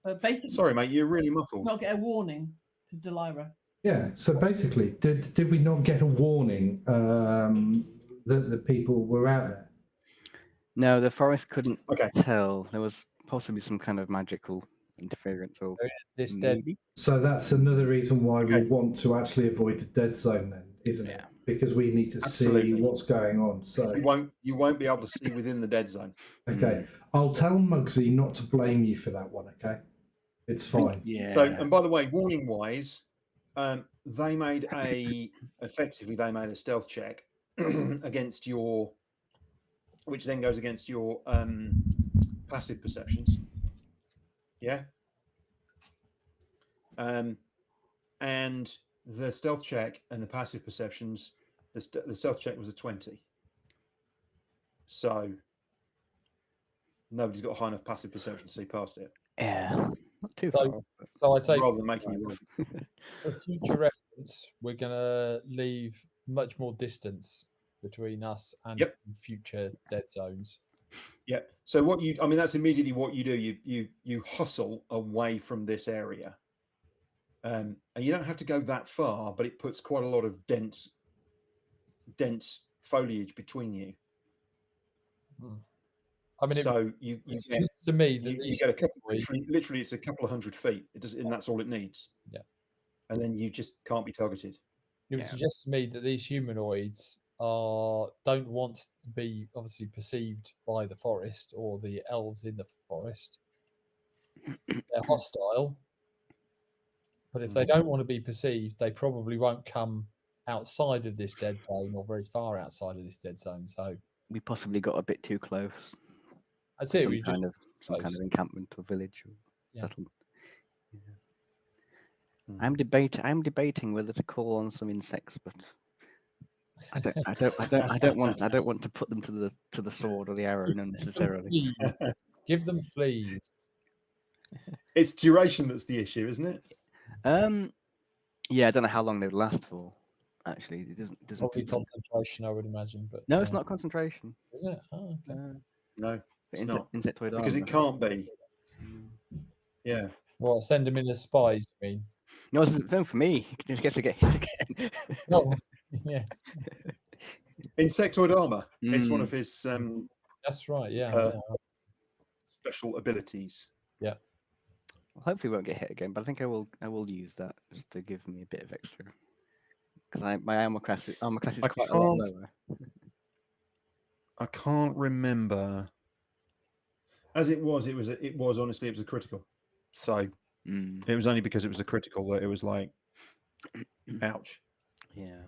But basically, Sorry, mate. You're really muffled. not get a warning to Delira. Yeah. So basically, did we not get a warning that the people were out there? No, the forest couldn't Okay. tell. There was possibly some kind of magical interference or This dead. So that's another reason why we want to actually avoid the dead zone, then, isn't it? Because we need to see what's going on. So you won't be able to see within the dead zone. Okay, I'll tell Mugsy not to blame you for that one. Okay, it's fine. Yeah. So, and by the way, warning wise, they made a stealth check against your, which then goes against your passive perceptions. Yeah. And the stealth check and the passive perceptions, the stealth check was a 20. So nobody's got a high enough passive perception to see past it. Yeah, not too So- far. So I say Rather than making you roll. for future reference, we're gonna leave much more distance between us and future dead zones. Yeah. So that's immediately what you do. You hustle away from this area. And you don't have to go that far, but it puts quite a lot of dense foliage between you. I mean, so you get, to me that you get a couple, literally it's a couple of 100 feet. It does, and that's all it needs. Yeah. And then you just can't be targeted. It would suggest to me that these humanoids don't want to be obviously perceived by the forest or the elves in the forest. They're hostile. But if they don't want to be perceived, they probably won't come outside of this dead zone or very far outside of this dead zone. So we possibly got a bit too close. That's it. Some kind of encampment or village or settlement. I'm debating whether to call on some insects, but I don't want to put them to the sword or the arrow unnecessarily. Give them fleas. It's duration that's the issue, isn't it? Yeah, I don't know how long they would last for. Actually, it doesn't. Probably concentration, I would imagine. But no, it's not concentration. Is it? Oh, okay. No, it's not. Insectoid Because armor. it can't be. Yeah. Well, send them in as spies, you mean? No, it's a film for me. You can just get to get hit again. Oh, yes. Insectoid armor. It's one of his That's right. Yeah. special abilities. Yeah. Well, hopefully, won't get hit again. But I think I will use that just to give me a bit of extra. Because my armor class is quite a lot lower. I can't remember. As it was honestly it was a critical. So it was only because it was a critical that it was like, ouch. Yeah.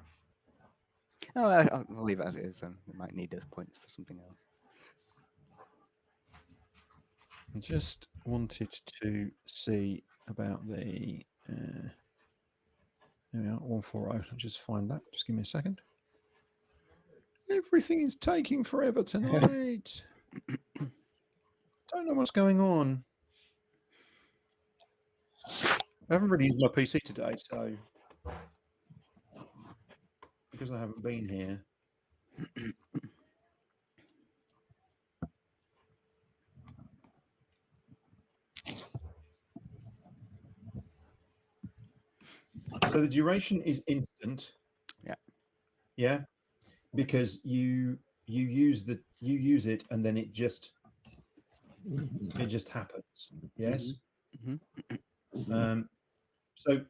Oh, I'll leave it as it is. I might need those points for something else. I just wanted to see about the. There we are, 140. I'll just find that. Just give me a second. Everything is taking forever tonight. Don't know what's going on. I haven't really used my PC today, so because I haven't been here. So the duration is instant. Yeah. Yeah. Because you use it and then it just happens. Yes. So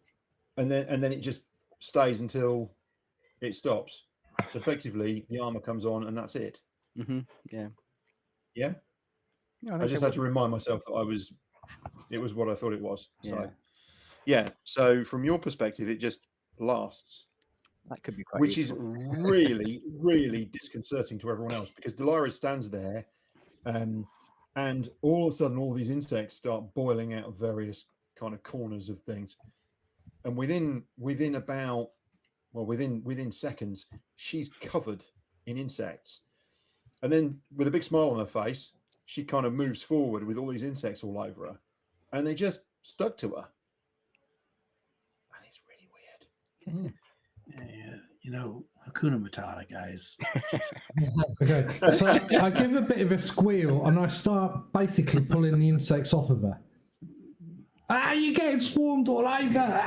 and then it just stays until it stops. So effectively the armor comes on and that's it. Yeah. Yeah. No, I just had to remind myself that it was what I thought it was. So yeah. So from your perspective, it just lasts. That could be quite which useful. is really, really disconcerting to everyone else because Delaris stands there and all of a sudden all these insects start boiling out of various kind of corners of things. And within seconds, she's covered in insects. And then with a big smile on her face, she kind of moves forward with all these insects all over her. And they just stuck to her. And it's really weird. Yeah, you know, Hakuna Matata, guys. Okay, so I give a bit of a squeal and I start basically pulling the insects off of her. You're getting swarmed all over.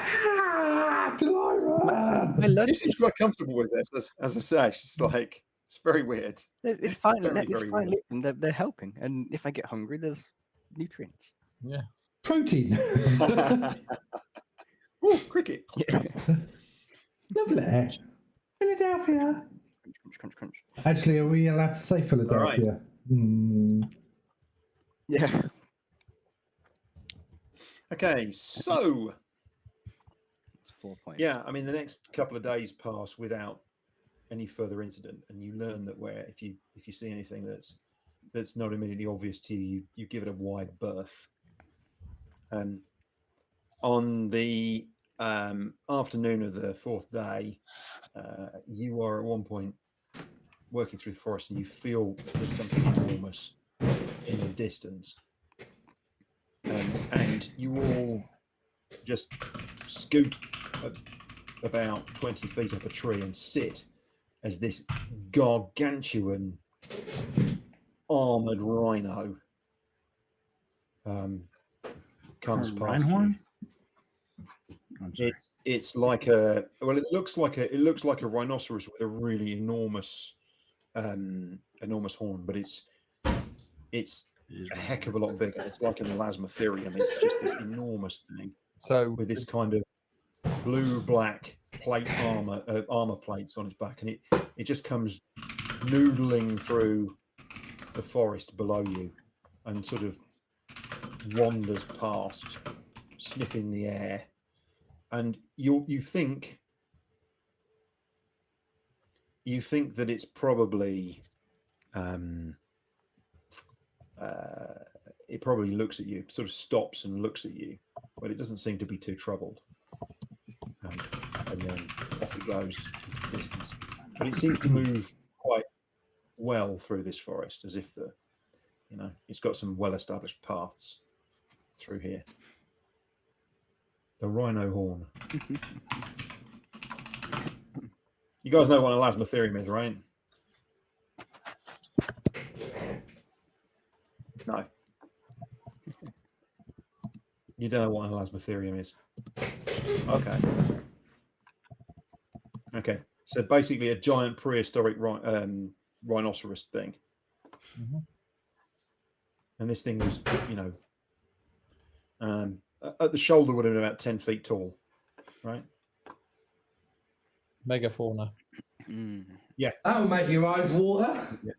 Delilah. She seems quite comfortable with this, as I say. She's like, it's very weird. It's fine. It's fine. They're helping, and if I get hungry, there's nutrients. Yeah. Protein. Oh, cricket. Yeah. Lovely. Philadelphia. Crunch, crunch. Actually, are we allowed to say Philadelphia? Right. Yeah. Okay, so it's 4 points. Yeah, I mean the next couple of days pass without any further incident, and you learn that if you see anything that's not immediately obvious to you, you give it a wide berth. On the afternoon of the fourth day, you are at one point working through the forest, and you feel there's something enormous in the distance. And you all just scoot about 20 feet up a tree and sit as this gargantuan armored rhino comes past you. It's like it looks like a rhinoceros with a really enormous horn, but it's a heck of a lot bigger. It's like an elasmotherium. It's just this enormous thing. So with this kind of blue-black plate armor plates on its back, and it just comes noodling through the forest below you, and sort of wanders past, sniffing the air, and you think that it's probably. It probably looks at you, sort of stops and looks at you, but it doesn't seem to be too troubled. and then off it goes into the distance. But it seems to move quite well through this forest, as if it's got some well-established paths through here. The rhino horn. You guys know what an elasmotherium is, right? No. You don't know what an elasmotherium is. Okay. Okay. So basically a giant prehistoric rhinoceros thing. Mm-hmm. And this thing was, at the shoulder would have been about 10 feet tall, right? Megafauna. Yeah. That'll make your eyes water. Yeah.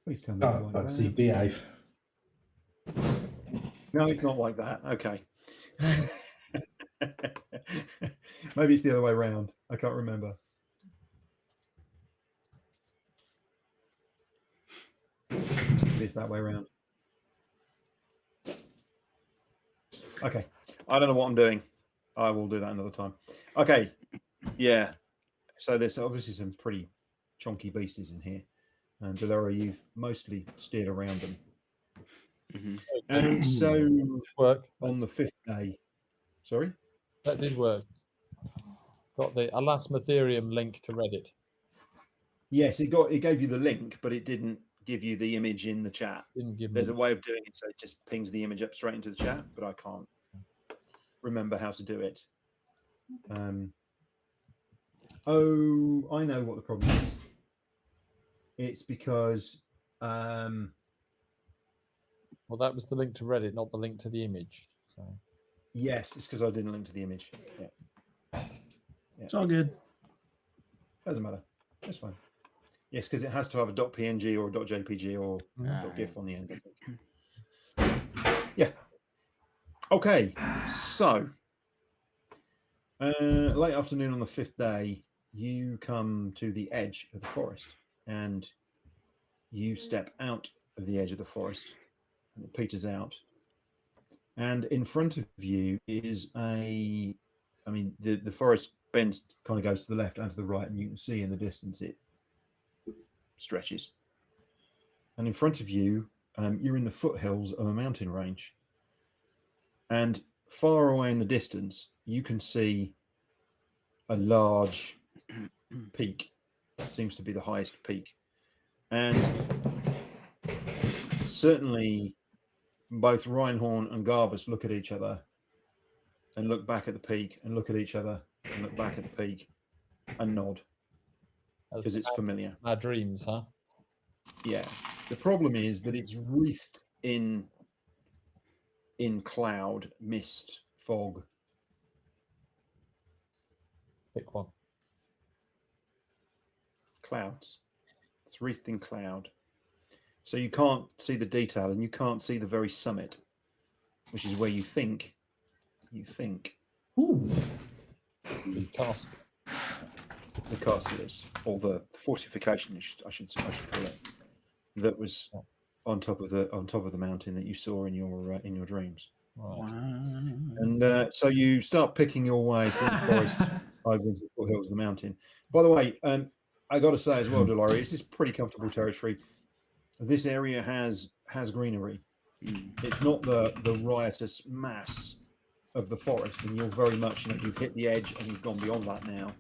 Please tell me. Oh, obviously, behave. No, it's not like that. Okay. Maybe it's the other way around. I can't remember. Maybe it's that way around. Okay. I don't know what I'm doing. I will do that another time. Okay. Yeah. So there's obviously some pretty chunky beasties in here. And Delora, you've mostly steered around them. Mm-hmm. And so Work. on the 5th day, sorry? That did work. Got the Elasmotherium link to Reddit. Yes, it gave you the link, but it didn't give you the image in the chat. Didn't give There's me. a way of doing it, so it just pings the image up straight into the chat, but I can't remember how to do it. Oh, I know what the problem is. It's because Well, that was the link to Reddit, not the link to the image. So yes, it's because I didn't link to the image. Yeah. It's all good. Doesn't matter. That's fine. Yes, because it has to have a .png or a .jpg or .gif on the end, I think. Yeah. Okay. So, late afternoon on the 5th day, you come to the edge of the forest and you step out of the edge of the forest and it peters out. And in front of you is the forest bends, kind of goes to the left and to the right, and you can see in the distance it stretches. And in front of you, you're in the foothills of a mountain range. And far away in the distance, you can see a large peak. That seems to be the highest peak. And certainly both Reinhorn and Garvus look at each other and look back at the peak and look at each other and look back at the peak and nod because it's familiar. Our dreams, huh? Yeah. The problem is that it's wreathed in cloud, mist, fog. Pick one. Clouds. It's wreathed in cloud. So you can't see the detail and you can't see the very summit, which is where you think. Ooh. This castle. The castle is, or the fortification, I should call it, that was on top of the mountain that you saw in your dreams. Right. And so you start picking your way through the forest over into the foothills of the mountain. By the way, I got to say as well, Delora, this is pretty comfortable territory. This area has greenery. It's not the riotous mass of the forest, and you're very much, you've hit the edge and you've gone beyond that now.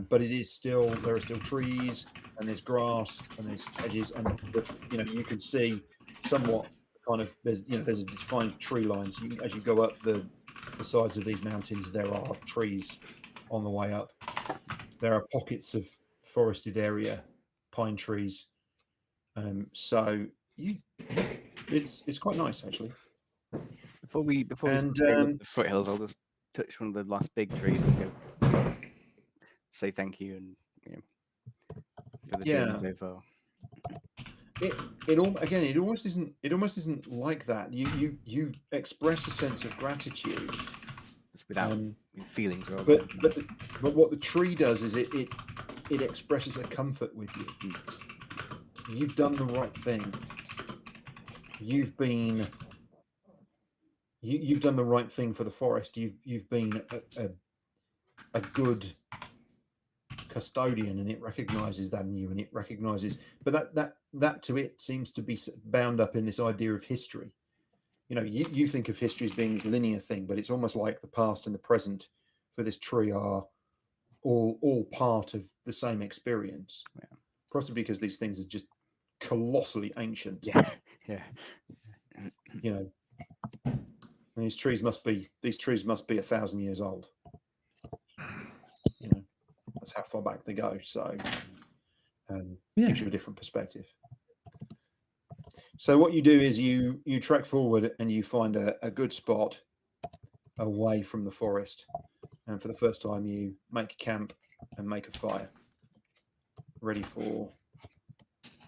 But it is still, there are still trees and there's grass and there's hedges, and you can see somewhat kind of there's a defined tree line. So as you go up the sides of these mountains, there are trees on the way up. There are pockets of forested area, pine trees. So it's quite nice actually. Before we go to the foothills, I'll just touch one of the last big trees and go say thank you and for the journey so far. It almost isn't like that. You express a sense of gratitude just without feelings, but what the tree does is it it expresses a comfort with you. You've done the right thing. You've done the right thing for the forest. You've been a good custodian, and it recognizes that in you, and it recognizes. But that to it seems to be bound up in this idea of history. You know, you think of history as being this linear thing, but it's almost like the past and the present for this tree are all part of the same experience. Yeah. Possibly because these things are just colossally ancient. Yeah. You know, and these trees must be 1,000 years old. You know, that's how far back they go. So gives you a different perspective. So what you do is you trek forward and you find a good spot away from the forest. And for the first time, you make a camp and make a fire, ready for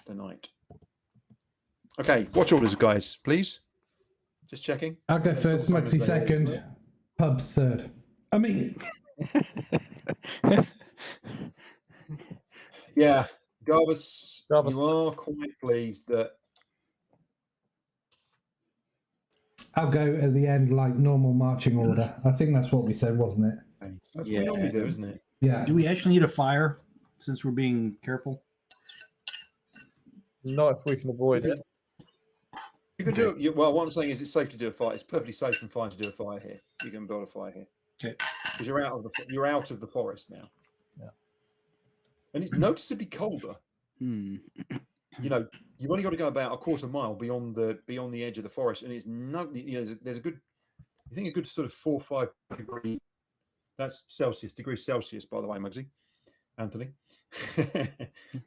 the night. Okay, watch orders, guys, please. Just checking. I'll go first, Mugsy second, Pub third. I mean... Yeah, Garbus, you are quite pleased that... I'll go at the end like normal marching order. I think that's what we said, wasn't it? That's what we normally do, isn't it? Yeah. Do we actually need a fire since we're being careful? Not if we can avoid it. You can do it. Well, what I'm saying is it's safe to do a fire. It's perfectly safe and fine to do a fire here. You can build a fire here. Okay. Because you're out of the forest now. Yeah. And it's noticeably colder. You know, you've only got to go about a quarter mile beyond the edge of the forest, and it's there's a good, I think a good sort of 4 or 5 degree. That's degrees Celsius, by the way, Mugsy, Anthony.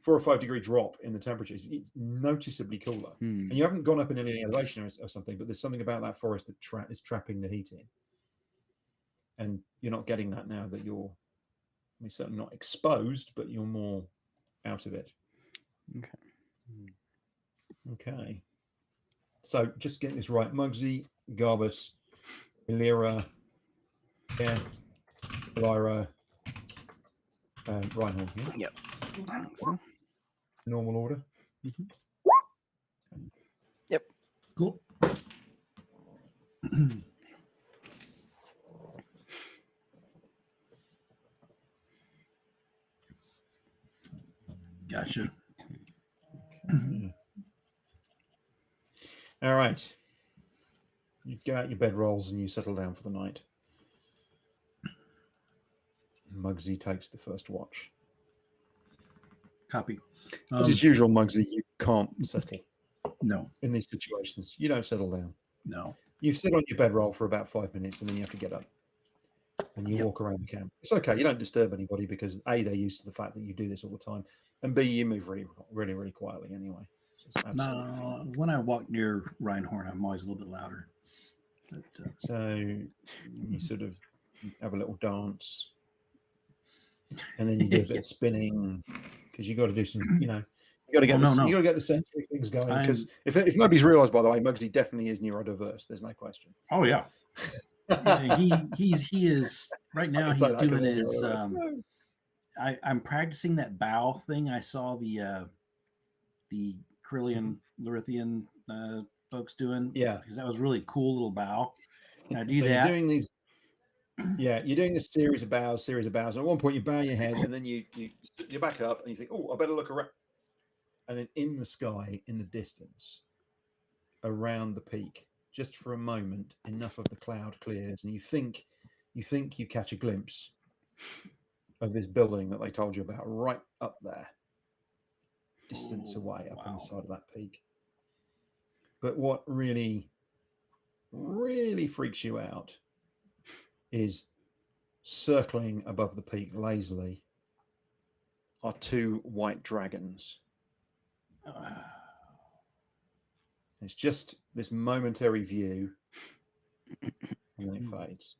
4 or 5 degree drop in the temperatures. It's noticeably cooler, and you haven't gone up in any elevation or something. But there's something about that forest that is trapping the heat in, and you're not getting that now that you're, I mean, certainly not exposed, but you're more out of it. Okay. So just getting this right, Mugsy, Garbus, Illyra, Lyra, Reinhold. Yep. Normal order. Yep. Cool. Gotcha. All right. You get out your bedrolls and you settle down for the night. Mugsy takes the first watch. Copy. As is usual, Mugsy, you can't settle. No. In these situations, you don't settle down. No. You sit on your bedroll for about 5 minutes and then you have to get up. And you walk around the camp. It's okay. You don't disturb anybody because A, they're used to the fact that you do this all the time. And B, you move really, really, really quietly anyway. So No, when I walk near Reinhorn, I'm always a little bit louder. But, so you sort of have a little dance. And then you do a bit of spinning because you got to do some, you know, you got to get you got to get the sensory things going. Because if nobody's realised, by the way, Mugsy definitely is neurodiverse. There's no question. Oh yeah, he is right now. He's doing his. I'm practicing that bow thing. I saw the Krillian Lurithian folks doing. Yeah, because that was really cool little bow. And I do so that. You're doing these. Yeah, you're doing this series of bows. And at one point, you bow your head, and then you back up, and you think, "Oh, I better look around." And then in the sky, in the distance, around the peak, just for a moment, enough of the cloud clears, and you think you catch a glimpse of this building that they told you about right up there, distance away, up on the side of that peak. But what really, really freaks you out is circling above the peak lazily are 2 white dragons. It's just this momentary view, and then it fades.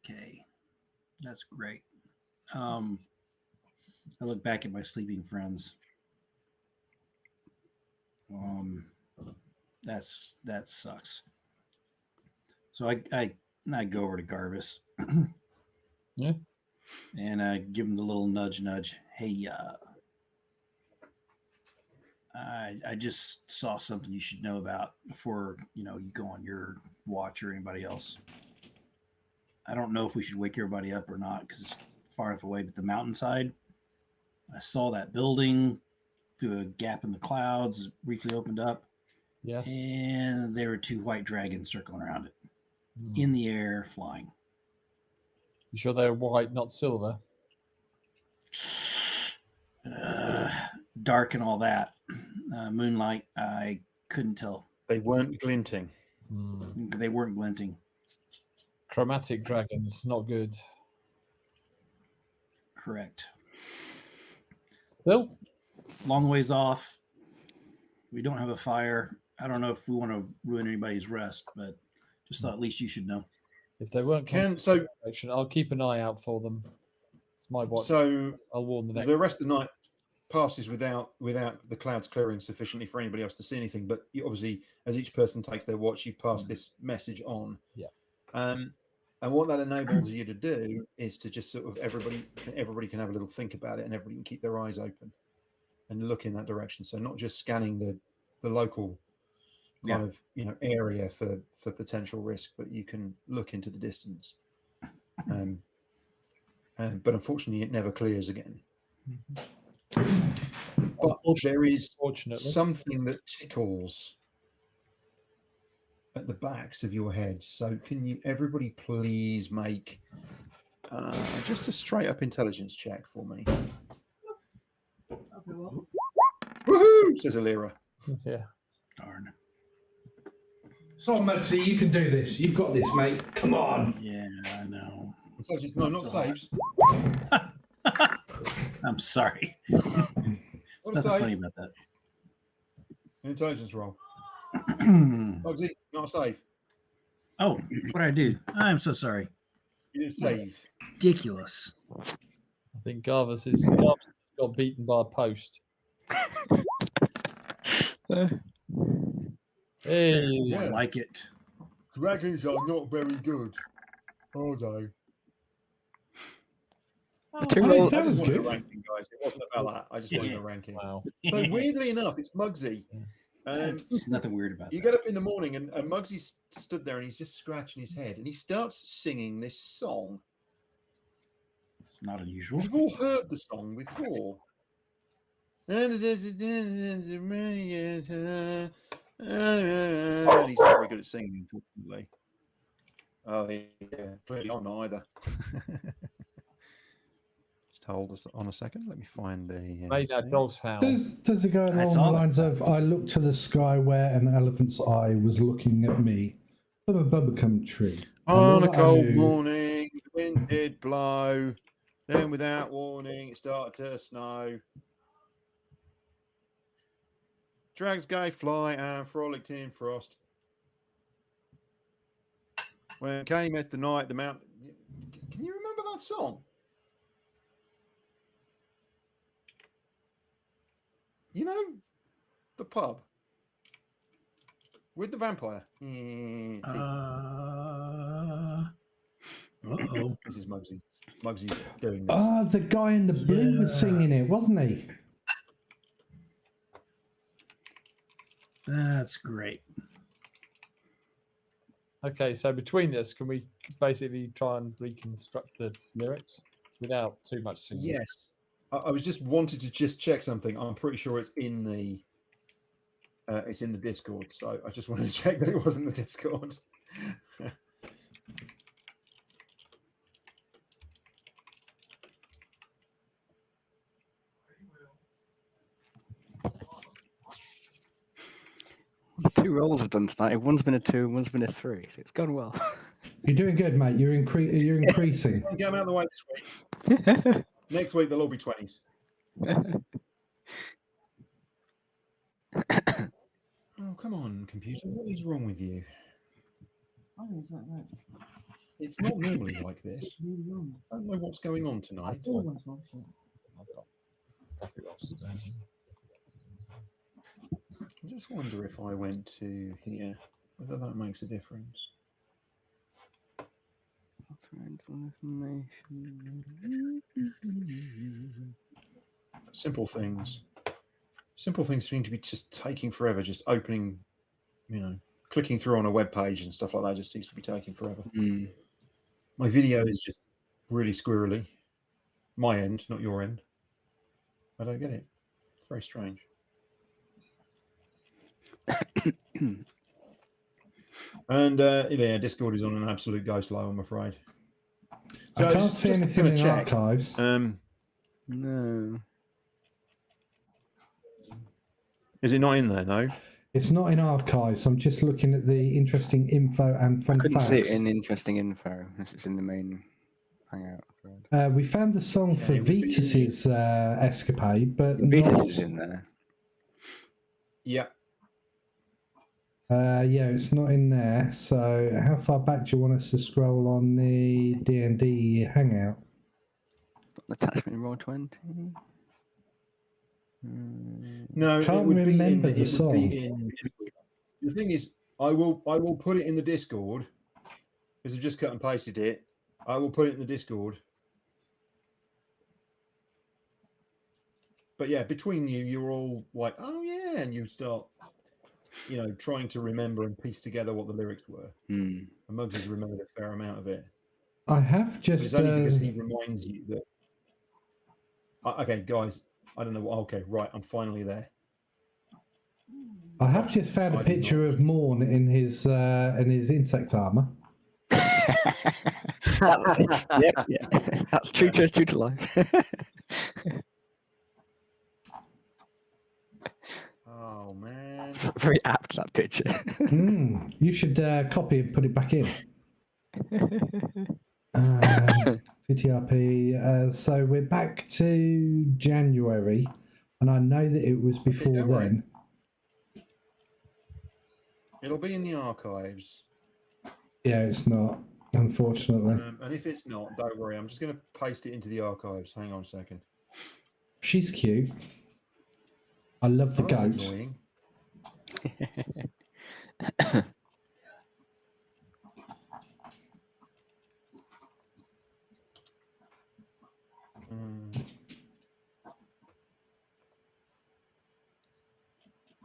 Okay, that's great. I look back at my sleeping friends. That sucks. So I go over to Garbus. Yeah. and give him the little nudge. Hey, I just saw something you should know about before you go on your watch or anybody else. I don't know if we should wake everybody up or not because it's far enough away. But the mountainside, I saw that building through a gap in the clouds, briefly opened up. Yes. And there were 2 white dragons circling around it, in the air, flying. You sure they're white, not silver? Dark and all that. Moonlight, I couldn't tell. They weren't glinting. They weren't glinting. Chromatic dragons, not good. Correct. Still? Long ways off. We don't have a fire. I don't know if we want to ruin anybody's rest, but just thought at least you should know. If they weren't I'll keep an eye out for them. It's my watch. So I'll warn the next. The rest of the night passes without the clouds clearing sufficiently for anybody else to see anything. But obviously, as each person takes their watch, you pass this message on. Yeah. And what that enables you to do is to just sort of everybody can have a little think about it, and everybody can keep their eyes open and look in that direction. So not just scanning the local kind of area for potential risk, but you can look into the distance. But unfortunately, it never clears again. But there is something that tickles at the backs of your heads. So can you, everybody, please make just a straight up intelligence check for me? Woohoo! Says Alira. Yeah. Darn. Oh, Mugsy, you can do this. You've got this, mate. Come on. Yeah, I know. Intelligence, no, not saves. I'm sorry. What There's nothing funny about that. Intelligence roll. Mugsy, not a save. Oh, what did I do? I'm so sorry. You didn't save. Ridiculous. I think Garvis got beaten by a post. Hey, I like it. Dragons are not very good, are they? That was good. Ranking, guys. It wasn't about that. I just wanted a ranking. Wow. So weirdly enough, it's Mugsy. It's nothing weird about You that. get up in the morning and Mugsy stood there and he's just scratching his head and he starts singing this song. It's not unusual. You've all heard the song before. And he's not very good at singing, unfortunately. Oh, yeah. Clearly I'm not either. Just hold us on a second. Let me find the... Made that dog's howl. Does it go along the lines of, I looked to the sky where an elephant's eye was looking at me? Bubba bubba come tree. On a cold morning, the wind did blow. Then without warning, it started to snow. Drags gay fly and frolicked in frost. When came at the night, the mountain... Can you remember that song? You know, the pub with the vampire. Uh-oh. This is Mugsy. Mugsy's doing this. Ah, the guy in the blue was singing it, wasn't he? That's great. Okay, so between us, can we basically try and reconstruct the lyrics without too much singing? Yes. I was just wanted to just check something. I'm pretty sure it's in the Discord. So I just wanted to check that it wasn't the Discord. The 2 rolls I've done tonight. One's been a 2 and one's been a 3. So it's gone well. You're doing good, mate. You're increasing. Get them out of the way this week. Next week they'll all be 20s. Oh, come on, computer. What is wrong with you? It's not normally like this. I don't know what's going on tonight. I just wonder if I went to here, whether that makes a difference. Simple things. Simple things seem to be just taking forever. Just opening, clicking through on a web page and stuff like that just seems to be taking forever. My video is just really squirrely. My end, not your end. I don't get it. It's very strange. And Discord is on an absolute ghost low, I'm afraid. So I can't see anything in archives. No. Is it not in there? No. It's not in archives. I'm just looking at the interesting info and fun I couldn't facts. see it in interesting info. It's in the main hangout thread. We found the song for Vitus's escapade, but Vitus is in there. Yeah. It's not in there. So, how far back do you want us to scroll on the D&D hangout? Attachment roll 20. No, Can't it would remember be in, the song. The thing is, I will put it in the Discord because I've just cut and pasted it. I will put it in the Discord. But yeah, between you, you're all like, oh yeah, and you start, trying to remember and piece together what the lyrics were. And Mugsy's remembered a fair amount of it. I have just. It's only because he reminds you that. Okay, guys, I don't know. Okay, right, I'm finally there. I have just found a picture of Morn in his insect armor. Yeah. That's true to life. Oh man, very apt, that picture. You should copy and put it back in. VTRP. So we're back to January, and I know that it was before then. It'll be in the archives. Yeah, it's not, unfortunately. And if it's not, don't worry. I'm just going to paste it into the archives. Hang on a second. She's cute. I love the goat. Annoying.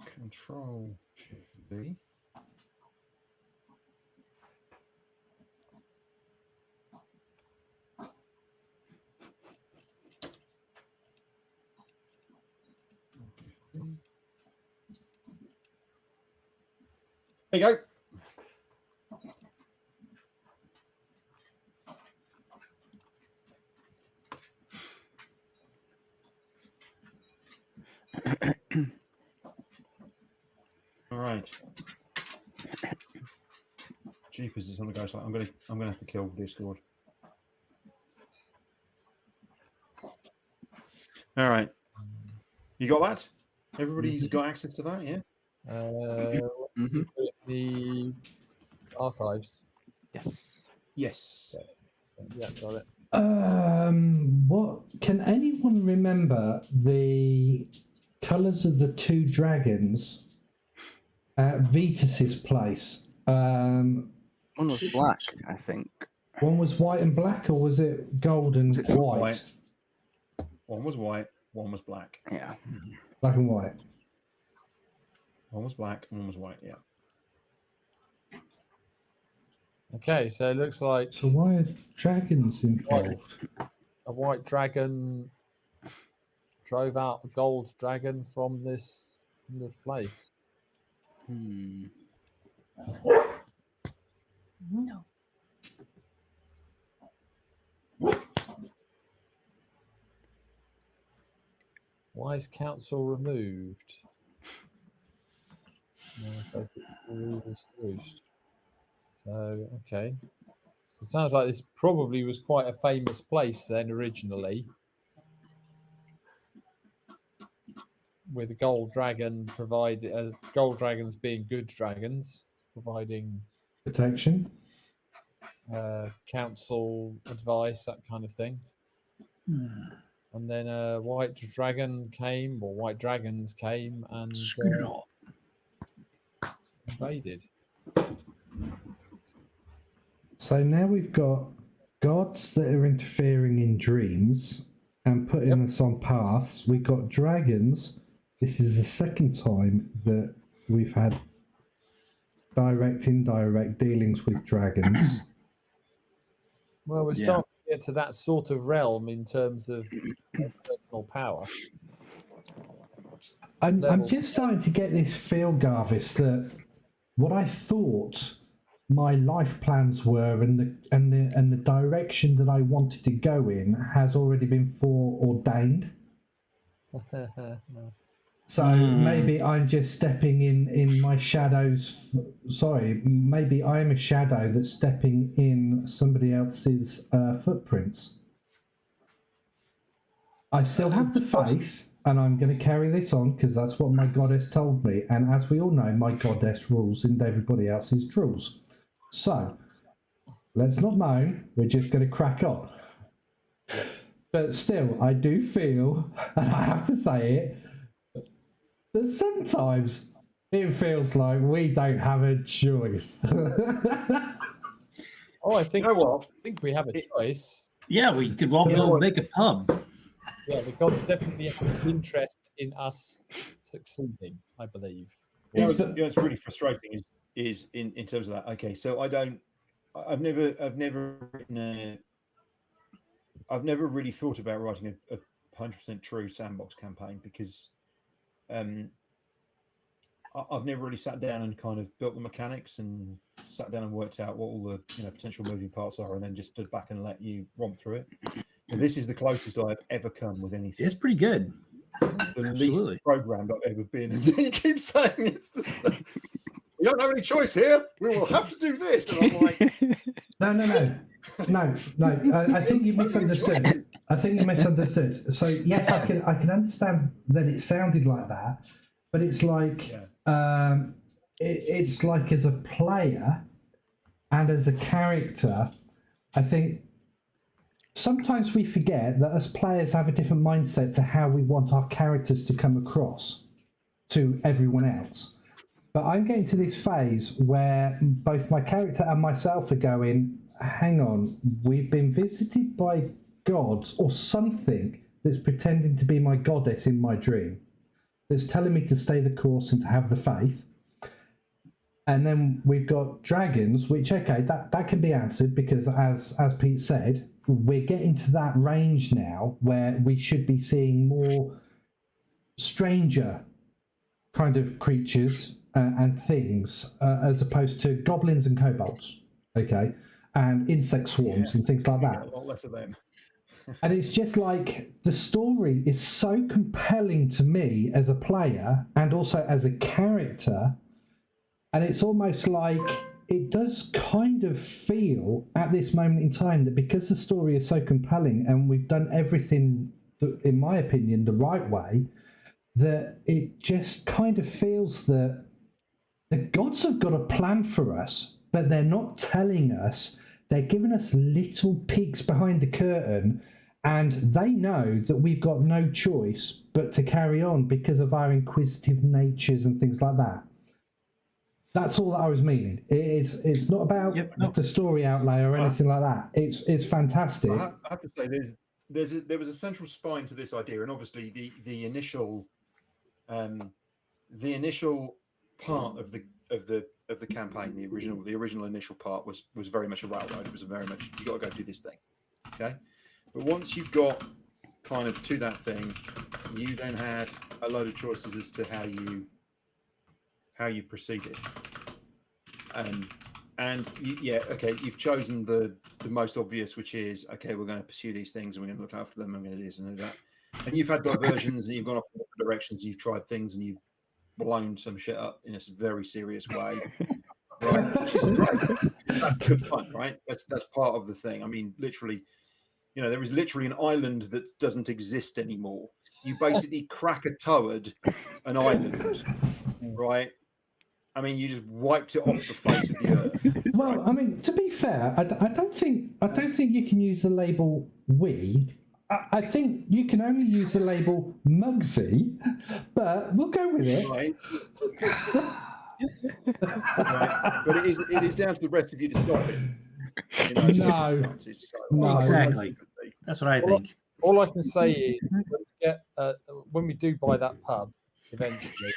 Control Shift V. There you go. All right. Jeepers, it's on the go. So I'm gonna have to kill Discord. All right. You got that? Everybody's got access to that, yeah? The archives. Yes. Okay. So, yeah, got it. What can anyone remember the colours of the two dragons at Vitus's place? One was black, I think. One was white and black, or was it gold and white? One was white, one was black. Yeah. Black and white. One was black, one was white, yeah. Okay, so it looks like So why are dragons involved? a white dragon drove out a gold dragon from this place. No. Why is council removed? So, okay. So it sounds like this probably was quite a famous place then originally. With a gold dragon gold dragons being good dragons, providing Protection. council advice, that kind of thing. And then a white dragon came, or white dragons came and invaded. So now we've got gods that are interfering in dreams and putting us on paths. We got dragons. This is the second time that we've had direct, indirect dealings with dragons. Well, we're starting to get to that sort of realm in terms of personal power. I'm just starting to get this feel, Garvis, that what I thought my life plans were and the direction that I wanted to go in has already been foreordained. So maybe I'm just stepping in my shadows. Sorry, maybe I'm a shadow that's stepping in somebody else's footprints. I still have the faith, and I'm going to carry this on because that's what my goddess told me. And as we all know, my goddess rules and everybody else's drools. So let's not moan. We're just going to crack on. But still, I do feel, and I have to say it, that sometimes it feels like we don't have a choice. Oh, I think, You know what? I think we have a choice. Yeah, we could all go make a pub. Yeah, the gods definitely have an interest in us succeeding, I believe. What's really frustrating is in terms of that. Okay, so I've never really thought about writing a 100% true sandbox campaign because I've never really sat down and kind of built the mechanics and sat down and worked out what all the potential moving parts are, and then just stood back and let you romp through it. And this is the closest I've ever come with anything. It's pretty good. The least programmed I've ever been, and you keep saying it's the same. We don't have any choice here. We will have to do this, and I'm like, No. I think you misunderstood. I think you misunderstood. So yes, I can understand that it sounded like that, but it's like it's like as a player and as a character, I think sometimes we forget that as players have a different mindset to how we want our characters to come across to everyone else. But I'm getting to this phase where both my character and myself are going, hang on, we've been visited by gods or something that's pretending to be my goddess in my dream, that's telling me to stay the course and to have the faith. And then we've got dragons, which, okay, that can be answered because as Pete said, we're getting to that range now where we should be seeing more stranger kind of creatures and things as opposed to goblins and kobolds, okay, and insect swarms and things like that. a lot less of them. And it's just like the story is so compelling to me as a player and also as a character, and it's almost like it does kind of feel at this moment in time that because the story is so compelling and we've done everything, in my opinion, the right way, that it just kind of feels that the gods have got a plan for us, but they're not telling us. They're giving us little peeks behind the curtain, and they know that we've got no choice but to carry on because of our inquisitive natures and things like that. That's all that I was meaning. It's not about the story outlay or anything like that. It's fantastic. I have to say, there was a central spine to this idea, and obviously the initial part of the campaign, the original initial part was very much a railroad. It was very much you got to go do this thing, okay. But once you've got kind of to that thing, you then had a load of choices as to how you proceeded. You've chosen the most obvious, which is okay, we're going to pursue these things and we're going to look after them and we're going to do this and do that. And you've had diversions and you've gone off in different directions. You've tried things and you've blown some shit up in a very serious way, right? Which is great. That's good fun, right? That's part of the thing. I mean, literally, there is literally an island that doesn't exist anymore. You basically crack a toad an island, right? I mean, you just wiped it off the face of the earth. Well, I mean, to be fair, I don't think you can use the label "we." I think you can only use the label Mugsy, but we'll go with it. Right. Right. But it is down to the rest of you to stop it. in those No. circumstances. So No. Exactly. That's what I think. All I can say is when we do buy that pub eventually,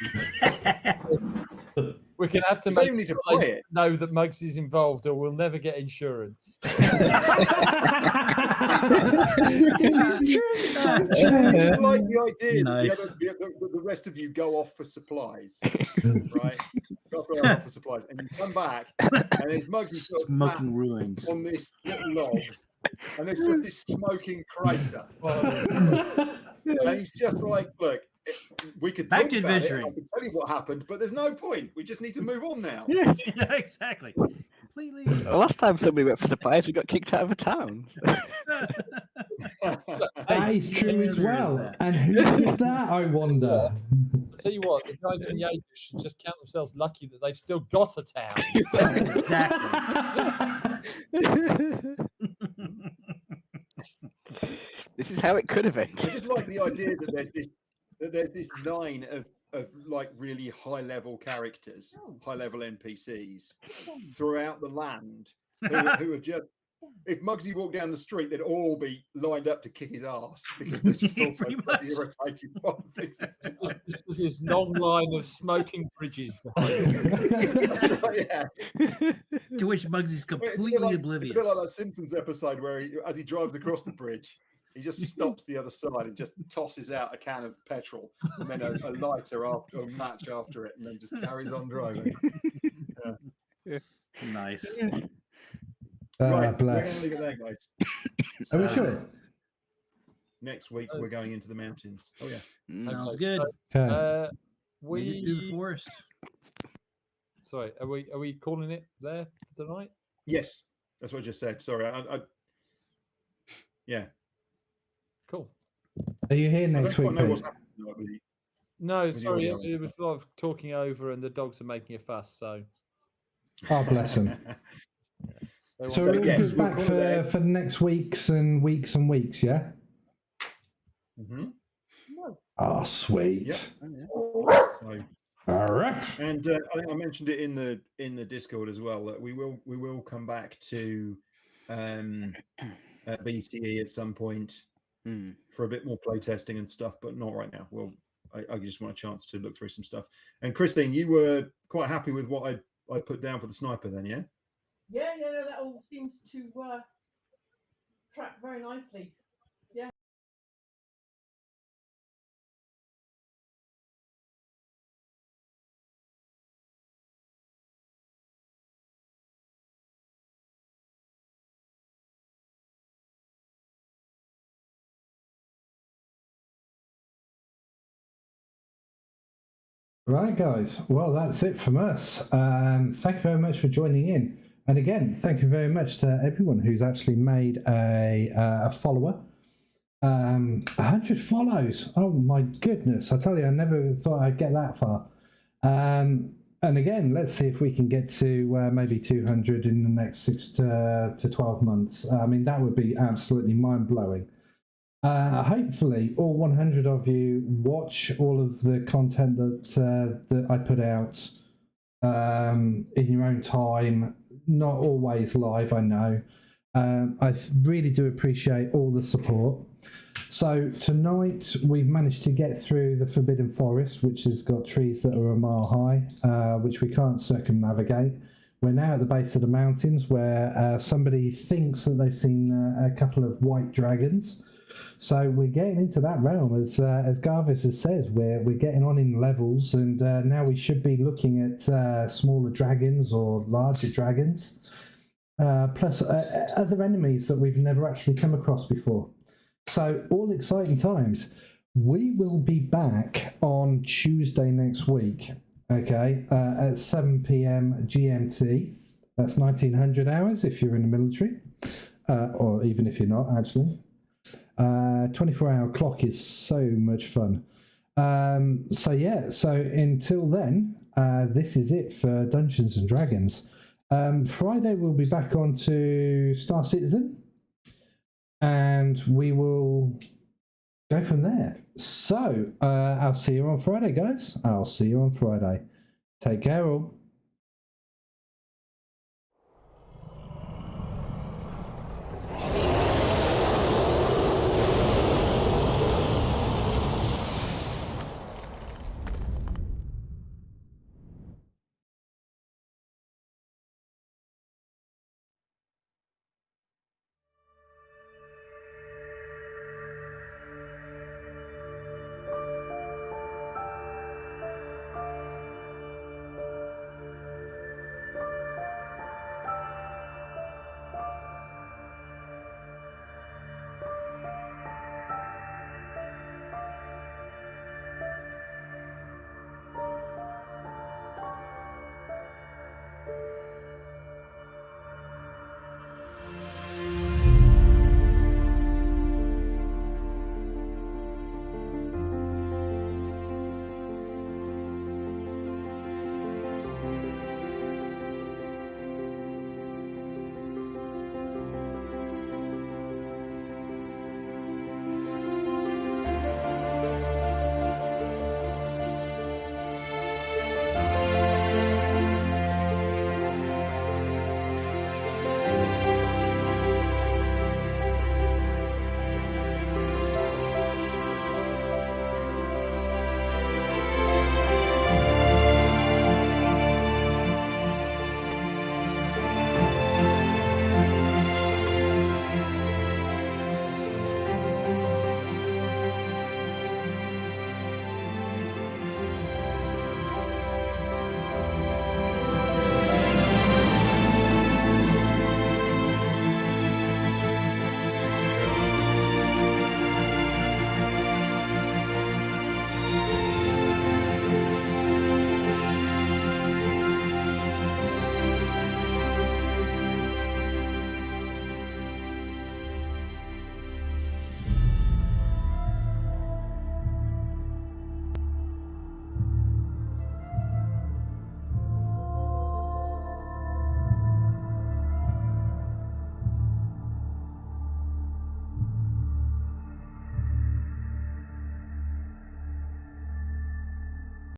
we're going to have to You don't make even need to sure buy they it. know that Mugsy's involved, or we'll never get insurance. This is true, so true. I like the idea Nice. that the rest of you go off for supplies, right? Go off for supplies, and you come back, and there's Mugsy sort of Smoking sat ruins. on this little log, and there's just this smoking crater. And he's just like, look, we could Back talk to about it, adventuring. I could tell you what happened, but there's no point. We just need to move on now. Yeah, exactly. Completely. The last time somebody went for supplies, we got kicked out of a town. That is true yeah, as there is well. that. And who did that, I wonder? I'll tell you what, the guys in Jaeger should just count themselves lucky that they've still got a town. Exactly. This is how it could have I ended. just like the idea that there's this line of like really high level characters, high level NPCs throughout the land who are just. If Mugsy walked down the street, they'd all be lined up to kick his ass because they're just all so Pretty bloody much. irritated by the things he's done. This is his long line of smoking bridges behind him. That's right, yeah. To which Mugsy's It's a completely bit like, oblivious. It's a bit like that Simpsons episode where as he drives across the bridge, he just stops the other side and just tosses out a can of petrol and then a lighter after a match after it, and then just carries on driving. Nice. Right, Bless. we're going to leave it there, guys. Are we So, sure? Next week we're going into the mountains. Oh yeah. Sounds Okay, good. Okay. Made it through the forest. Sorry, are we calling it there for tonight? Yes, that's what I just said. Sorry, yeah. Cool. Are you here I don't next quite week, know what's Pete? happening tonight, really. No, With the sorry, audio. it was a lot of talking over, and the dogs are making a fuss. So Oh, bless them. they So want we're all yes, good we'll back call it there. for next weeks and weeks and weeks, yeah? Mhm. Oh, sweet. Yep. So, All right. and I think I mentioned it in the Discord as well that we will come back to BTE at some point for a bit more play testing and stuff, but not right now. Well, I just want a chance to look through some stuff. And Christine, you were quite happy with what I put down for the sniper then, yeah? Yeah, that all seems to track very nicely. Yeah. Right, guys. Well, that's it from us. Thank you very much for joining in. And again, thank you very much to everyone who's actually made a follower. 100 follows. Oh my goodness. I tell you, I never thought I'd get that far. And again, let's see if we can get to maybe 200 in the next 6 to 12 months. I mean, that would be absolutely mind-blowing. Hopefully, all 100 of you watch all of the content that I put out in your own time. Not always live, I know. I really do appreciate all the support. So tonight we've managed to get through the Forbidden Forest, which has got trees that are a mile high, which we can't circumnavigate. We're now at the base of the mountains where somebody thinks that they've seen a couple of white dragons. So we're getting into that realm, as Garvis has said, we're getting on in levels, and now we should be looking at smaller dragons or larger dragons, plus other enemies that we've never actually come across before. So all exciting times. We will be back on Tuesday next week, okay, at 7 p.m. GMT. That's 1900 hours if you're in the military, or even if you're not, actually. 24-hour clock is so much fun. So until then, this is it for Dungeons and Dragons. Friday we'll be back on to Star Citizen, and we will go from there. So I'll see you on Friday, guys. I'll see you on Friday. Take care all.